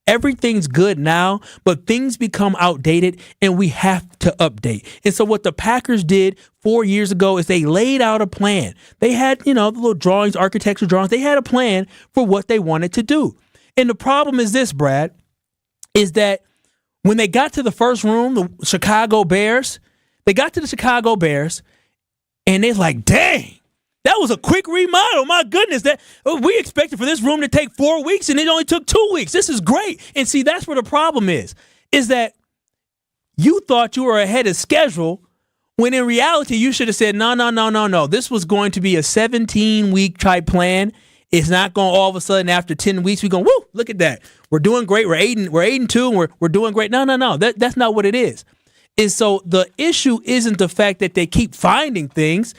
everything's good now, but things become outdated and we have to update. And so what the Packers did 4 years ago is they laid out a plan. They had, the little drawings, architectural drawings. They had a plan for what they wanted to do. And the problem is this, Brad, is that when they got to the first room, the Chicago Bears, and they're like, dang. That was a quick remodel. My goodness, we expected for this room to take 4 weeks, and it only took 2 weeks. This is great. And see, that's where the problem is that you thought you were ahead of schedule when in reality you should have said, no. This was going to be a 17-week type plan. It's not going to all of a sudden after 10 weeks we're going, woo, look at that. We're doing great. We're 8-2, and we're doing great. No. That's not what it is. And so the issue isn't the fact that they keep finding things.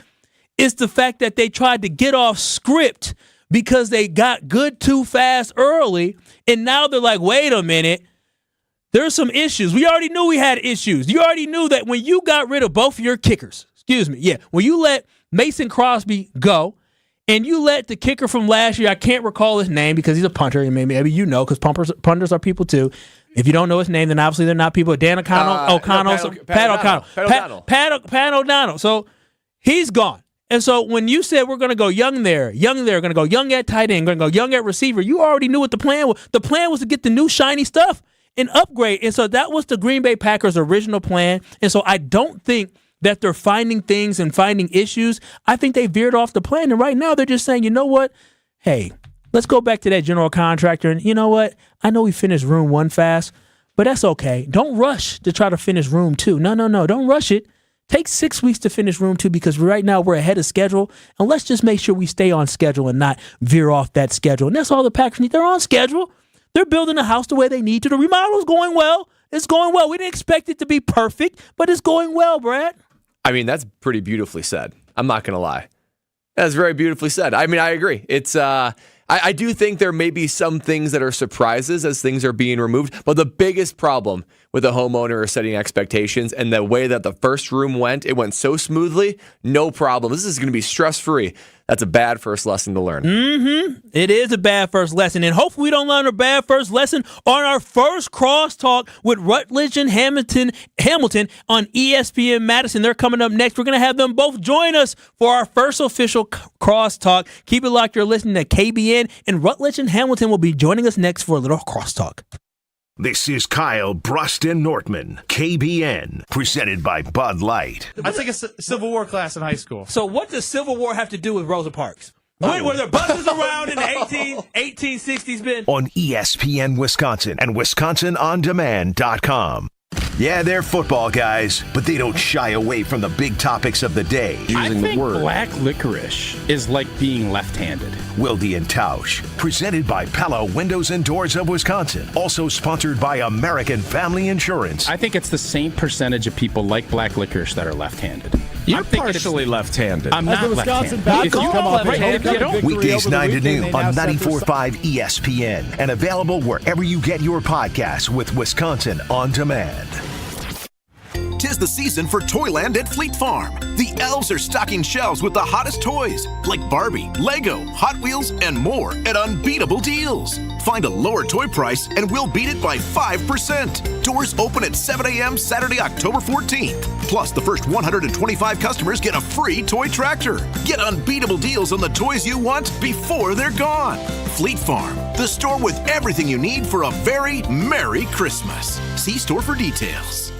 It's the fact that they tried to get off script because they got good too fast early, and now they're like, wait a minute, there's some issues. We already knew we had issues. You already knew that when you got rid of both of your kickers, when you let Mason Crosby go and you let the kicker from last year, I can't recall his name because he's a punter, and maybe you know, because punters are people too. If you don't know his name, then obviously they're not people. Dan Pat O'Donnell. So he's gone. And so when you said we're going to go young there, going to go young at tight end, going to go young at receiver, you already knew what the plan was. The plan was to get the new shiny stuff and upgrade. And so that was the Green Bay Packers' original plan. And so I don't think that they're finding things and finding issues. I think they veered off the plan. And right now they're just saying, you know what? Hey, let's go back to that general contractor. And you know what? I know we finished room 1 fast, but that's okay. Don't rush to try to finish room 2. No. Don't rush it. Take 6 weeks to finish room 2 because right now we're ahead of schedule. And let's just make sure we stay on schedule and not veer off that schedule. And that's all the Packers need. They're on schedule. They're building the house the way they need to. The remodel's going well. It's going well. We didn't expect it to be perfect, but it's going well, Brad. I mean, that's pretty beautifully said. I'm not going to lie. That's very beautifully said. I mean, I agree. It's I do think there may be some things that are surprises as things are being removed, but the biggest problem with a homeowner is setting expectations, and the way that the first room went, it went so smoothly, no problem. This is going to be stress-free. That's a bad first lesson to learn. Mm-hmm. It is a bad first lesson, and hopefully we don't learn a bad first lesson on our first crosstalk with Rutledge and Hamilton on ESPN Madison. They're coming up next. We're going to have them both join us for our first official crosstalk. Keep it locked. You're listening to KBN, and Rutledge and Hamilton will be joining us next for a little crosstalk. This is Kyle, Brust, and Nortman, KBN, presented by Bud Light. I took a Civil War class in high school. So what does Civil War have to do with Rosa Parks? Were there buses around in the 1860s, Ben? On ESPN Wisconsin and WisconsinOnDemand.com. Yeah, they're football guys, but they don't shy away from the big topics of the day. I think black licorice is like being left-handed. Wilde and Tausch, presented by Pella Windows and Doors of Wisconsin. Also sponsored by American Family Insurance. I think it's the same percentage of people like black licorice that are left-handed. You're partially left-handed. I'm not left-handed. If you come off left-handed, weekdays 9 to noon on 94.5 ESPN and available wherever you get your podcasts with Wisconsin On Demand. 'Tis the season for Toyland at Fleet Farm. The elves are stocking shelves with the hottest toys like Barbie, Lego, Hot Wheels, and more at unbeatable deals. Find a lower toy price and we'll beat it by 5%. Doors open at 7 a.m. Saturday, October 14th. Plus, the first 125 customers get a free toy tractor. Get unbeatable deals on the toys you want before they're gone. Fleet Farm, the store with everything you need for a very Merry Christmas. See store for details.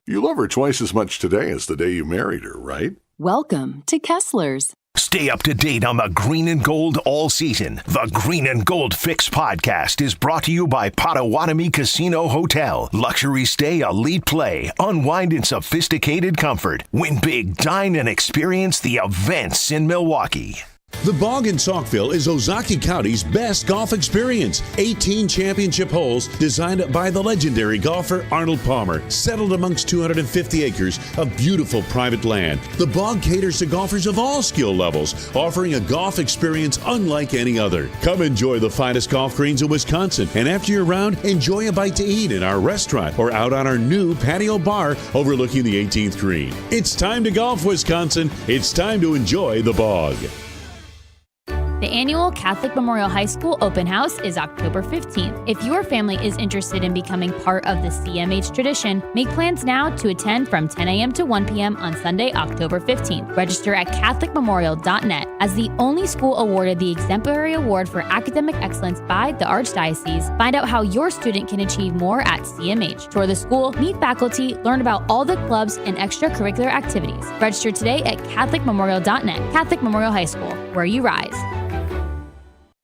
You love her twice as much today as the day you married her, right? Welcome to Kessler's. Stay up to date on the green and gold all season. The Green and Gold Fix podcast is brought to you by Potawatomi Casino Hotel. Luxury stay, elite play, unwind in sophisticated comfort. Win big, dine, and experience the events in Milwaukee. The Bog in Saukville is Ozaukee County's best golf experience. 18 championship holes designed by the legendary golfer Arnold Palmer, settled amongst 250 acres of beautiful private land. The Bog caters to golfers of all skill levels, offering a golf experience unlike any other. Come enjoy the finest golf greens in Wisconsin, and after your round, enjoy a bite to eat in our restaurant or out on our new patio bar overlooking the 18th green. It's time to golf, Wisconsin. It's time to enjoy the Bog. The annual Catholic Memorial High School Open House is October 15th. If your family is interested in becoming part of the CMH tradition, make plans now to attend from 10 a.m. to 1 p.m. on Sunday, October 15th. Register at CatholicMemorial.net. As the only school awarded the Exemplary Award for Academic Excellence by the Archdiocese, find out how your student can achieve more at CMH. Tour the school, meet faculty, learn about all the clubs and extracurricular activities. Register today at CatholicMemorial.net. Catholic Memorial High School, where you rise.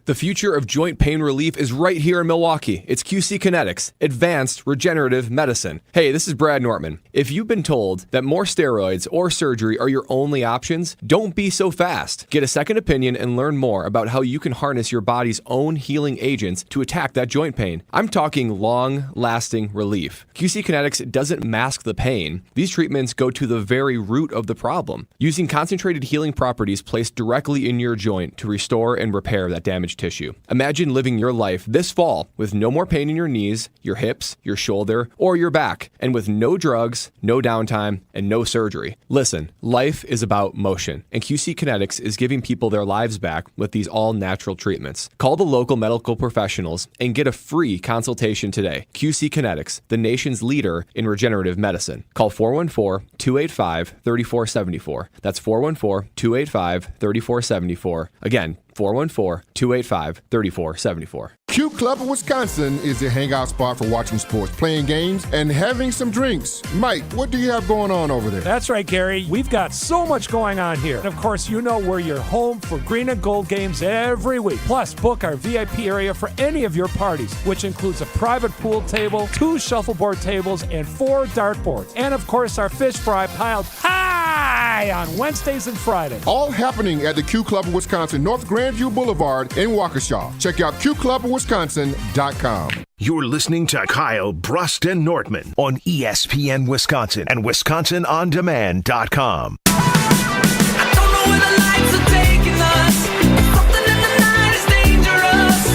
The future of joint pain relief is right here in Milwaukee. It's QC Kinetics, Advanced Regenerative Medicine. Hey, this is Brad Nortman. If you've been told that more steroids or surgery are your only options, don't be so fast. Get a second opinion and learn more about how you can harness your body's own healing agents to attack that joint pain. I'm talking long-lasting relief. QC Kinetics doesn't mask the pain. These treatments go to the very root of the problem, using concentrated healing properties placed directly in your joint to restore and repair that damaged tissue. Imagine living your life this fall with no more pain in your knees, your hips, your shoulder, or your back, and with no drugs, no downtime, and no surgery. Listen, life is about motion, and QC Kinetics is giving people their lives back with these all-natural treatments. Call the local medical professionals and get a free consultation today. QC Kinetics, the nation's leader in regenerative medicine. Call 414-285-3474. That's 414-285-3474. Again, 414-285-3474. Q Club of Wisconsin is a hangout spot for watching sports, playing games, and having some drinks. Mike, what do you have going on over there? That's right, Gary. We've got so much going on here. And of course, you know we're your home for green and gold games every week. Plus, book our VIP area for any of your parties, which includes a private pool table, 2 shuffleboard tables, and 4 dartboards. And of course, our fish fry piled high on Wednesdays and Fridays. All happening at the Q Club of Wisconsin, North Grandview Boulevard in Waukesha. Check out QClubofWisconsin.com. You're listening to Kyle, Brust, and Nortman on ESPN Wisconsin and WisconsinOnDemand.com.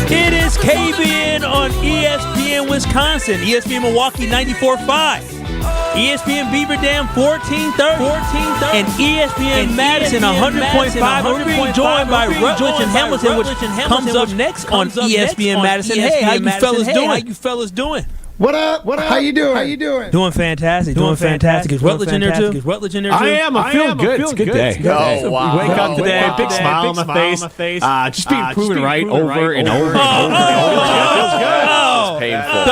It is KBN on ESPN Wisconsin, ESPN Milwaukee 94.5, ESPN Beaver Dam 1430, and ESPN Madison 100.5. We're being joined by Rutledge and Hamilton, which comes up next on ESPN Madison. Hey, how you fellas doing? What up? How you doing? Doing fantastic. Is Rutledge in there too? I am. I'm feeling good. It's a good day. Oh, wow. Wake up today, big smile on my face. Just being proven right over and over and over. Feels good. Painful.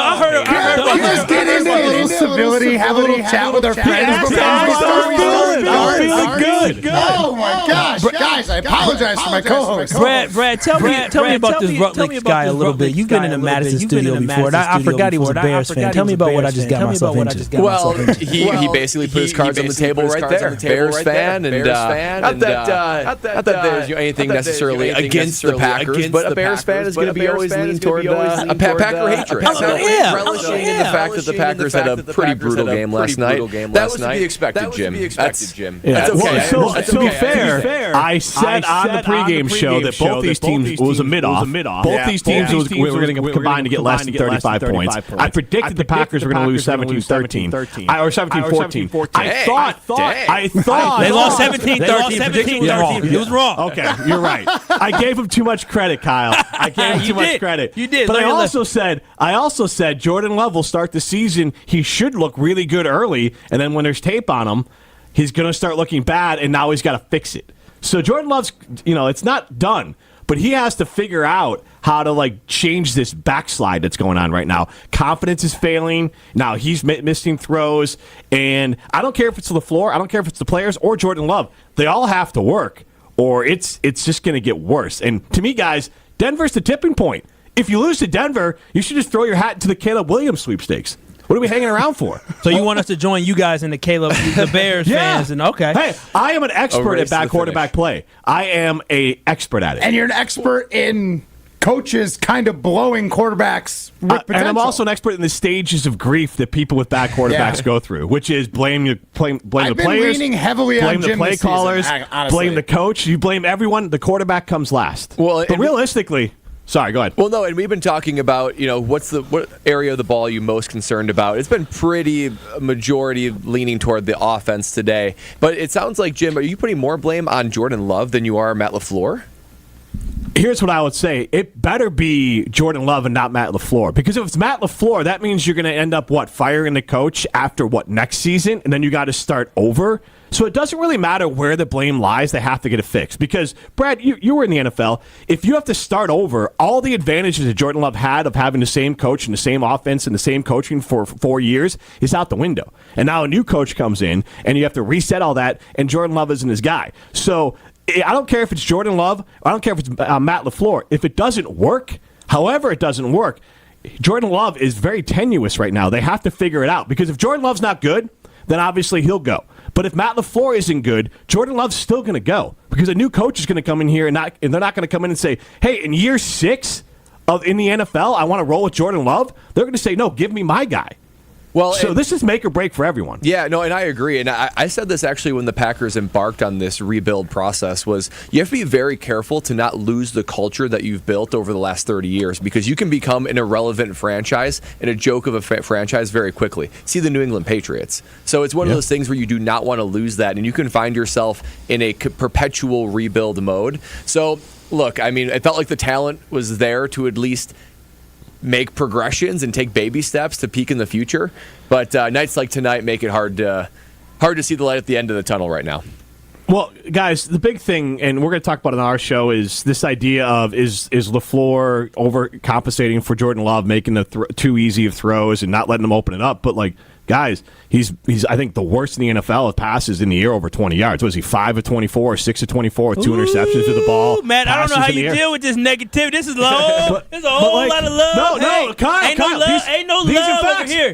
Can we just get into a little civility, have a little chat with our friends before we start? I'm feeling good. Oh my gosh, guys! I apologize for my co-host. Brad, tell me about this Rutledge guy a little bit. You've been in the Madison studio before, and I forgot he was a Bears fan. Tell me about what I just got myself into. Well, he basically put his cards on the table right there. Bears fan, and not that there's anything necessarily against the Packers, but a Bears fan is going to be always lean toward a Packer hatred. Relishing in the fact that the Packers had a pretty brutal game last night. That was to be expected, Jim. That's okay. To be fair, I said on the pregame show that both these teams was a mid-off. Both these teams were going to combine to get less than 35 points. I predicted the Packers were going to lose 17-13 or 17-14. I thought they lost 17-13. It was wrong. Okay, you're right. I gave him too much credit, Kyle. I gave him too much credit. You did. But I also said Jordan Love will start the season. He should look really good early, and then when there's tape on him, he's going to start looking bad, and now he's got to fix it. So Jordan Love's, it's not done, but he has to figure out how to change this backslide that's going on right now. Confidence is failing. Now he's missing throws, and I don't care if it's to the floor. I don't care if it's the players or Jordan Love. They all have to work, or it's just going to get worse. And to me, guys, Denver's the tipping point. If you lose to Denver, you should just throw your hat into the Caleb Williams sweepstakes. What are we hanging around for? So you want us to join you guys in the Bears fans? And okay. Hey, I am an expert at quarterback play. I am an expert at it. And you're an expert in coaches kind of blowing quarterbacks with potential. And I'm also an expert in the stages of grief that people with bad quarterbacks go through, which is blame the players, leaning heavily blame on the Jim play callers, blame the coach. You blame everyone. The quarterback comes last. Well, but realistically. Sorry, go ahead. Well, no, and we've been talking about, what area of the ball are you most concerned about? It's been pretty majority leaning toward the offense today. But it sounds like, Jim, are you putting more blame on Jordan Love than you are Matt LaFleur? Here's what I would say. It better be Jordan Love and not Matt LaFleur. Because if it's Matt LaFleur, that means you're going to end up, firing the coach after, next season? And then you got to start over? So it doesn't really matter where the blame lies. They have to get it fixed. Because, Brad, you were in the NFL. If you have to start over, all the advantages that Jordan Love had of having the same coach and the same offense and the same coaching for 4 years is out the window. And now a new coach comes in, and you have to reset all that, and Jordan Love isn't his guy. So I don't care if it's Jordan Love. I don't care if it's Matt LaFleur. If it doesn't work, however it doesn't work, Jordan Love is very tenuous right now. They have to figure it out. Because if Jordan Love's not good, then obviously he'll go. But if Matt LaFleur isn't good, Jordan Love's still going to go because a new coach is going to come in here and they're not going to come in and say, hey, in year 6 in the NFL, I want to roll with Jordan Love. They're going to say, no, give me my guy. Well, so this is make or break for everyone. Yeah, no, and I agree. And I said this actually when the Packers embarked on this rebuild process was you have to be very careful to not lose the culture that you've built over the last 30 years because you can become an irrelevant franchise and a joke of a franchise very quickly. See the New England Patriots. So it's one of those things where you do not want to lose that, and you can find yourself in a perpetual rebuild mode. So, look, I mean, it felt like the talent was there to at least make progressions and take baby steps to peak in the future. But nights like tonight make it hard to see the light at the end of the tunnel right now. Well, guys, the big thing, and we're going to talk about it on our show, is this idea of is LaFleur overcompensating for Jordan Love, making the too easy of throws and not letting him open it up. But, like, guys, he's I think the worst in the NFL of passes in the year over 20 yards. Was he 5 of 24 or 6 of 24 with 2 interceptions to the ball? Matt, I don't know how you deal with this negativity. This is low. There's a whole lot of love. No, Kyle. Ain't no love. Ain't no love over here.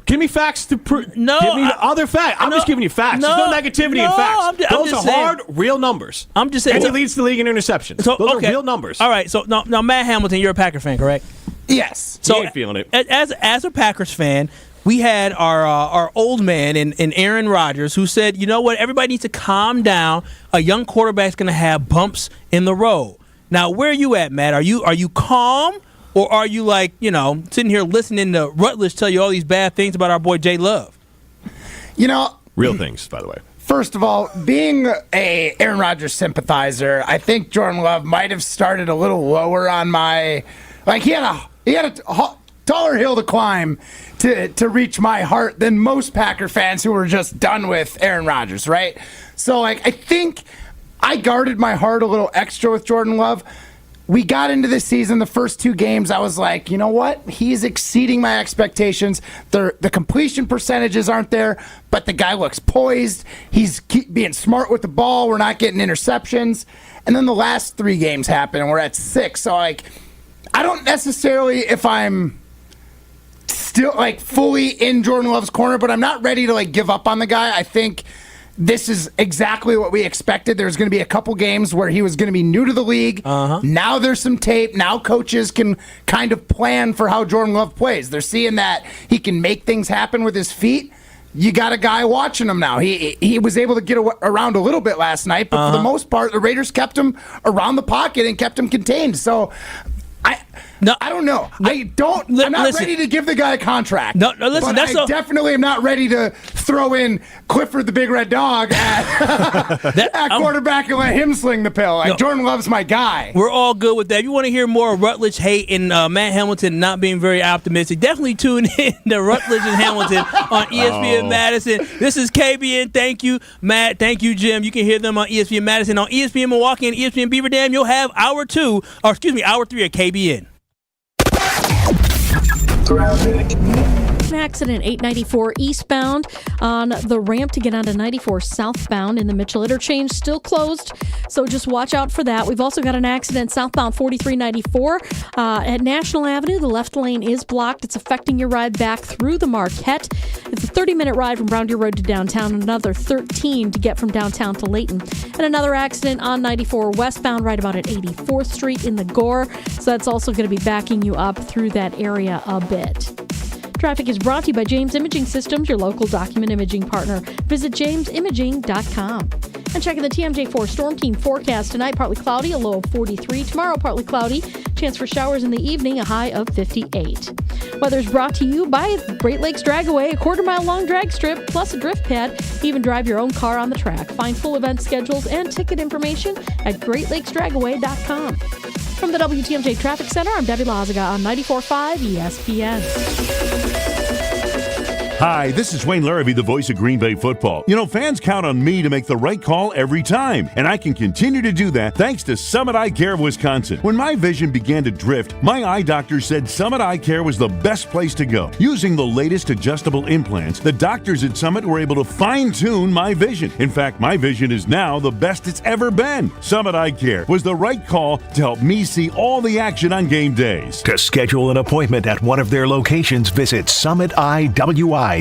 Give me facts to prove. No, give me the other facts. I'm just giving you facts. There's no negativity in facts. Those are hard, real numbers. I'm just saying. And he leads the league in interceptions. Those are real numbers. All right. So now, Matt Hamilton, you're a Packer fan, correct? Yes. So you ain't feeling it. As a Packers fan, we had our old man in Aaron Rodgers who said, you know what, everybody needs to calm down. A young quarterback's going to have bumps in the road. Now, where are you at, Matt? Are you calm? Or are you like, sitting here listening to Rutledge tell you all these bad things about our boy Jay Love? Real things, by the way. First of all, being a Aaron Rodgers sympathizer, I think Jordan Love might have started a little lower on my. Like he had a taller hill to climb to reach my heart than most Packer fans who were just done with Aaron Rodgers, right? So I think I guarded my heart a little extra with Jordan Love. We got into this season, the first 2 games, I was like, you know what? He's exceeding my expectations. The completion percentages aren't there, but the guy looks poised. He's being smart with the ball. We're not getting interceptions. And then the last 3 games happen, and we're at 6. So, I don't necessarily, if I'm still, fully in Jordan Love's corner, but I'm not ready to, give up on the guy. I think this is exactly what we expected. There's going to be a couple games where he was going to be new to the league. Now there's some tape. Now coaches can kind of plan for how Jordan Love plays. They're seeing that he can make things happen with his feet. You got a guy watching him now. He was able to get around a little bit last night, but for the most part, the Raiders kept him around the pocket and kept him contained. So I don't know. I'm not ready to give the guy a contract. No, listen. But I definitely am not ready to throw in Clifford the Big Red Dog at quarterback and let him sling the pill. Jordan Love's my guy. We're all good with that. If you want to hear more Rutledge hate and Matt Hamilton not being very optimistic, definitely tune in to Rutledge and Hamilton on ESPN Madison. This is KBN. Thank you, Matt. Thank you, Jim. You can hear them on ESPN Madison. On ESPN Milwaukee and ESPN Beaver Dam, you'll have hour 3 of KBN. An accident 894 eastbound on the ramp to get onto 94 southbound in the Mitchell interchange, still closed, so just watch out for that. We've also got an accident southbound 4394 at National Avenue. The left lane is blocked. It's affecting your ride back through the Marquette. It's a 30-minute ride from Brown Deer Road to downtown, another 13 to get from downtown to Layton. And another accident on 94 westbound right about at 84th Street in the Gore, so that's also going to be backing you up through that area a bit. Traffic is brought to you by James Imaging Systems, your local document imaging partner. Visit jamesimaging.com. And checking the TMJ4 Storm Team forecast tonight, partly cloudy, a low of 43. Tomorrow, partly cloudy, chance for showers in the evening, a high of 58. Weather's brought to you by Great Lakes Dragaway, a quarter-mile-long drag strip, plus a drift pad. Even drive your own car on the track. Find full event schedules and ticket information at greatlakesdragaway.com. From the WTMJ Traffic Center, I'm Debbie Lazaga on 94.5 ESPN. Hi, this is Wayne Larrabee, the voice of Green Bay football. You know, fans count on me to make the right call every time, and I can continue to do that thanks to Summit Eye Care of Wisconsin. When my vision began to drift, my eye doctor said Summit Eye Care was the best place to go. Using the latest adjustable implants, the doctors at Summit were able to fine-tune my vision. In fact, my vision is now the best it's ever been. Summit Eye Care was the right call to help me see all the action on game days. To schedule an appointment at one of their locations, visit summitiwi.com.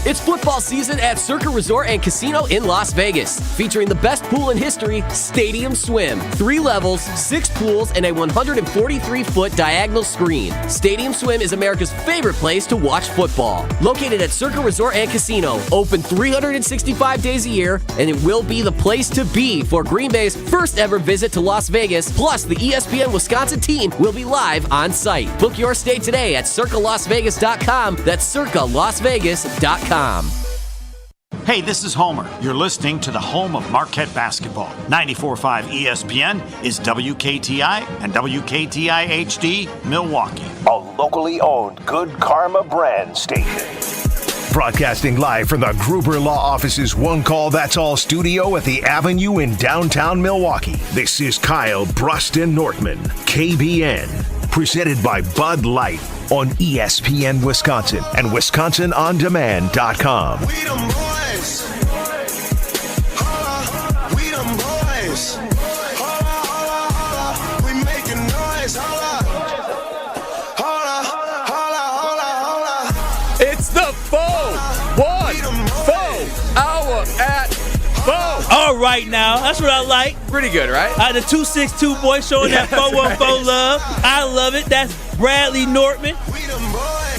It's football season at Circa Resort and Casino in Las Vegas, featuring the best pool in history, Stadium Swim. 3 levels, 6 pools, and a 143-foot diagonal screen. Stadium Swim is America's favorite place to watch football. Located at Circa Resort and Casino, open 365 days a year, and it will be the place to be for Green Bay's first ever visit to Las Vegas. Plus, the ESPN Wisconsin team will be live on site. Book your stay today at circalasvegas.com. That's circalasvegas.com. Hey, this is Homer. You're listening to the home of Marquette basketball. 94.5 ESPN is WKTI and WKTI HD Milwaukee. A locally owned Good Karma brand station. Broadcasting live from the Gruber Law Office's One Call That's All studio at the Avenue in downtown Milwaukee. This is Kyle, Brust, and Nortman, KBN. Presented by Bud Light on ESPN Wisconsin and WisconsinOnDemand.com. We them boys. Holla, we them boys. Holla, holla, holla. We making noise. Holla. Holla, holla, holla, holla. It's the Faux Hour at Faux. All right now, that's what I like. Pretty good, right? The 262 boy showing that 414 love. I love it. That's Bradley Nortman.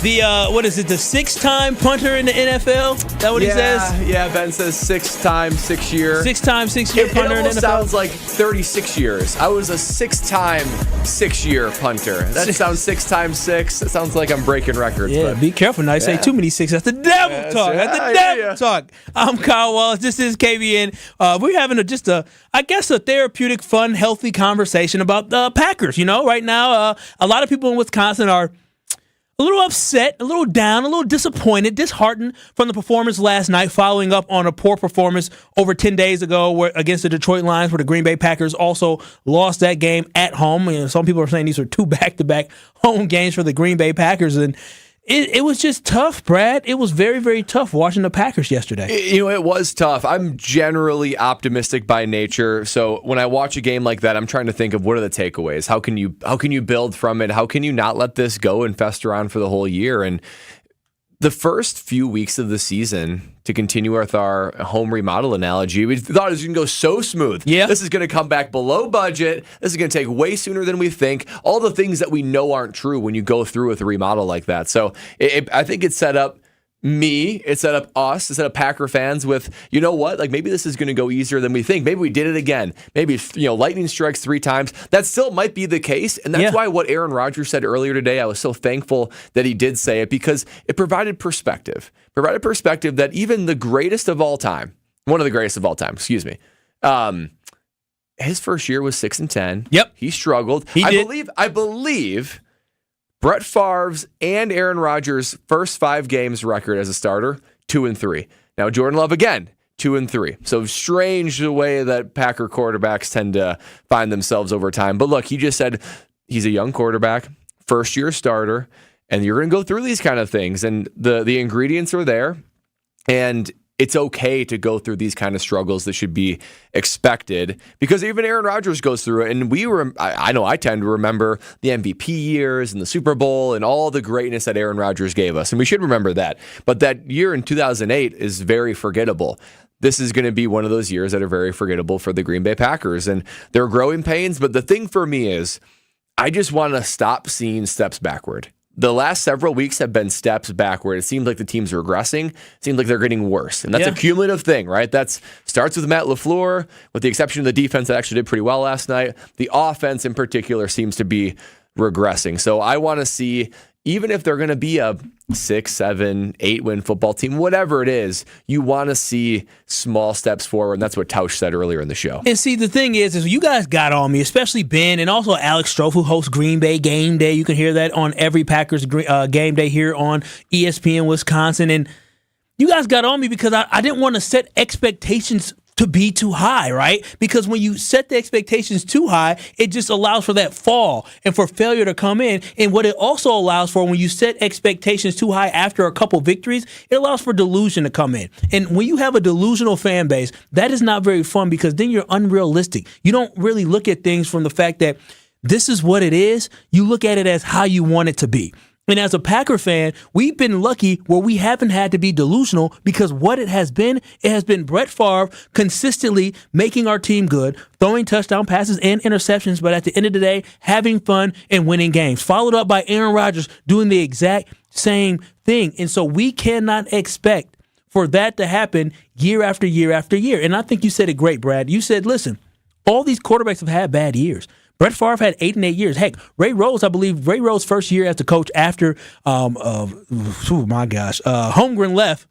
The what is it? The 6-time punter in the NFL. Is that what he says? Yeah, Ben says 6-time, 6-year. 6-time, 6-year punter in the NFL. It sounds like 36 years. I was a 6-time, 6-year punter. That sounds 6 times 6. It sounds like I'm breaking records. Yeah, be careful now. You say too many 6. That's the devil talk. That's the devil talk. I'm Kyle Wallace. This is KBN. We're having a therapeutic, fun, healthy conversation about the Packers. You know, right now, a lot of people in Wisconsin are a little upset, a little down, a little disappointed, disheartened from the performance last night, following up on a poor performance over 10 days ago against the Detroit Lions, where the Green Bay Packers also lost that game at home. You know, some people are saying these are 2 back-to-back home games for the Green Bay Packers, and it was just tough, Brad. It was very, very tough watching the Packers yesterday. It was tough. I'm generally optimistic by nature, so when I watch a game like that, I'm trying to think of what are the takeaways. How can you build from it? How can you not let this go and fester on for the whole year? And the first few weeks of the season, to continue with our home remodel analogy, we thought it was going to go so smooth. Yeah. This is going to come back below budget. This is going to take way sooner than we think. All the things that we know aren't true when you go through with a remodel like that. So I think it set up me, it set up us, it set up Packer fans with, you know what, like maybe this is going to go easier than we think. Maybe we did it again. Maybe, lightning strikes 3 times. That still might be the case. And that's why what Aaron Rodgers said earlier today, I was so thankful that he did say it, because it provided perspective. That even the greatest of all time, one of the greatest of all time, excuse me, his first year was 6-10. Yep. He struggled. I believe Brett Favre's and Aaron Rodgers' first 5 games record as a starter, 2-3. Now Jordan Love again, 2-3. So strange the way that Packer quarterbacks tend to find themselves over time. But look, he just said he's a young quarterback, first year starter, and you're going to go through these kind of things. And the ingredients are there, and it's okay to go through these kind of struggles that should be expected, because even Aaron Rodgers goes through it. And I know I tend to remember the MVP years and the Super Bowl and all the greatness that Aaron Rodgers gave us. And we should remember that. But that year in 2008 is very forgettable. This is going to be one of those years that are very forgettable for the Green Bay Packers. And they're growing pains. But the thing for me is, I just want to stop seeing steps backward. The last several weeks have been steps backward. It seems like the team's regressing. It seems like they're getting worse. And that's a cumulative thing, right? That starts with Matt LaFleur, with the exception of the defense that actually did pretty well last night. The offense in particular seems to be regressing. So I want to see, even if they're going to be a 6, 7, 8-win football team, whatever it is, you want to see small steps forward. And that's what Tausch said earlier in the show. And see, the thing is you guys got on me, especially Ben and also Alex Strofe, who hosts Green Bay Game Day. You can hear that on every Packers game day here on ESPN Wisconsin. And you guys got on me because I didn't want to set expectations to be too high, right? Because when you set the expectations too high, it just allows for that fall and for failure to come in. And what it also allows for, when you set expectations too high after a couple victories, it allows for delusion to come in. And when you have a delusional fan base, that is not very fun, because then you're unrealistic. You don't really look at things from the fact that this is what it is. You look at it as how you want it to be. And as a Packer fan, we've been lucky where we haven't had to be delusional because what it has been Brett Favre consistently making our team good, throwing touchdown passes and interceptions, but at the end of the day, having fun and winning games. Followed up by Aaron Rodgers doing the exact same thing. And so we cannot expect for that to happen year after year after year. And I think you said it great, Brad. You said, listen, all these quarterbacks have had bad years. Brett Favre had 8 and 8 years. Heck, Ray Rhodes, I believe Ray Rhodes' first year as the coach after, Holmgren left,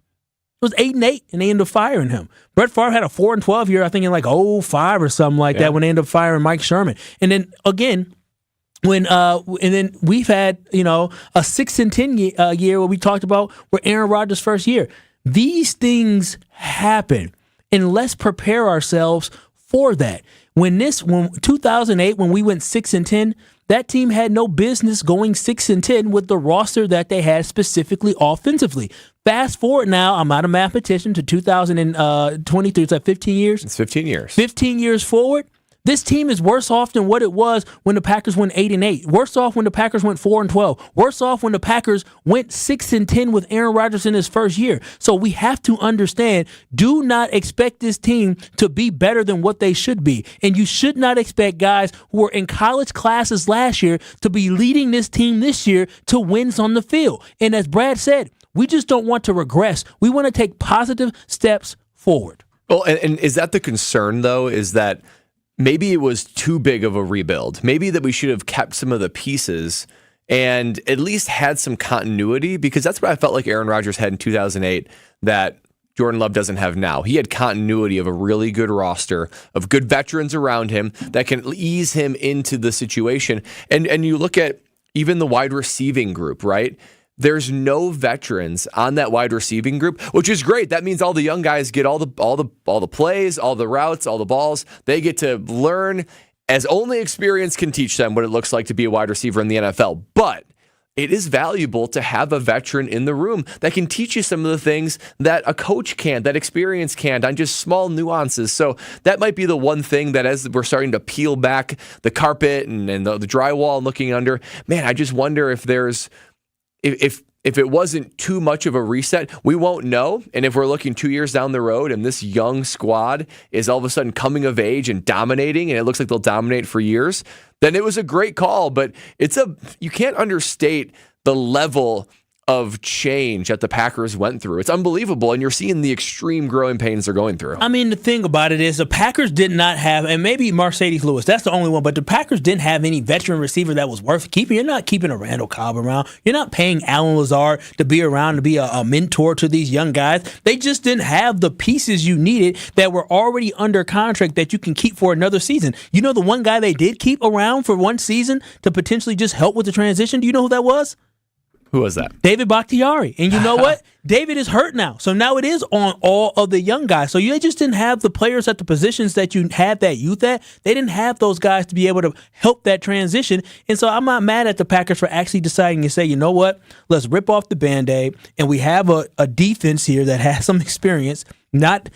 was 8 and 8, and they ended up firing him. Brett Favre had a 4 and 12 year, I think in like 05 or something like that, when they ended up firing Mike Sherman. And then again, and then we've had a 6 and 10 year where we talked about where Aaron Rodgers' first year. These things happen, and let's prepare ourselves for that. When 2008, when we went 6 and 10, that team had no business going 6 and 10 with the roster that they had specifically offensively. Fast forward now, I'm not a mathematician, to 2023. It's like 15 years. It's 15 years. 15 years forward. This team is worse off than what it was when the Packers went 8 and 8. Worse off when the Packers went 4 and 12. Worse off when the Packers went 6 and 10 with Aaron Rodgers in his first year. So we have to understand, do not expect this team to be better than what they should be. And you should not expect guys who were in college classes last year to be leading this team this year to wins on the field. And as Brad said, we just don't want to regress. We want to take positive steps forward. Well, and is that the concern, though, is that maybe it was too big of a rebuild. Maybe that we should have kept some of the pieces and at least had some continuity, because that's what I felt like Aaron Rodgers had in 2008 that Jordan Love doesn't have now. He had continuity of a really good roster of good veterans around him that can ease him into the situation. And you look at even the wide receiving group, right? There's no veterans on that wide receiving group, which is great. That means all the young guys get all the plays, all the routes, all the balls. They get to learn, as only experience can teach them, what it looks like to be a wide receiver in the NFL. But it is valuable to have a veteran in the room that can teach you some of the things that a coach can't, that experience can't, on just small nuances. So that might be the one thing that, as we're starting to peel back the carpet and the drywall and looking under, man, I just wonder if there's If it wasn't too much of a reset, we won't know. And if we're looking 2 years down the road and this young squad is all of a sudden coming of age and dominating, and it looks like they'll dominate for years, then it was a great call. But you can't understate the level of change that the Packers went through. It's unbelievable, and you're seeing the extreme growing pains they're going through. I mean, the thing about it is the Packers did not have, and maybe Mercedes Lewis, that's the only one, but the Packers didn't have any veteran receiver that was worth keeping. You're not keeping a Randall Cobb around. You're not paying Alan Lazard to be around, to be a mentor to these young guys. They just didn't have the pieces you needed that were already under contract that you can keep for another season. You know the one guy they did keep around for one season to potentially just help with the transition? Do you know who that was? Who was that? David Bakhtiari. And you know what? David is hurt now. So now it is on all of the young guys. So they just didn't have the players at the positions that you had that youth at. They didn't have those guys to be able to help that transition. And so I'm not mad at the Packers for actually deciding to say, you know what? Let's rip off the Band-Aid. And we have a defense here that has some experience, not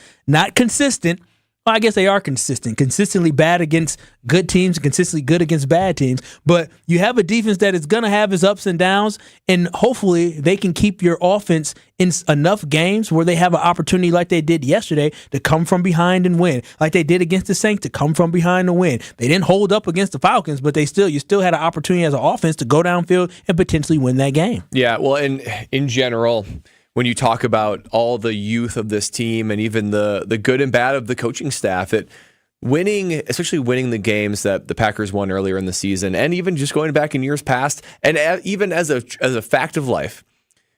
consistent. Well, I guess they are consistently bad against good teams, consistently good against bad teams. But you have a defense that is going to have its ups and downs, and hopefully they can keep your offense in enough games where they have an opportunity like they did yesterday to come from behind and win, like they did against the Saints to come from behind and win. They didn't hold up against the Falcons, but you still had an opportunity as an offense to go downfield and potentially win that game. Yeah, well, in general, when you talk about all the youth of this team and even the good and bad of the coaching staff, especially winning the games that the Packers won earlier in the season, and even just going back in years past, and even as a fact of life,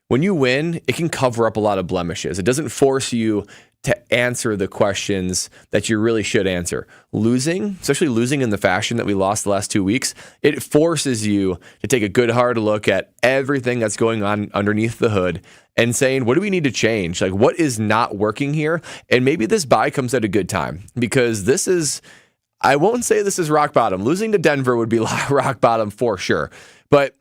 when you win, it can cover up a lot of blemishes. It doesn't force you to answer the questions that you really should answer. Losing, especially losing in the fashion that we lost the last 2 weeks, it forces you to take a good hard look at everything that's going on underneath the hood and saying, what do we need to change? Like, what is not working here? And maybe this bye comes at a good time, because I won't say this is rock bottom. Losing to Denver would be rock bottom for sure. But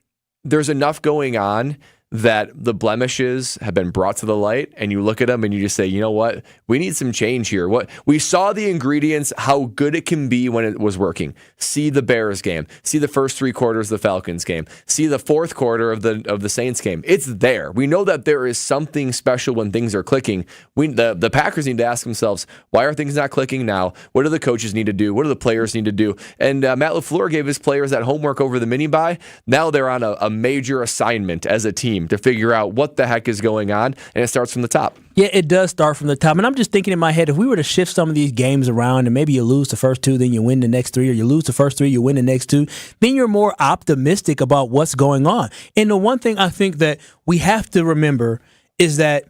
there's enough going on that the blemishes have been brought to the light, and you look at them and you just say, you know what, we need some change here. What we saw the ingredients, how good it can be when it was working. See the Bears game, see the first 3 quarters of the Falcons game, see the fourth quarter of the Saints game. It's there. We know that there is something special when things are clicking. The Packers need to ask themselves, why are things not clicking now? What do the coaches need to do? What do the players need to do? And Matt LaFleur gave his players that homework over the mini bye. Now they're on a major assignment as a team to figure out what the heck is going on, and it starts from the top. Yeah, it does start from the top. And I'm just thinking in my head, if we were to shift some of these games around and maybe you lose the first 2, then you win the next 3, or you lose the first 3, you win the next 2, then you're more optimistic about what's going on. And the one thing I think that we have to remember is that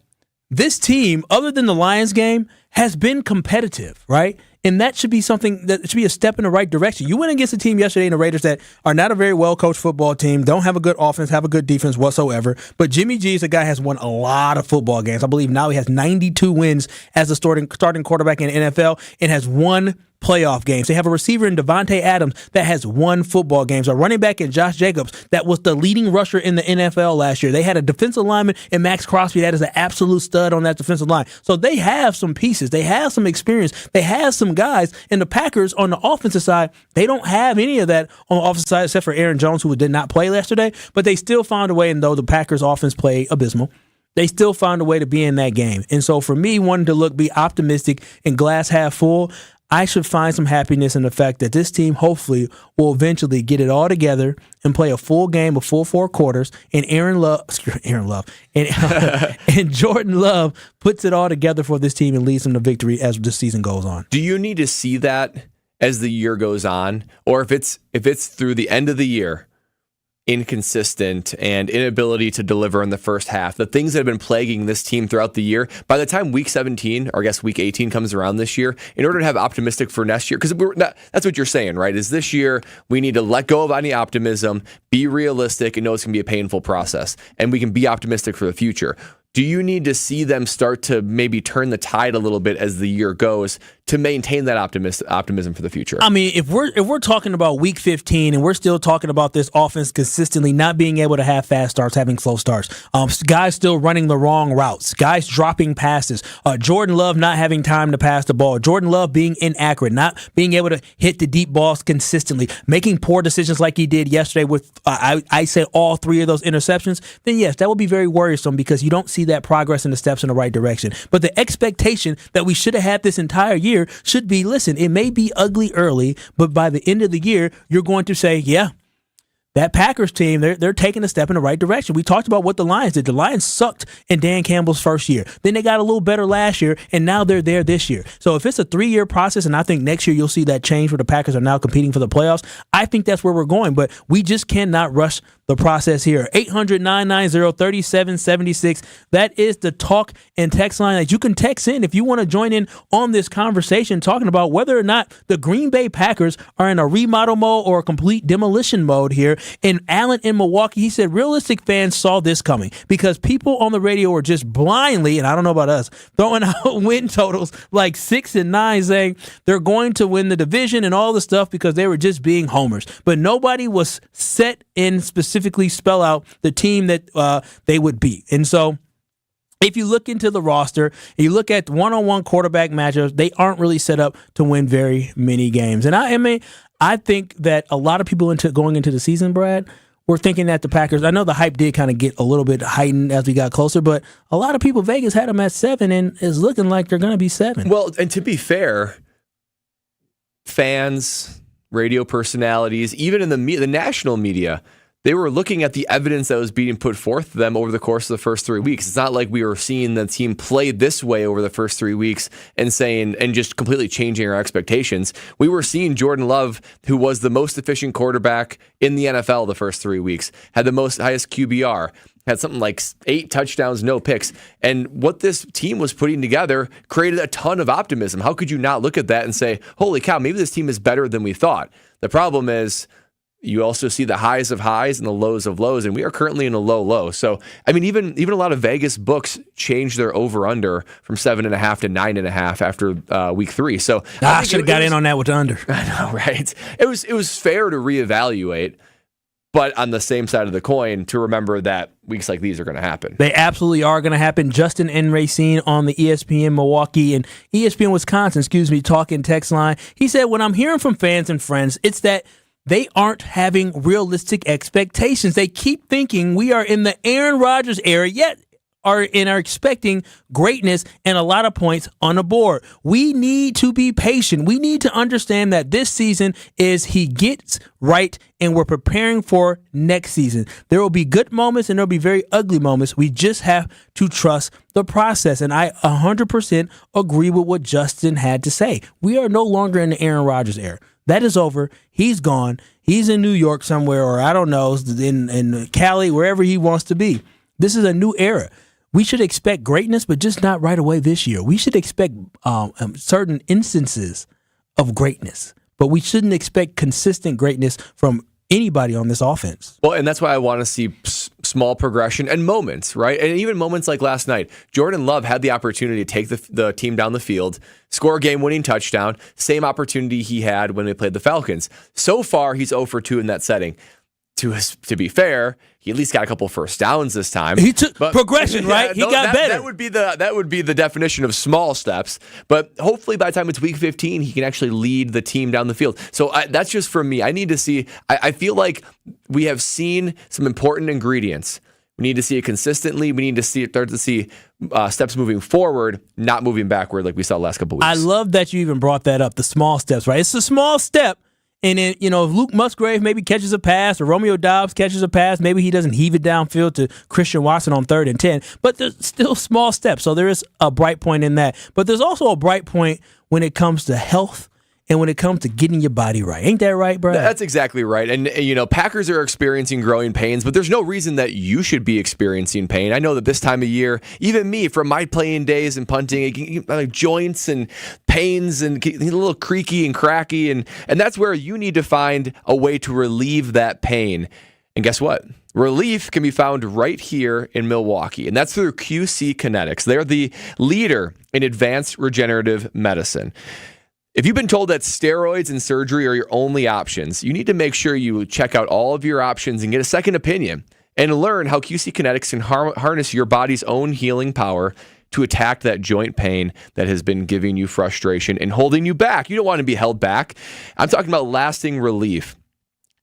this team, other than the Lions game, has been competitive, right? And that should be something that should be a step in the right direction. You went against a team yesterday in the Raiders that are not a very well-coached football team, don't have a good offense, have a good defense whatsoever. But Jimmy G is a guy who has won a lot of football games. I believe now he has 92 wins as a starting quarterback in the NFL and has won playoff games. They have a receiver in Devontae Adams that has won football games. A running back in Josh Jacobs that was the leading rusher in the NFL last year. They had a defensive lineman in Max Crosby that is an absolute stud on that defensive line. So they have some pieces. They have some experience. They have some guys. And the Packers on the offensive side, they don't have any of that on the offensive side except for Aaron Jones, who did not play yesterday. But they still found a way, and though the Packers offense played abysmal, they still found a way to be in that game. And so for me, wanting to be optimistic and glass half full, I should find some happiness in the fact that this team hopefully will eventually get it all together and play a full game, a full 4 quarters, and Aaron Love and Jordan Love puts it all together for this team and leads them to victory as the season goes on. Do you need to see that as the year goes on, or if it's through the end of the year, inconsistent and inability to deliver in the first half, the things that have been plaguing this team throughout the year, by the time week 17, or I guess week 18 comes around this year, in order to have optimistic for next year, because that's what you're saying, right? Is this year we need to let go of any optimism, be realistic, and know it's going to be a painful process, and we can be optimistic for the future. Do you need to see them start to maybe turn the tide a little bit as the year goes to maintain that optimism for the future? I mean, if we're talking about week 15 and we're still talking about this offense consistently not being able to have fast starts, having slow starts, guys still running the wrong routes, guys dropping passes, Jordan Love not having time to pass the ball, Jordan Love being inaccurate, not being able to hit the deep balls consistently, making poor decisions like he did yesterday with, I say, all 3 of those interceptions, then yes, that would be very worrisome because you don't see that progress and the steps in the right direction. But the expectation that we should have had this entire year should be, listen, it may be ugly early, but by the end of the year, you're going to say, yeah, that Packers team, they're taking a step in the right direction. We talked about what the Lions did. The Lions sucked in Dan Campbell's first year. Then they got a little better last year, and now they're there this year. So if it's a 3-year process, and I think next year you'll see that change where the Packers are now competing for the playoffs, I think that's where we're going. But we just cannot rush the process here. 800-990-3776. That is the talk and text line that you can text in if you want to join in on this conversation talking about whether or not the Green Bay Packers are in a remodel mode or a complete demolition mode here. And Allen in Milwaukee, he said realistic fans saw this coming because people on the radio were just blindly, and I don't know about us, throwing out win totals like 6 and 9, saying they're going to win the division and all the stuff because they were just being homers. But nobody was set in specifically spell out the team that they would beat. And so if you look into the roster, and you look at one-on-one quarterback matchups, they aren't really set up to win very many games. And I think that a lot of people going into the season, Brad, were thinking that the Packers, I know the hype did kind of get a little bit heightened as we got closer, but a lot of people, Vegas had them at 7 and is looking like they're going to be 7. Well, and to be fair, fans, radio personalities, even in the national media, they were looking at the evidence that was being put forth to them over the course of the first 3 weeks. It's not like we were seeing the team play this way over the first 3 weeks and just completely changing our expectations. We were seeing Jordan Love, who was the most efficient quarterback in the NFL the first 3 weeks, had the highest QBR, had something like 8 touchdowns, no picks. And what this team was putting together created a ton of optimism. How could you not look at that and say, holy cow, maybe this team is better than we thought? The problem is, you also see the highs of highs and the lows of lows, and we are currently in a low. So, I mean, even a lot of Vegas books changed their over/under from 7.5 to 9.5 after week 3. So I should have got in on that with the under. I know, right? It was fair to reevaluate, But on the same side of the coin, to remember that weeks like these are going to happen. They absolutely are going to happen. Justin N. Racine on the ESPN Milwaukee and ESPN Wisconsin, talking text line. He said, when I'm hearing from fans and friends, it's that they aren't having realistic expectations. They keep thinking we are in the Aaron Rodgers era, yet are expecting greatness and a lot of points on the board. We need to be patient. We need to understand that this season is he gets right and we're preparing for next season. There will be good moments and there will be very ugly moments. We just have to trust the process. And I 100% agree with what Justin had to say. We are no longer in the Aaron Rodgers era. That is over. He's gone. He's in New York somewhere, or I don't know, in Cali, wherever he wants to be. This is a new era. We should expect greatness, but just not right away this year. We should expect certain instances of greatness, but we shouldn't expect consistent greatness from anybody on this offense. Well, and that's why I want to see small progression and moments, right? And even moments like last night. Jordan Love had the opportunity to take the team down the field, score a game-winning touchdown, same opportunity he had when they played the Falcons. So far, he's 0 for 2 in that setting. To be fair, he at least got a couple first downs this time. He took progression, right? He got better. That would be the definition of small steps. But hopefully, by the time it's week 15, he can actually lead the team down the field. So that's just from me. I need to see. I feel like we have seen some important ingredients. We need to see it consistently. We need to start to see steps moving forward, not moving backward like we saw the last couple weeks. I love that you even brought that up. The small steps, right? It's a small step. And then, if Luke Musgrave maybe catches a pass or Romeo Doubs catches a pass, maybe he doesn't heave it downfield to Christian Watson on 3rd and 10. But there's still small steps. So there is a bright point in that. But there's also a bright point when it comes to health and when it comes to getting your body right. Ain't that right, Brad? That's exactly right. And, Packers are experiencing growing pains, but there's no reason that you should be experiencing pain. I know that this time of year, even me, from my playing days and punting, like joints and pains and a little creaky and cracky. And that's where you need to find a way to relieve that pain. And guess what? Relief can be found right here in Milwaukee, and that's through QC Kinetics. They're the leader in advanced regenerative medicine. If you've been told that steroids and surgery are your only options, you need to make sure you check out all of your options and get a second opinion and learn how QC Kinetics can harness your body's own healing power to attack that joint pain that has been giving you frustration and holding you back. You don't want to be held back. I'm talking about lasting relief.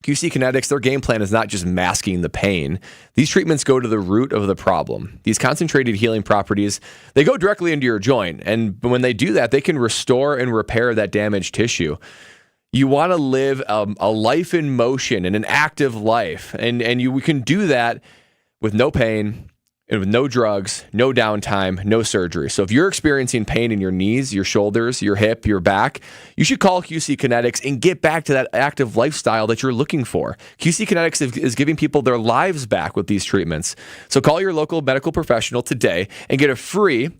QC Kinetics, their game plan is not just masking the pain. These treatments go to the root of the problem. These concentrated healing properties, they go directly into your joint. And when they do that, they can restore and repair that damaged tissue. You want to live a life in motion and an active life. And we can do that with no pain and with no drugs, no downtime, no surgery. So if you're experiencing pain in your knees, your shoulders, your hip, your back, you should call QC Kinetics and get back to that active lifestyle that you're looking for. QC Kinetics is giving people their lives back with these treatments. So call your local medical professional today and get a free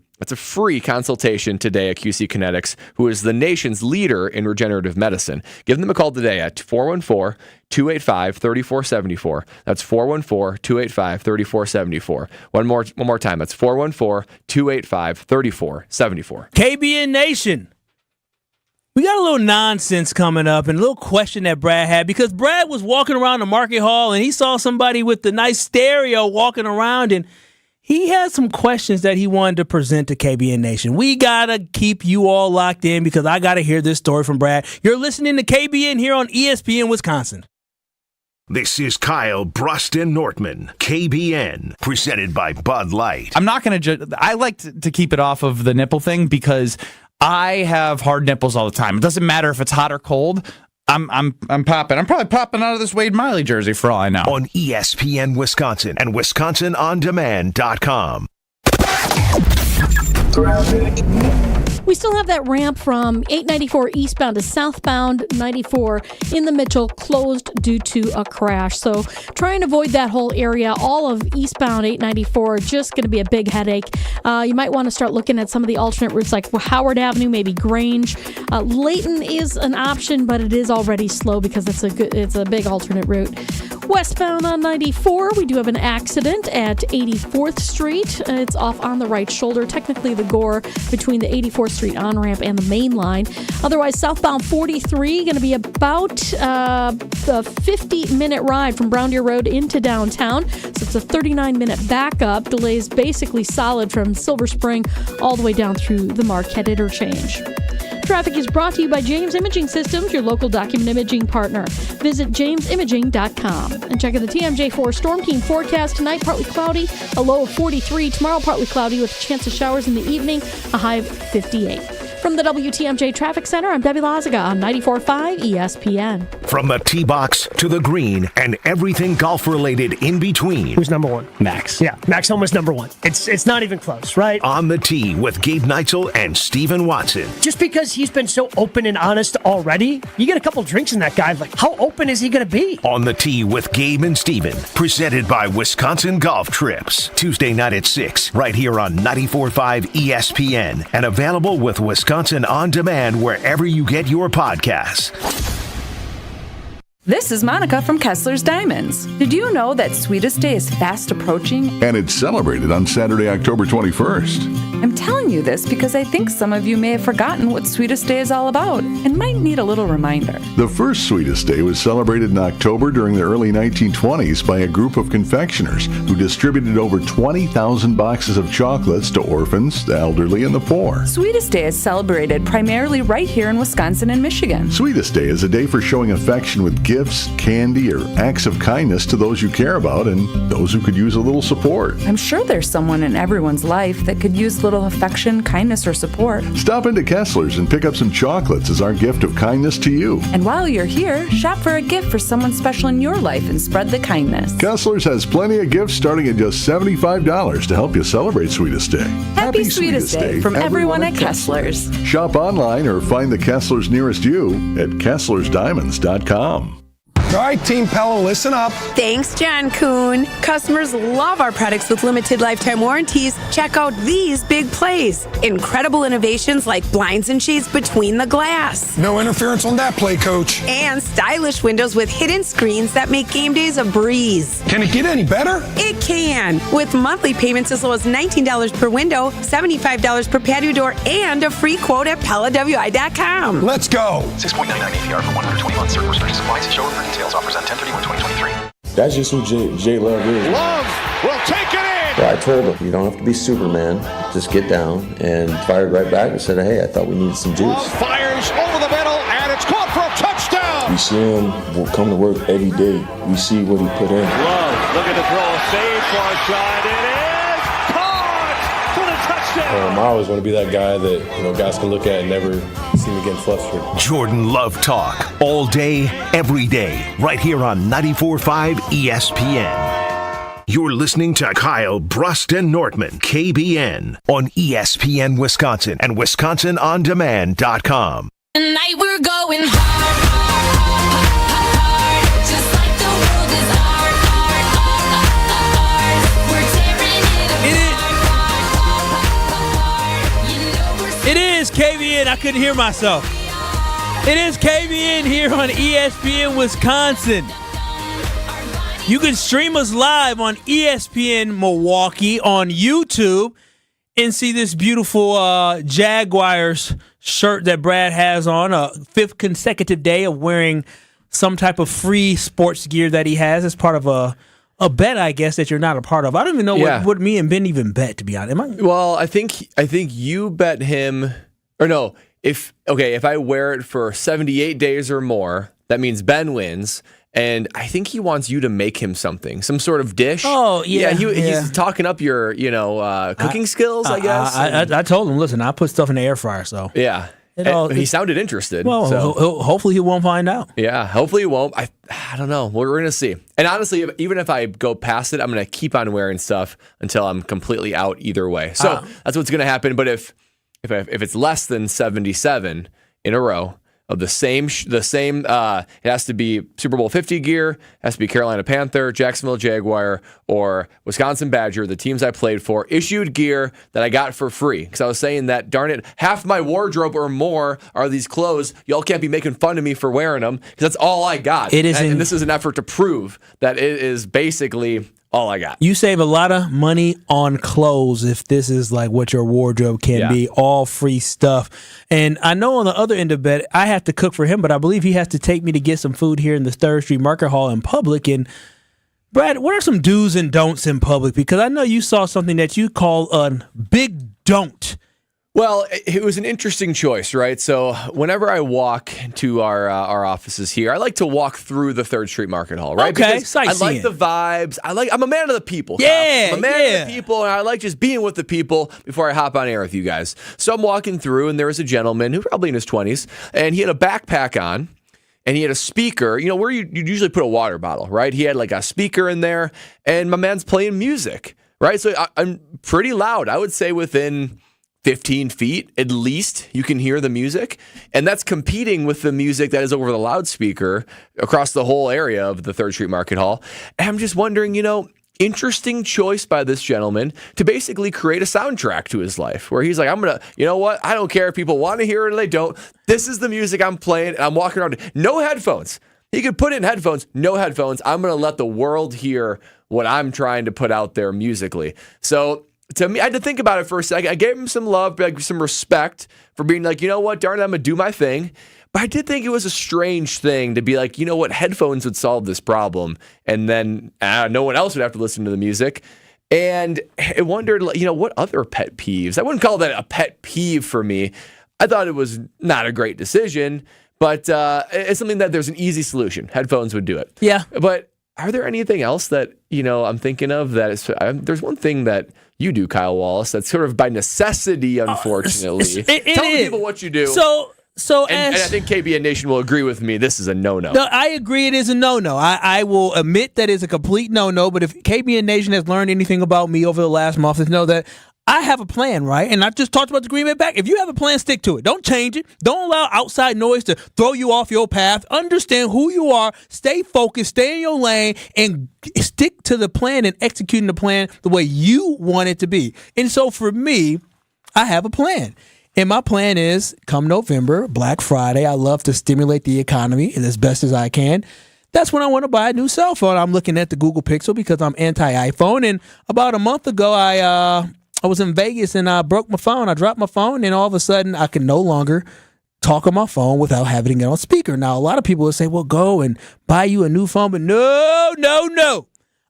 consultation today at QC Kinetics, who is the nation's leader in regenerative medicine. Give them a call today at 414-285-3474. That's 414-285-3474. One more time. That's 414-285-3474. KBN Nation. We got a little nonsense coming up and a little question that Brad had, because Brad was walking around the market hall and he saw somebody with the nice stereo walking around, and he had some questions that he wanted to present to KBN Nation. We got to keep you all locked in because I got to hear this story from Brad. You're listening to KBN here on ESPN Wisconsin. This is Kyle, Brust, and Nortman, KBN, presented by Bud Light. I'm not going to I like to keep it off of the nipple thing because I have hard nipples all the time. It doesn't matter if it's hot or cold. I'm popping. I'm probably popping out of this Wade Miley jersey for all I know. On ESPN Wisconsin and WisconsinOnDemand.com. We still have that ramp from 894 eastbound to southbound 94 in the Mitchell closed due to a crash. So try and avoid that whole area. All of eastbound 894 just going to be a big headache. You might want to start looking at some of the alternate routes like Howard Avenue, maybe Grange. Layton is an option, but it is already slow because it's a big alternate route. Westbound on 94, we do have an accident at 84th Street. It's off on the right shoulder, technically the gore between the 84th Street on-ramp and the main line. Otherwise, southbound 43, going to be about the 50-minute ride from Brown Deer Road into downtown. So it's a 39-minute backup. Delays basically solid from Silver Spring all the way down through the Marquette interchange. Traffic is brought to you by James Imaging Systems, your local document imaging partner. Visit jamesimaging.com. And check out the TMJ4 Storm Team forecast. Tonight, partly cloudy, a low of 43. Tomorrow, partly cloudy with a chance of showers in the evening, a high of 58. From the WTMJ Traffic Center, I'm Debbie Lazaga on 94.5 ESPN. From the tee box to the green and everything golf-related in between. Who's number one? Max. Yeah, Max Homa's number one. It's not even close, right? On the tee with Gabe Neitzel and Steven Watson. Just because he's been so open and honest already, you get a couple drinks in that guy, like, how open is he going to be? On the tee with Gabe and Steven. Presented by Wisconsin Golf Trips. Tuesday night at 6, right here on 94.5 ESPN. And available with Wisconsin On Demand wherever you get your podcasts. This is Monica from Kessler's Diamonds. Did you know that Sweetest Day is fast approaching? And it's celebrated on Saturday, October 21st. I'm telling you this because I think some of you may have forgotten what Sweetest Day is all about and might need a little reminder. The first Sweetest Day was celebrated in October during the early 1920s by a group of confectioners who distributed over 20,000 boxes of chocolates to orphans, the elderly, and the poor. Sweetest Day is celebrated primarily right here in Wisconsin and Michigan. Sweetest Day is a day for showing affection with gifts, candy, or acts of kindness to those you care about and those who could use a little support. I'm sure there's someone in everyone's life that could use a little affection, kindness, or support. Stop into Kessler's and pick up some chocolates as our gift of kindness to you. And while you're here, shop for a gift for someone special in your life and spread the kindness. Kessler's has plenty of gifts starting at just $75 to help you celebrate Sweetest Day. Happy Sweetest Day from everyone at Kessler's. Shop online or find the Kessler's nearest you at KesslersDiamonds.com. All right, Team Pella, listen up. Thanks, John Kuhn. Customers love our products with limited lifetime warranties. Check out these big plays. Incredible innovations like blinds and shades between the glass. No interference on that play, Coach. And stylish windows with hidden screens that make game days a breeze. Can it get any better? It can. With monthly payments as low as $19 per window, $75 per patio door, and a free quote at PellaWI.com. Let's go. 6.99 APR for 120 months. Certain restrictions apply. See showroom for details. Offers on 10/31/2023. That's just who Jay Love is. Love will take it in. So I told him, you don't have to be Superman. Just get down, and fired right back and said, hey, I thought we needed some juice. Love fires over the middle, and it's caught for a touchdown. We see him come to work every day. We see what he put in. Love looking to throw a save for a shot. It is caught for the touchdown. I always want to be that guy that guys can look at and never see me getting flustered. Jordan Love Talk. All day, every day. Right here on 94.5 ESPN. You're listening to Kyle, Brust, and Nortman, KBN, on ESPN Wisconsin and WisconsinOnDemand.com. Tonight we're going hard, just like the world is hard. We're tearing it apart. It is KBN. I couldn't hear myself. It is KBN here on ESPN Wisconsin. You can stream us live on ESPN Milwaukee on YouTube and see this beautiful Jaguars shirt that Brad has on, a fifth consecutive day of wearing some type of free sports gear that he has as part of a bet, I guess, that you're not a part of. I don't even know what me and Ben even bet, to be honest. Well, I think you bet him, or no, if I wear it for 78 days or more, that means Ben wins. And I think he wants you to make him something, some sort of dish. Oh, yeah. He's talking up your, cooking skills, I guess. I told him, listen, I put stuff in the air fryer, so. Yeah. He sounded interested. Well, so. Hopefully he won't find out. Yeah, hopefully he won't. I don't know. We're going to see. And honestly, even if I go past it, I'm going to keep on wearing stuff until I'm completely out either way. So that's what's going to happen. But if it's less than 77 in a row, of the same. It has to be Super Bowl 50 gear, has to be Carolina Panther, Jacksonville Jaguar, or Wisconsin Badger, the teams I played for, issued gear that I got for free. Because I was saying that, darn it, half my wardrobe or more are these clothes. Y'all can't be making fun of me for wearing them because that's all I got. And this is an effort to prove that it is basically all I got. You save a lot of money on clothes if this is like what your wardrobe can be, all free stuff. And I know on the other end of it, I have to cook for him, but I believe he has to take me to get some food here in the 3rd Street Market Hall in public. And Brad, what are some do's and don'ts in public? Because I know you saw something that you call a big don't. Well, it was an interesting choice, right? So whenever I walk to our offices here, I like to walk through the 3rd Street Market Hall, right? Okay, because I like the vibes. I'm a man of the people. Yeah, I'm a man of the people, and I like just being with the people before I hop on air with you guys. So I'm walking through, and there was a gentleman who probably in his 20s, and he had a backpack on, and he had a speaker, where you usually put a water bottle, right? He had like a speaker in there, and my man's playing music, right? So I'm pretty loud. I would say within 15 feet, at least, you can hear the music. And that's competing with the music that is over the loudspeaker across the whole area of the 3rd Street Market Hall. And I'm just wondering, interesting choice by this gentleman to basically create a soundtrack to his life where he's like, I'm going to, you know what? I don't care if people want to hear it or they don't. This is the music I'm playing, and I'm walking around. No headphones. He could put in headphones, no headphones. I'm going to let the world hear what I'm trying to put out there musically. So, to me, I had to think about it for a second. I gave him some love, some respect for being like, you know what, darn it, I'm going to do my thing. But I did think it was a strange thing to be like, you know what, headphones would solve this problem. And then no one else would have to listen to the music. And I wondered, what other pet peeves? I wouldn't call that a pet peeve for me. I thought it was not a great decision, but it's something that there's an easy solution. Headphones would do it. Yeah. But are there anything else that, I'm thinking of that is, there's one thing that you do, Kyle Wallace, that's sort of by necessity, unfortunately. Tell the people what you do. And I think KBN Nation will agree with me. This is a no-no. No, I agree it is a no-no. I will admit that it's a complete no-no, but if KBN Nation has learned anything about me over the last month, is know that I have a plan, right? And I just talked about the Green Bay back. If you have a plan, stick to it. Don't change it. Don't allow outside noise to throw you off your path. Understand who you are. Stay focused. Stay in your lane and stick to the plan and executing the plan the way you want it to be. And so for me, I have a plan. And my plan is come November, Black Friday, I love to stimulate the economy as best as I can. That's when I want to buy a new cell phone. I'm looking at the Google Pixel because I'm anti-iPhone. And about a month ago, I was in Vegas and I broke my phone. I dropped my phone, and all of a sudden I can no longer talk on my phone without having it on speaker. Now, a lot of people will say, well, go and buy you a new phone. But no.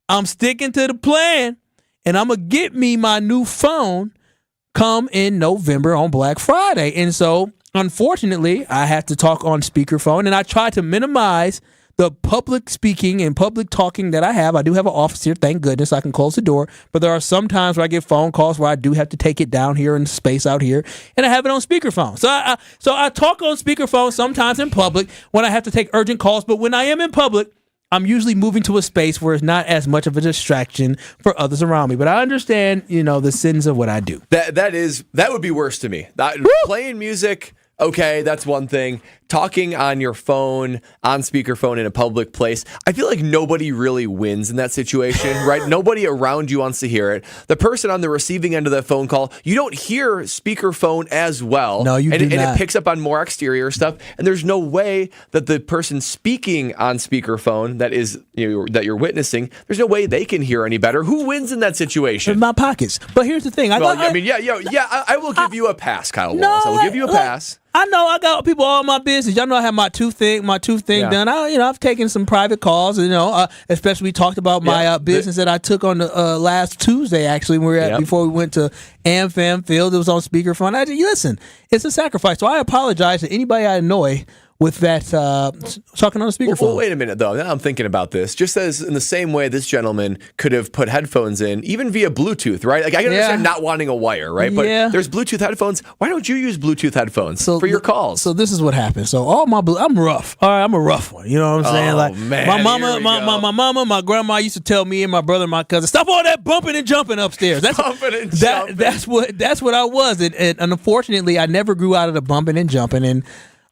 I'm sticking to the plan, and I'm going to get me my new phone come in November on Black Friday. And so, unfortunately, I have to talk on speakerphone, and I try to minimize the public speaking and public talking that I have. I do have an office here, thank goodness. I can close the door. But there are some times where I get phone calls where I do have to take it down here in space out here, and I have it on speakerphone. So I talk on speakerphone sometimes in public when I have to take urgent calls. But when I am in public, I'm usually moving to a space where it's not as much of a distraction for others around me. But I understand, the sins of what I do. That would be worse to me. Playing music, okay, that's one thing. Talking on your phone, on speakerphone in a public place, I feel like nobody really wins in that situation, right? Nobody around you wants to hear it. The person on the receiving end of that phone call, you don't hear speakerphone as well. No, you do not. And it picks up on more exterior stuff. And there's no way that the person speaking on speakerphone that is that you're witnessing, there's no way they can hear any better. Who wins in that situation? In my pockets. But here's the thing. I will give you a pass, Kyle Wallace. I will give you a pass. I know I got people all my business. Y'all know I have my tooth thing done. I've taken some private calls. Especially we talked about my business that I took on the last Tuesday. Actually, before we went to AmFam Field. It was on speakerphone. Listen, it's a sacrifice. So I apologize to anybody I annoy with that talking on the speakerphone. Well, wait a minute, though. Now I'm thinking about this. Just as in the same way this gentleman could have put headphones in, even via Bluetooth, right? Like I can understand not wanting a wire, right? But there's Bluetooth headphones. Why don't you use Bluetooth headphones for your calls? So this is what happened. So I'm rough. All right, I'm a rough one. You know what I'm saying? Oh, like man, my mama, my grandma used to tell me and my brother and my cousin, stop all that bumping and jumping upstairs. That's what I was. And unfortunately, I never grew out of the bumping and jumping. And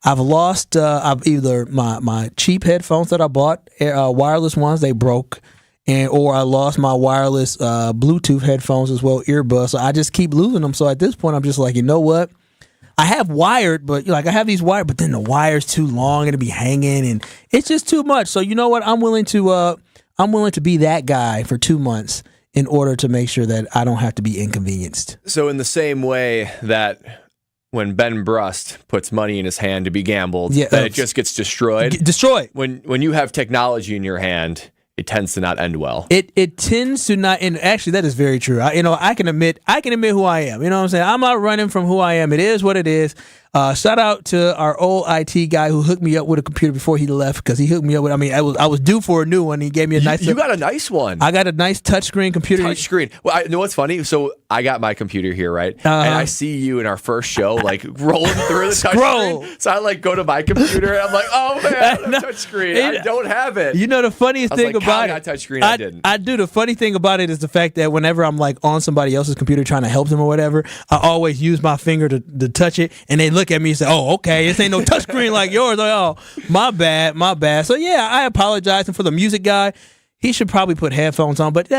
I've lost. I've either my cheap headphones that I bought, wireless ones, they broke, or I lost my wireless Bluetooth headphones as well, earbuds. So I just keep losing them. So at this point, I'm just like, you know what? I have wired, but I have these wired, but then the wire's too long, it'll be hanging, and it's just too much. So you know what? I'm willing to be that guy for 2 months in order to make sure that I don't have to be inconvenienced. So in the same way that when Ben Brust puts money in his hand to be gambled, that it just gets destroyed. Destroyed. When you have technology in your hand, it tends to not end well. It tends to not, and actually that is very true. I can admit who I am. You know what I'm saying? I'm not running from who I am. It is what it is. Shout out to our old IT guy who hooked me up with a computer before he left, because he hooked me up with. I was due for a new one. He gave me a nice. You got a nice one. I got a nice touchscreen computer. Touchscreen. Well, you know what's funny? So I got my computer here, right? And I see you in our first show, rolling through the touchscreen. So I go to my computer and I'm like, oh man, touchscreen. I don't have it. You know the funniest thing about it? Touchscreen. I didn't. I do. The funny thing about it is the fact that whenever I'm on somebody else's computer trying to help them or whatever, I always use my finger to touch it, and they look at me and say, "Oh, okay, this ain't no touchscreen like yours." Like, oh, my bad. So yeah, I apologize. And for the music guy, he should probably put headphones on. But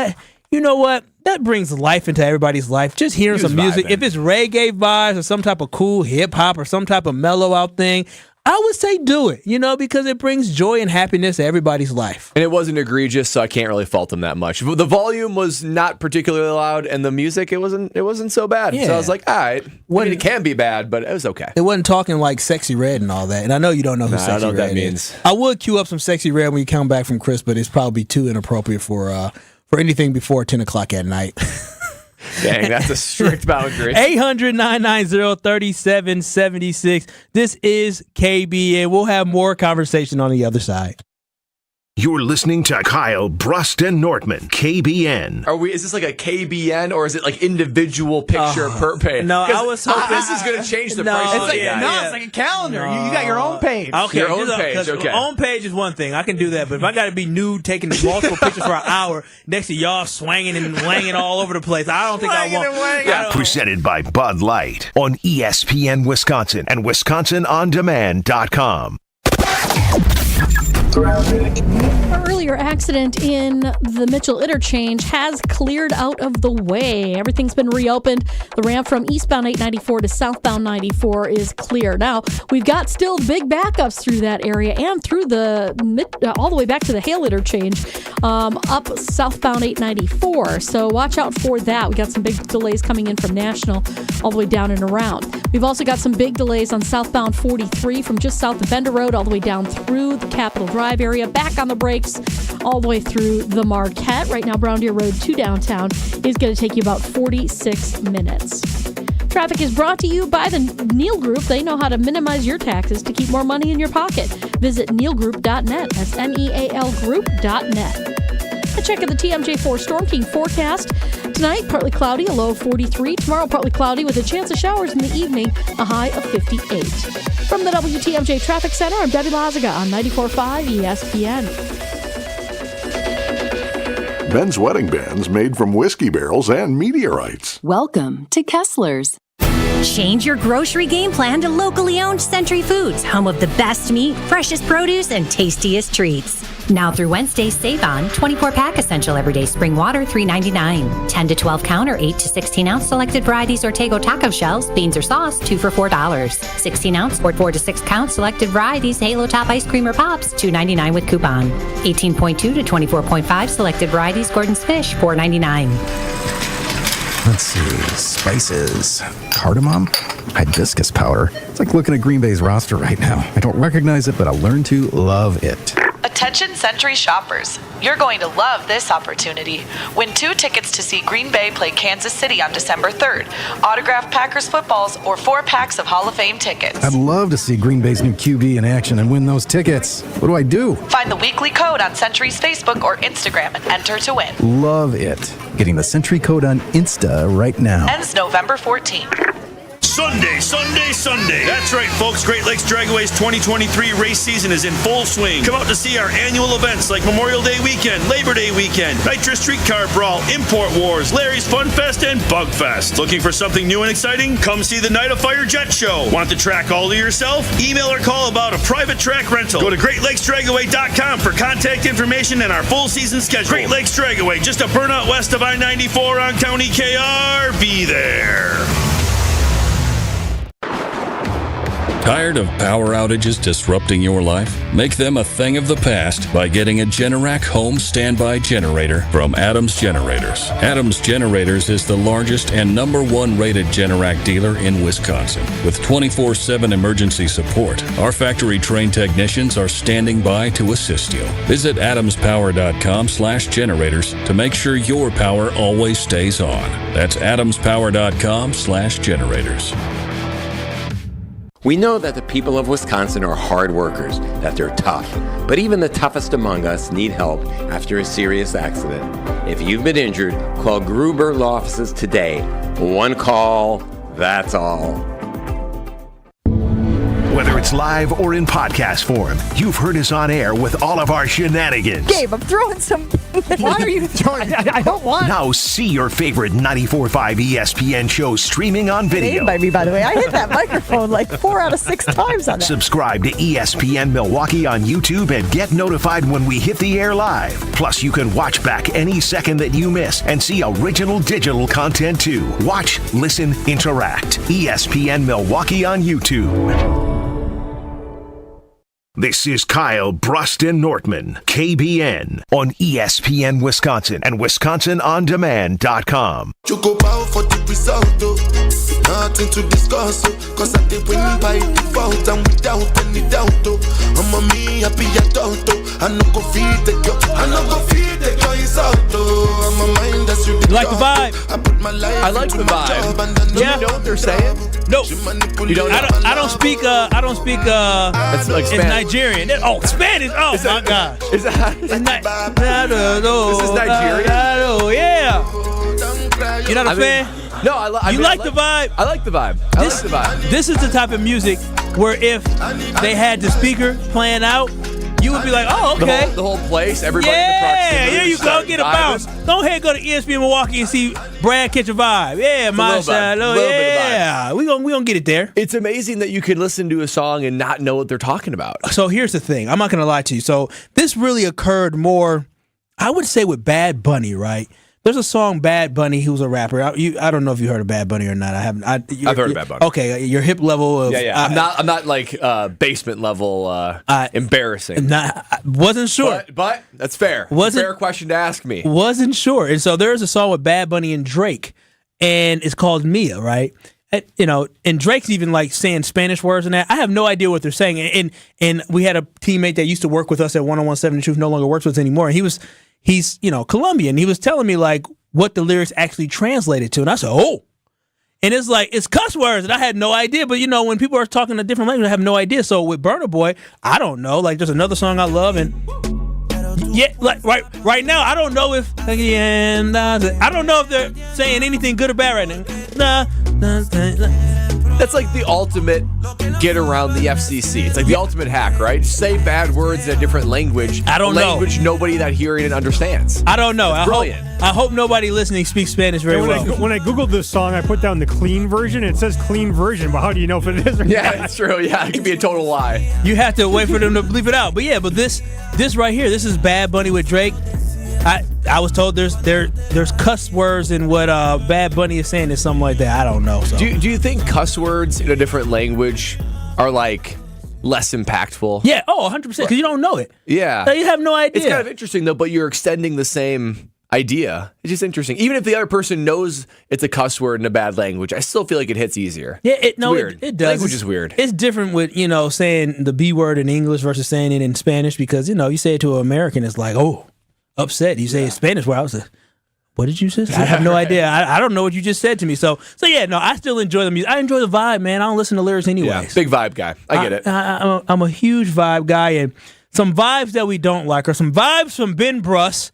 you know what? That brings life into everybody's life. Just hearing some music, if it's reggae vibes or some type of cool hip hop or some type of mellow out thing, I would say do it, because it brings joy and happiness to everybody's life. And it wasn't egregious, so I can't really fault them that much. The volume was not particularly loud, and the music, it wasn't so bad. Yeah. So I was like, all right. It can be bad, but it was okay. It wasn't talking like Sexy Red and all that. And I know you don't know who Sexy Red is. I know what that means. I would queue up some Sexy Red when you come back from Chris, but it's probably too inappropriate for anything before 10 o'clock at night. Dang, that's a strict boundary. 800-990-3776. This is KBN. We'll have more conversation on the other side. You're listening to Kyle, Brust, and Nortman, KBN. Is this like a KBN, or is it like individual picture per page? No, I was hoping this is going to change the price. It's like a calendar. You got your own page. Okay, your own page. Okay, own page is one thing. I can do that, but if I got to be nude, taking multiple pictures for an hour next to y'all swanging and wanging all over the place, I don't think I want. Presented by Bud Light on ESPN Wisconsin and WisconsinOnDemand.com. An earlier accident in the Mitchell interchange has cleared out of the way. Everything's been reopened. The ramp from eastbound 894 to southbound 94 is clear. Now, we've got still big backups through that area and through all the way back to the Hale interchange up southbound 894. So watch out for that. We got some big delays coming in from National all the way down and around. We've also got some big delays on southbound 43 from just south of Bender Road all the way down through the Capitol Drive area, back on the brakes all the way through the Marquette. Right now, Brown Deer Road to downtown is going to take you about 46 minutes. Traffic is brought to you by the Neal Group. They know how to minimize your taxes to keep more money in your pocket. Visit nealgroup.net. That's NEAL Group.net. A check of the TMJ4 Storm King forecast. Tonight, partly cloudy, a low of 43. Tomorrow, partly cloudy with a chance of showers in the evening, a high of 58. From the WTMJ Traffic Center, I'm Debbie Lazaga on 94.5 ESPN. Men's wedding bands made from whiskey barrels and meteorites. Welcome to Kessler's. Change your grocery game plan to locally owned Century Foods, home of the best meat, freshest produce, and tastiest treats. Now through Wednesday, save on 24-pack Essential Everyday Spring Water, $3.99. 10 to 12 count or 8 to 16 ounce selected varieties Ortego taco shells, beans or sauce, 2 for $4. 16 ounce or 4 to 6 count selected varieties Halo Top ice cream or pops, $2.99 with coupon. 18.2 to 24.5 selected varieties Gordon's Fish, $4.99. Let's see, spices, cardamom, hibiscus powder. It's like looking at Green Bay's roster right now. I don't recognize it, but I'll learn to love it. Attention Century shoppers. You're going to love this opportunity. Win 2 tickets to see Green Bay play Kansas City on December 3rd, autographed Packers footballs, or 4 packs of Hall of Fame tickets. I'd love to see Green Bay's new QB in action and win those tickets. What do I do? Find the weekly code on Century's Facebook or Instagram and enter to win. Love it. Getting the Century code on Insta right now. Ends November 14th. Sunday, Sunday, Sunday. That's right, folks. Great Lakes Dragway's 2023 race season is in full swing. Come out to see our annual events like Memorial Day Weekend, Labor Day Weekend, Nitrous Streetcar Brawl, Import Wars, Larry's Fun Fest, and Bug Fest. Looking for something new and exciting? Come see the Night of Fire Jet Show. Want the track all to yourself? Email or call about a private track rental. Go to GreatLakesDragaway.com for contact information and our full season schedule. Great Lakes Dragaway, just a burnout west of I-94 on County KR. Be there. Tired of power outages disrupting your life? Make them a thing of the past by getting a Generac home standby generator from Adams Generators. Adams Generators is the largest and #1 rated Generac dealer in Wisconsin. With 24/7 emergency support, our factory-trained technicians are standing by to assist you. Visit adamspower.com/generators to make sure your power always stays on. That's adamspower.com/generators. We know that the people of Wisconsin are hard workers, that they're tough. But even the toughest among us need help after a serious accident. If you've been injured, call Gruber Law Offices today. One call, that's all. Whether it's live or in podcast form, you've heard us on air with all of our shenanigans. Gabe, I'm throwing some. Why are you throwing? I don't want. Now see your favorite 94.5 ESPN shows streaming on video. By me, by the way. I hit that microphone like 4 out of 6 times on that. Subscribe to ESPN Milwaukee on YouTube and get notified when we hit the air live. Plus, you can watch back any second that you miss and see original digital content too. Watch, listen, interact. ESPN Milwaukee on YouTube. This is Kyle, Brust, and Nortman, KBN, on ESPN Wisconsin and WisconsinOnDemand.com. You go bow for the result, nothing to discuss, cause I did win by default and without any doubt, I'm a me happy adult, I no go feed the girl, I no go feed the girl insult, I'm a mind that's you like the vibe? I put my life I like the vibe. Yeah. You know what they're saying? No. You don't know? I don't speak It's like it's Spanish. Nigerian. Oh, Spanish. Oh, my gosh. Is that? This is Nigerian? Yeah. You're not a fan? No, You like the vibe? I like the vibe. I like the vibe. This is the type of music where if they had the speaker playing out, you would be like, oh, okay. The whole place, everybody in the Yeah, proximity. there you go. Get a bounce. Go ahead, go to ESPN Milwaukee and see Brad catch a vibe. Yeah, Little bit of yeah. We gonna get it there. It's amazing that you can listen to a song and not know what they're talking about. So here's the thing. I'm not gonna lie to you. So this really occurred more, I would say, with Bad Bunny, right? There's a song, Bad Bunny, who's a rapper. I don't know if you heard of Bad Bunny or not. I haven't. I've heard of Bad Bunny. Okay, your hip level of Yeah. I'm not like basement level embarrassing. Wasn't sure, but that's fair. Wasn't fair question to ask me. Wasn't sure. And so there's a song with Bad Bunny and Drake, and it's called Mia, right? And Drake's even like saying Spanish words and that. I have no idea what they're saying. And we had a teammate that used to work with us at 101.7 The Truth, no longer works with us anymore. And he's Colombian. He was telling me like what the lyrics actually translated to, and I said, oh. And it's like, it's cuss words, and I had no idea. But, when people are talking a different language, I have no idea. So with Burna Boy, I don't know. Like, there's another song I love, and yeah, like right now, I don't know if they're saying anything good or bad right now. That's like the ultimate get around the FCC. It's like the ultimate hack, right? Say bad words in a different language. I don't know. Language nobody that hearing it understands. I don't know. Brilliant. I hope nobody listening speaks Spanish very well. When I Googled this song, I put down the clean version. It says clean version, but how do you know if it is or Yeah, not? that's true. Yeah, it could be a total lie. You have to wait for them to bleep it out. But yeah, this right here, this is Bad Bunny with Drake. I was told there's cuss words in what Bad Bunny is saying, is something like that. I don't know. So. Do you think cuss words in a different language are like less impactful? Yeah. Oh, 100%. Because you don't know it. Yeah. So you have no idea. It's kind of interesting though, but you're extending the same idea. It's just interesting. Even if the other person knows it's a cuss word in a bad language, I still feel like it hits easier. Yeah. It does. Language is weird. It's different with saying the B word in English versus saying it in Spanish, because you say it to an American, it's like, oh, upset. You say it in Spanish, where I was like, what did you say? I have no idea. I don't know what you just said to me. So yeah, no, I still enjoy the music. I enjoy the vibe, man. I don't listen to lyrics anyways. Yeah, big vibe guy. I get it. I'm a huge vibe guy, and some vibes that we don't like are some vibes from Ben Brust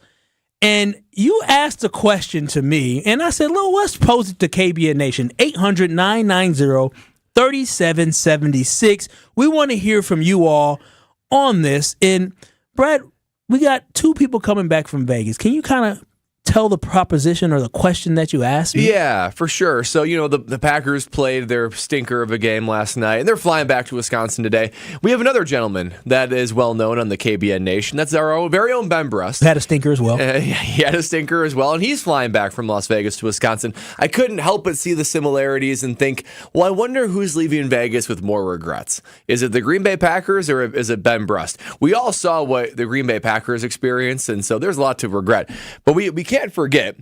And you asked a question to me, and I said, "Well, let's pose it to KBN Nation, 800-990-3776. We want to hear from you all on this. And, Brad, we got two people coming back from Vegas. Can you kind of tell the proposition or the question that you asked me? Yeah, for sure. So, the Packers played their stinker of a game last night, and they're flying back to Wisconsin today. We have another gentleman that is well known on the KBN Nation. That's our very own Ben Brust. Had a stinker as well. He had a stinker as well, and he's flying back from Las Vegas to Wisconsin. I couldn't help but see the similarities and think, well, I wonder who's leaving Vegas with more regrets. Is it the Green Bay Packers or is it Ben Brust? We all saw what the Green Bay Packers experienced, and so there's a lot to regret. But we can't forget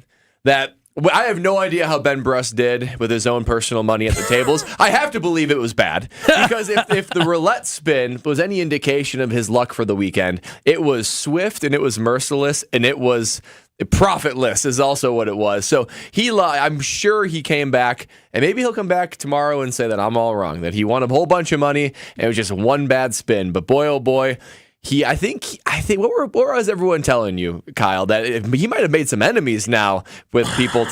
that I have no idea how Ben Brust did with his own personal money at the tables. I have to believe it was bad, because if the roulette spin was any indication of his luck for the weekend, it was swift and it was merciless and it was profitless is also what it was. So I'm sure he came back, and maybe he'll come back tomorrow and say that I'm all wrong, that he won a whole bunch of money and it was just one bad spin. But boy, oh boy, I think what was everyone telling you, Kyle, that he might have made some enemies now with people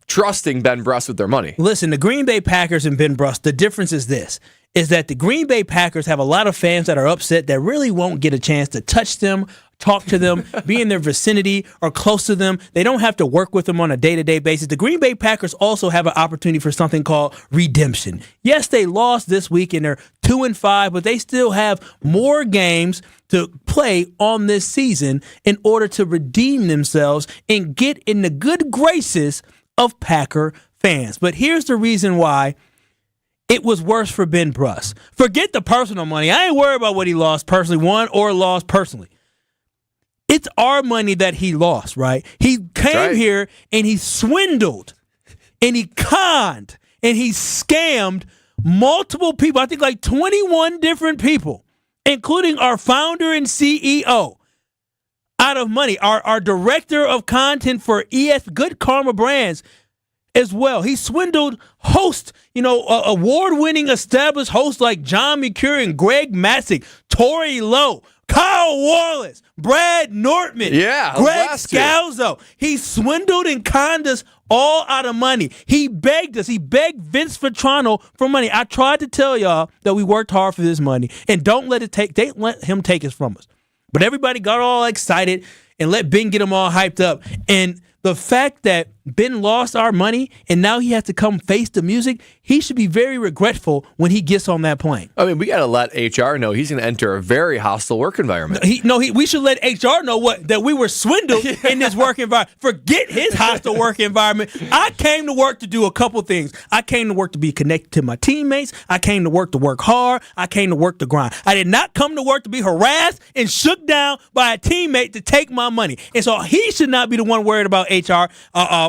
trusting Ben Brust with their money. Listen, the Green Bay Packers and Ben Brust, the difference is this, is that the Green Bay Packers have a lot of fans that are upset that really won't get a chance to touch them, talk to them, be in their vicinity or close to them. They don't have to work with them on a day-to-day basis. The Green Bay Packers also have an opportunity for something called redemption. Yes, they lost this week and they're 2-5, but they still have more games to play on this season in order to redeem themselves and get in the good graces of Packer fans. But here's the reason why it was worse for Ben Brust. Forget the personal money. I ain't worried about what he lost personally, won or lost personally. It's our money that he lost, right? He came here and he swindled and he conned and he scammed multiple people. I think like 21 different people, including our founder and CEO, out of money. Our director of content for Good Karma Brands as well. He swindled hosts, award-winning established hosts like John McCure and Greg Matzek, Tori Lowe, Kyle Wallace, Brad Nortman, Greg Scalzo. He swindled and conned us all out of money. He begged us. He begged Vince Vitrano for money. I tried to tell y'all that we worked hard for this money, and don't let him take it from us. But everybody got all excited and let Ben get them all hyped up. And the fact that Ben lost our money and now he has to come face the music, he should be very regretful when he gets on that plane. I mean, we got to let HR know he's going to enter a very hostile work environment. We should let HR know that we were swindled in this work environment. Forget his hostile work environment. I came to work to do a couple things. I came to work to be connected to my teammates. I came to work hard. I came to work to grind. I did not come to work to be harassed and shook down by a teammate to take my money. And so he should not be the one worried about HR,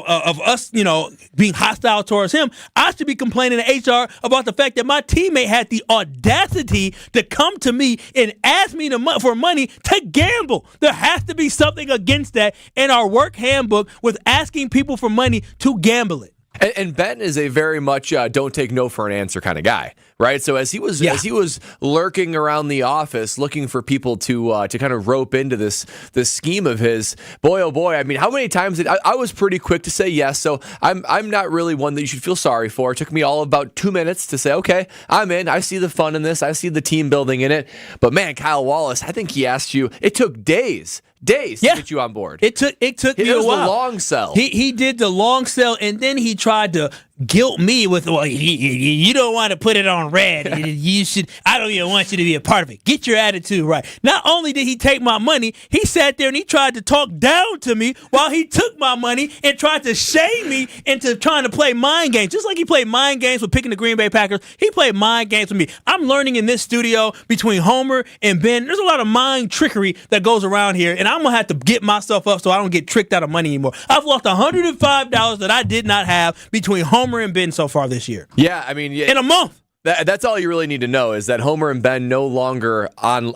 of us, being hostile towards him. I should be complaining to HR about the fact that my teammate had the audacity to come to me and ask me for money to gamble. There has to be something against that in our work handbook with asking people for money to gamble it. And Ben is a very much don't take no for an answer kind of guy, right? So as he was lurking around the office looking for people to kind of rope into this scheme of his, boy oh boy, I mean, how many times I was pretty quick to say yes. So I'm not really one that you should feel sorry for. It took me all about 2 minutes to say, okay, I'm in. I see the fun in this. I see the team building in it. But man, Kyle Wallace, I think he asked you. It took days to get you on board. It took me a while. The long sell. He did the long sell, and then he tried to guilt me with, well, you don't want to put it on red. You should. I don't even want you to be a part of it. Get your attitude right. Not only did he take my money, he sat there and he tried to talk down to me while he took my money and tried to shame me into trying to play mind games. Just like he played mind games with picking the Green Bay Packers, he played mind games with me. I'm learning in this studio between Homer and Ben, there's a lot of mind trickery that goes around here, and I'm going to have to get myself up so I don't get tricked out of money anymore. I've lost $105 that I did not have between Homer and Ben so far this year. Yeah, I mean, in a month. That's all you really need to know is that Homer and Ben no longer on,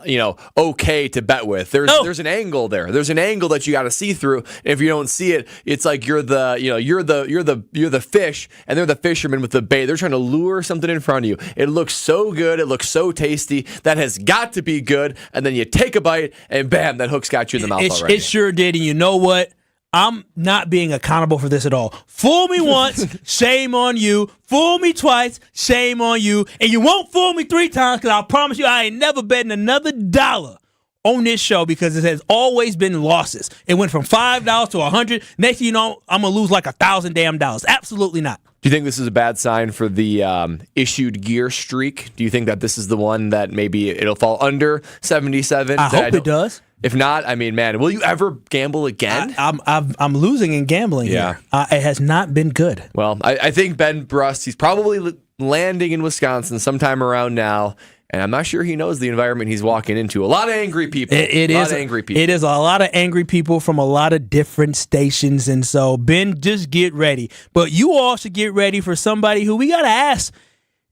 okay to bet with. There's an angle there. There's an angle that you got to see through. If you don't see it, it's like you're the fish and they're the fisherman with the bait. They're trying to lure something in front of you. It looks so good. It looks so tasty. That has got to be good. And then you take a bite and bam, that hook's got you in the mouth already. It sure did. And you know what? I'm not being accountable for this at all. Fool me once, shame on you. Fool me twice, shame on you. And you won't fool me 3 times because I promise you I ain't never betting another $1 on this show because it has always been losses. It went from $5 to $100. Next thing you know, I'm going to lose like $1,000 damn dollars. Absolutely not. Do you think this is a bad sign for the issued gear streak? Do you think that this is the one that maybe it'll fall under 77? I hope it does. If not, I mean, man, will you ever gamble again? I'm losing in gambling here. It has not been good. Well, I think Ben Brust, he's probably landing in Wisconsin sometime around now, and I'm not sure he knows the environment he's walking into. A lot of angry people. It is angry people. It is a lot of angry people from a lot of different stations, and so, Ben, just get ready. But you all should get ready for somebody who we got to ask,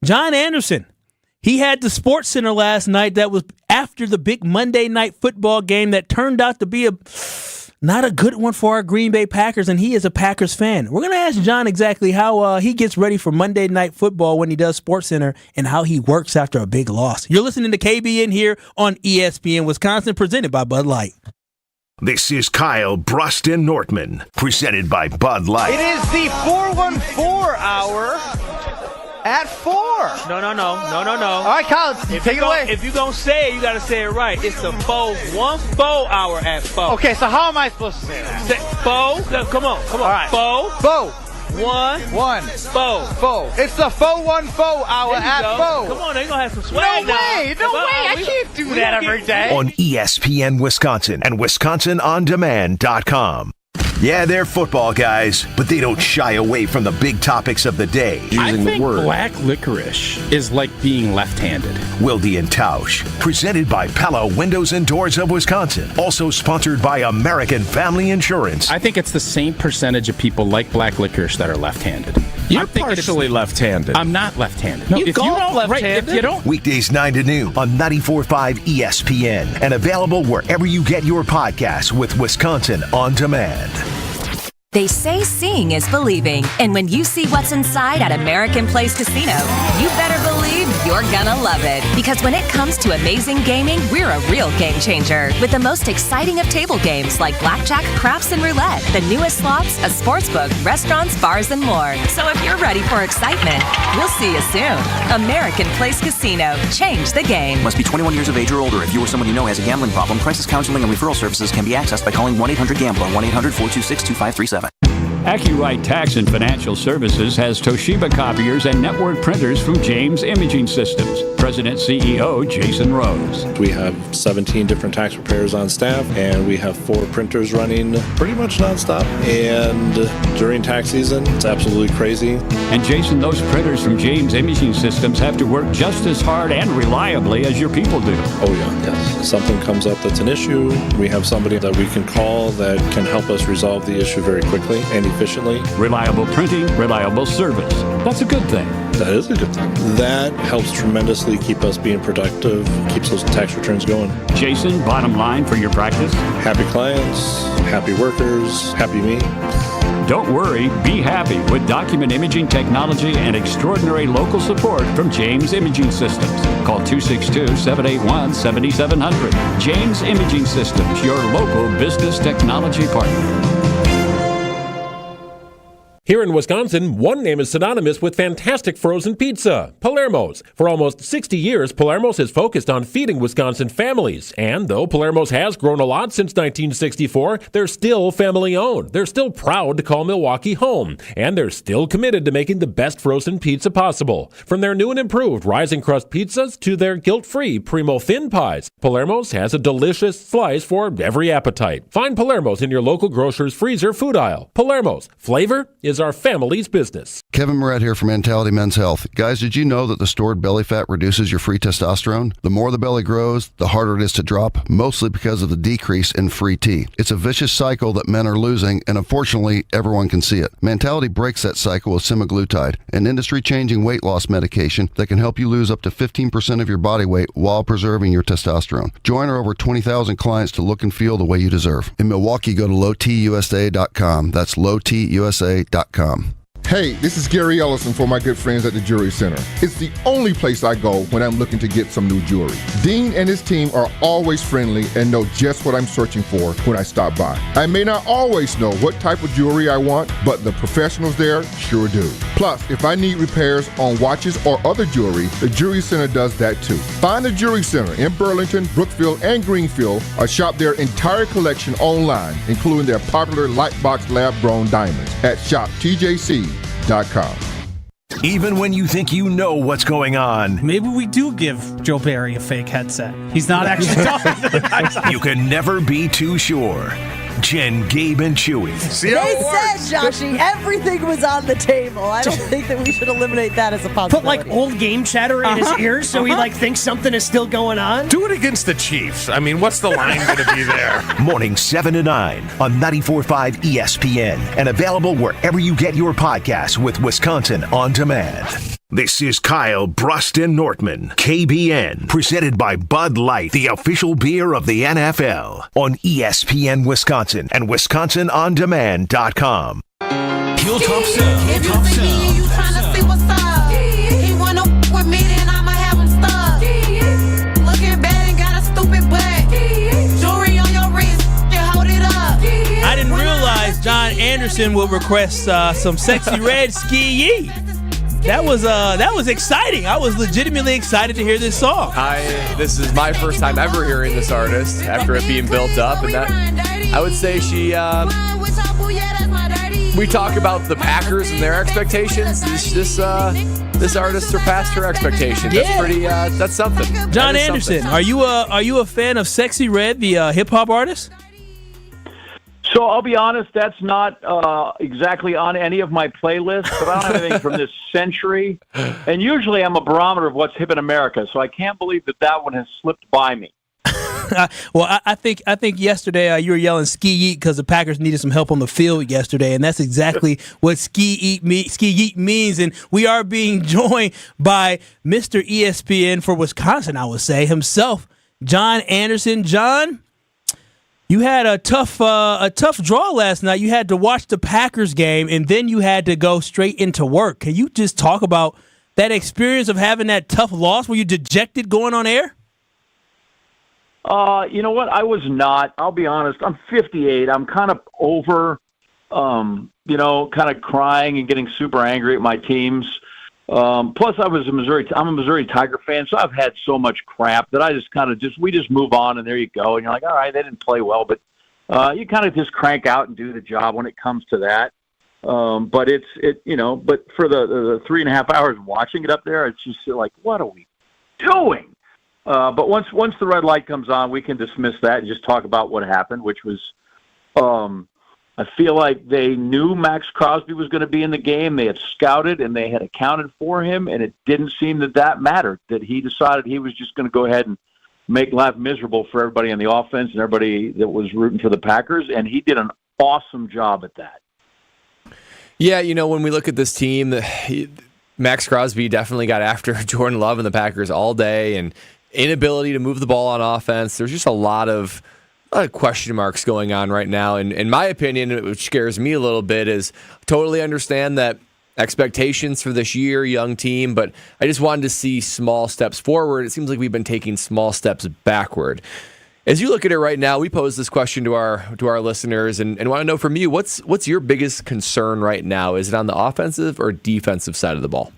John Anderson. He had the Sports Center last night that was after the big Monday night football game that turned out to be not a good one for our Green Bay Packers, and he is a Packers fan. We're going to ask John exactly how he gets ready for Monday night football when he does Sports Center and how he works after a big loss. You're listening to KBN here on ESPN Wisconsin, presented by Bud Light. This is Kyle, Brust, and Nortman, presented by Bud Light. It is the 414 hour. At 4. No. All right, Kyle, take it away. If you're going to say it, you got to say it right. It's the 414 hour at 4. Okay, so how am I supposed to say that? 4. Come on. All right. 4. 1. 4. It's the 414 hour at 4. Come on, they're going to have some swag No way. I can't do that every day. On ESPN Wisconsin and WisconsinOnDemand.com. Yeah, they're football guys, but they don't shy away from the big topics of the day. I think black licorice is like being left-handed. Wilde and Tausch, presented by Pella Windows and Doors of Wisconsin. Also sponsored by American Family Insurance. I think it's the same percentage of people like black licorice that are left-handed. You're partially left-handed. I'm not left-handed. No, if you don't left-handed. If you don't. Weekdays 9 to noon on 94.5 ESPN and available wherever you get your podcasts with Wisconsin On Demand. They say seeing is believing, and when you see what's inside at American Place Casino, you better believe you're gonna love it. Because when it comes to amazing gaming, we're a real game changer. With the most exciting of table games like blackjack, craps, and roulette, the newest slots, a sports book, restaurants, bars, and more. So if you're ready for excitement, we'll see you soon. American Place Casino. Change the game. Must be 21 years of age or older. If you or someone you know has a gambling problem, crisis counseling and referral services can be accessed by calling 1-800-GAMBLER, 1-800-426-2537. AccuRite Tax and Financial Services has Toshiba copiers and network printers from James Imaging Systems. President CEO Jason Rose. We have 17 different tax preparers on staff, and we have 4 printers running pretty much nonstop. And during tax season, it's absolutely crazy. And Jason, those printers from James Imaging Systems have to work just as hard and reliably as your people do. Oh yeah, yes. If something comes up that's an issue, we have somebody that we can call that can help us resolve the issue very quickly and efficiently. Reliable printing, reliable service. That's a good thing. That is a good thing. That helps tremendously keep us being productive, keeps those tax returns going. Jason, bottom line for your practice? Happy clients, happy workers, happy me. Don't worry, be happy with document imaging technology and extraordinary local support from James Imaging Systems. Call 262-781-7700. James Imaging Systems, your local business technology partner. Here in Wisconsin, one name is synonymous with fantastic frozen pizza, Palermo's. For almost 60 years, Palermo's has focused on feeding Wisconsin families. And though Palermo's has grown a lot since 1964, they're still family-owned. They're still proud to call Milwaukee home. And they're still committed to making the best frozen pizza possible. From their new and improved rising crust pizzas to their guilt-free Primo thin pies, Palermo's has a delicious slice for every appetite. Find Palermo's in your local grocer's freezer food aisle. Palermo's, flavor is our family's business. Kevin Moret here from Mentality Men's Health. Guys, did you know that the stored belly fat reduces your free testosterone? The more the belly grows, the harder it is to drop, mostly because of the decrease in free T. It's a vicious cycle that men are losing, and unfortunately, everyone can see it. Mentality breaks that cycle with semaglutide, an industry-changing weight loss medication that can help you lose up to 15% of your body weight while preserving your testosterone. Join our over 20,000 clients to look and feel the way you deserve. In Milwaukee, go to lowtusa.com. That's lowtusa.com. Hey, this is Gary Ellison for my good friends at the Jewelry Center. It's the only place I go when I'm looking to get some new jewelry. Dean and his team are always friendly and know just what I'm searching for when I stop by. I may not always know what type of jewelry I want, but the professionals there sure do. Plus, if I need repairs on watches or other jewelry, the Jewelry Center does that too. Find the Jewelry Center in Burlington, Brookfield, and Greenfield, or shop their entire collection online, including their popular Lightbox lab-grown diamonds at shoptjc.com. Even when you think you know what's going on, maybe we do give Joe Barry a fake headset. He's not actually talking to the guys. You can never be too sure. Jen, Gabe, and Chewy. They said, Joshy, everything was on the table. I don't think that we should eliminate that as a possibility. Put like old game chatter in his ears so he like thinks something is still going on. Do it against the Chiefs. I mean, what's the line going to be there? Morning 7 to 9 on 94.5 ESPN and available wherever you get your podcasts with Wisconsin On Demand. This is Kyle, Brust, and Nortman, KBN, presented by Bud Light, the official beer of the NFL, on ESPN Wisconsin and WisconsinOnDemand.com. Hilltop Sound. Hilltop Sound. You tryna see what's up? He wanna with me, then I'ma have him stuck. Looking bad and got a stupid butt. Jewelry on your wrist, you hold it up. I didn't realize John Anderson would request some Sexy Red Ski Yee. That was exciting. I was legitimately excited to hear this song. This is my first time ever hearing this artist after it being built up, and that I would say she. We talk about the Packers and their expectations. This artist surpassed her expectations. Yeah. That's pretty. That's something. John Anderson, are you a fan of Sexy Red, the hip hop artist? So I'll be honest, that's not exactly on any of my playlists, but I don't have anything from this century. And usually I'm a barometer of what's hip in America, so I can't believe that one has slipped by me. Well, I think yesterday you were yelling ski yeet because the Packers needed some help on the field yesterday, and that's exactly what ski yeet means. And we are being joined by Mr. ESPN for Wisconsin, I would say, himself, John Anderson. John, you had a tough draw last night. You had to watch the Packers game, and then you had to go straight into work. Can you just talk about that experience of having that tough loss? Were you dejected going on air? You know what? I was not. I'll be honest. I'm 58. I'm kind of over, kind of crying and getting super angry at my teams. Plus, I'm a Missouri Tiger fan, so I've had so much crap that I just we just move on, and there you go. And you're like, all right, they didn't play well, but you kind of just crank out and do the job when it comes to that. But but for the 3.5 hours watching it up there, it's just like, what are we doing? But once the red light comes on, we can dismiss that and just talk about what happened, which was, I feel like they knew Max Crosby was going to be in the game. They had scouted and they had accounted for him, and it didn't seem that mattered, that he decided he was just going to go ahead and make life miserable for everybody on the offense and everybody that was rooting for the Packers, and he did an awesome job at that. Yeah, when we look at this team, Max Crosby definitely got after Jordan Love and the Packers all day, and inability to move the ball on offense. There's just a lot of question marks going on right now. And in my opinion, which scares me a little bit, is totally understand that expectations for this year, young team, but I just wanted to see small steps forward. It seems like we've been taking small steps backward. As you look at it right now, we pose this question to our listeners and want to know from you, what's your biggest concern right now? Is it on the offensive or defensive side of the ball?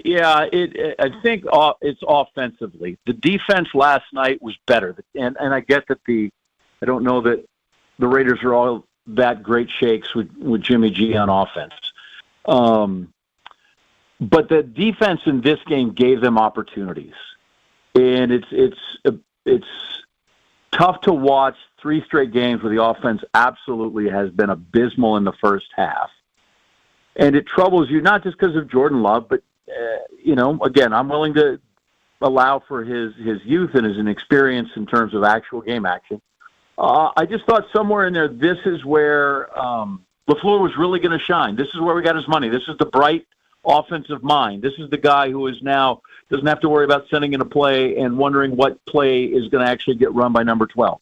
Yeah, I think it's offensively. The defense last night was better, and I get that I don't know that the Raiders are all that great shakes with Jimmy G on offense. But the defense in this game gave them opportunities, and it's tough to watch 3 straight games where the offense absolutely has been abysmal in the first half. And it troubles you, not just because of Jordan Love, but, again, I'm willing to allow for his youth and his inexperience in terms of actual game action. I just thought somewhere in there, this is where LaFleur was really going to shine. This is where we got his money. This is the bright offensive mind. This is the guy who is now doesn't have to worry about sending in a play and wondering what play is going to actually get run by number 12.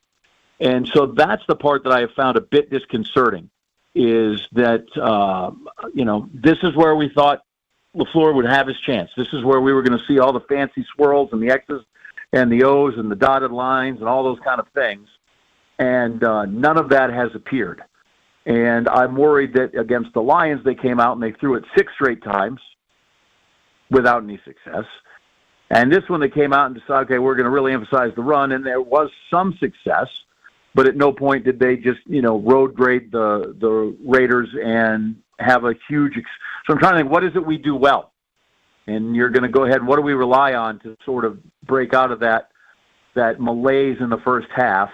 And so that's the part that I have found a bit disconcerting, is that, this is where we thought LaFleur would have his chance. This is where we were going to see all the fancy swirls and the X's and the O's and the dotted lines and all those kind of things. And none of that has appeared. And I'm worried that against the Lions, they came out and they threw it 6 straight times without any success. And this one, they came out and decided, okay, we're going to really emphasize the run, and there was some success, but at no point did they just, road grade the Raiders and have a huge so I'm trying to think, what is it we do well? And you're going to go ahead, and what do we rely on to sort of break out of that malaise in the first half?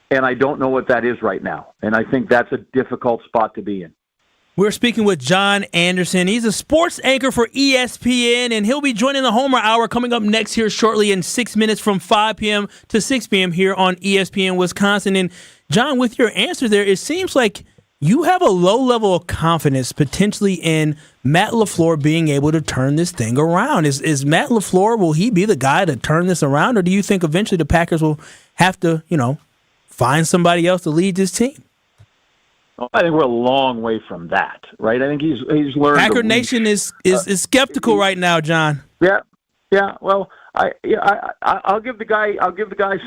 And I don't know what that is right now. And I think that's a difficult spot to be in. We're speaking with John Anderson. He's a sports anchor for ESPN, and he'll be joining the Homer Hour coming up next here shortly in 6 minutes from 5 p.m. to 6 p.m. here on ESPN Wisconsin. And, John, with your answer there, it seems like you have a low level of confidence potentially in Matt LaFleur being able to turn this thing around. Is Matt LaFleur, will he be the guy to turn this around, or do you think eventually the Packers will have to, find somebody else to lead this team? I think we're a long way from that, right? I think he's learned. Packer Nation is skeptical right now, John. Yeah. Well, I'll give the guy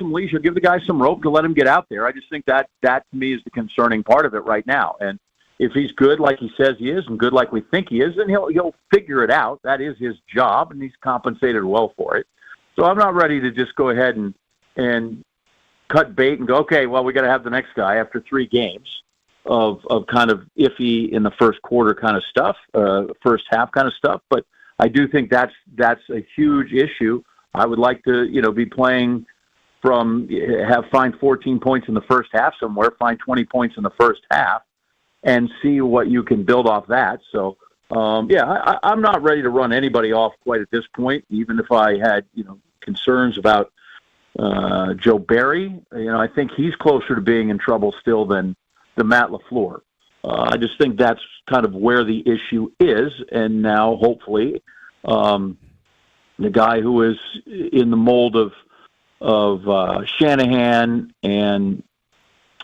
some leash. I'll give the guy some rope to let him get out there. I just think that to me is the concerning part of it right now. And if he's good like he says he is, and good like we think he is, then he'll figure it out. That is his job, and he's compensated well for it. So I'm not ready to just go ahead and cut bait and go, okay, well, we got to have the next guy after 3 games of kind of iffy in the first quarter kind of stuff, first half kind of stuff. But I do think that's a huge issue. I would like to, be playing find 14 points in the first half somewhere, find 20 points in the first half, and see what you can build off that. So, I'm not ready to run anybody off quite at this point, even if I had, concerns about Joe Barry. I think he's closer to being in trouble still than Matt LaFleur. I just think that's kind of where the issue is. And now, hopefully, the guy who is in the mold of Shanahan and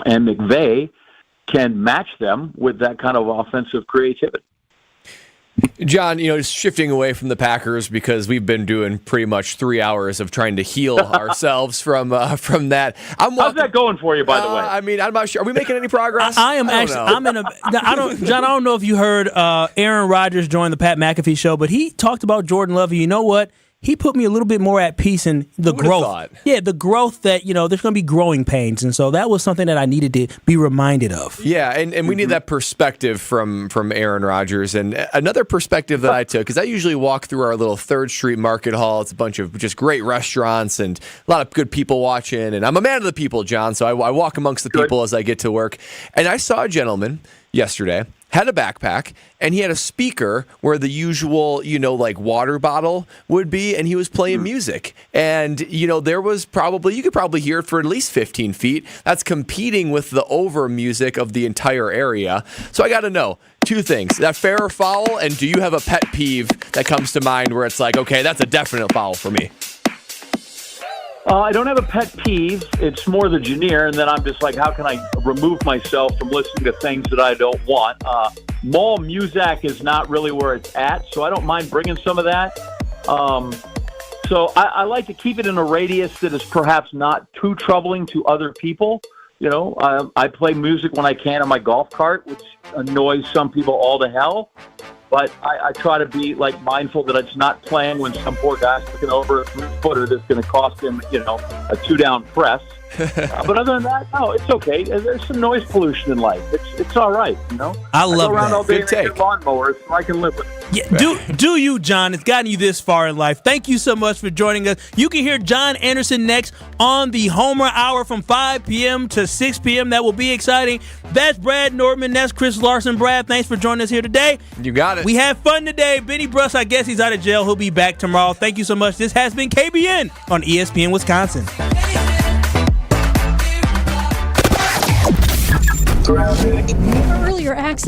McVay can match them with that kind of offensive creativity. John, just shifting away from the Packers, because we've been doing pretty much 3 hours of trying to heal ourselves from that. How's that going for you, by the way? I mean, I'm not sure. Are we making any progress? I am actually. I'm in a. John, I don't know if you heard Aaron Rodgers join the Pat McAfee show, but he talked about Jordan Love. You know what? He put me a little bit more at peace in the growth. Thought? Yeah, the growth that, there's going to be growing pains. And so that was something that I needed to be reminded of. Yeah, and we need that perspective from Aaron Rodgers. And another perspective that I took, because I usually walk through our little 3rd Street Market Hall. It's a bunch of just great restaurants and a lot of good people watching. And I'm a man of the people, John, so I walk amongst the people as I get to work. And I saw a gentleman yesterday, had a backpack, and he had a speaker where the usual, like water bottle would be, and he was playing music. And, there was you could probably hear it for at least 15 feet. That's competing with the over music of the entire area. So I got to know 2 things. Is that fair or foul? And do you have a pet peeve that comes to mind where it's like, okay, that's a definite foul for me? I don't have a pet peeve. It's more the veneer, and then I'm just like, how can I remove myself from listening to things that I don't want? Mall music is not really where it's at, so I don't mind bringing some of that. So I like to keep it in a radius that is perhaps not too troubling to other people. I play music when I can on my golf cart, which annoys some people all to hell. But I try to be mindful that it's not playing when some poor guy's looking over a 3-footer that's going to cost him, a 2-down press. But other than that, no, it's okay. There's some noise pollution in life. It's all right, you know. I love go around that. all day Good and get lawnmowers, so I can live with it. Yeah, do you, John? It's gotten you this far in life. Thank you so much for joining us. You can hear John Anderson next on the Homer Hour from 5 p.m. to 6 p.m. That will be exciting. That's Brad Nortman. That's Chris Larson. Brad, thanks for joining us here today. You got it. We had fun today. Benny Brust, I guess he's out of jail. He'll be back tomorrow. Thank you so much. This has been KBN on ESPN Wisconsin. Earlier accident.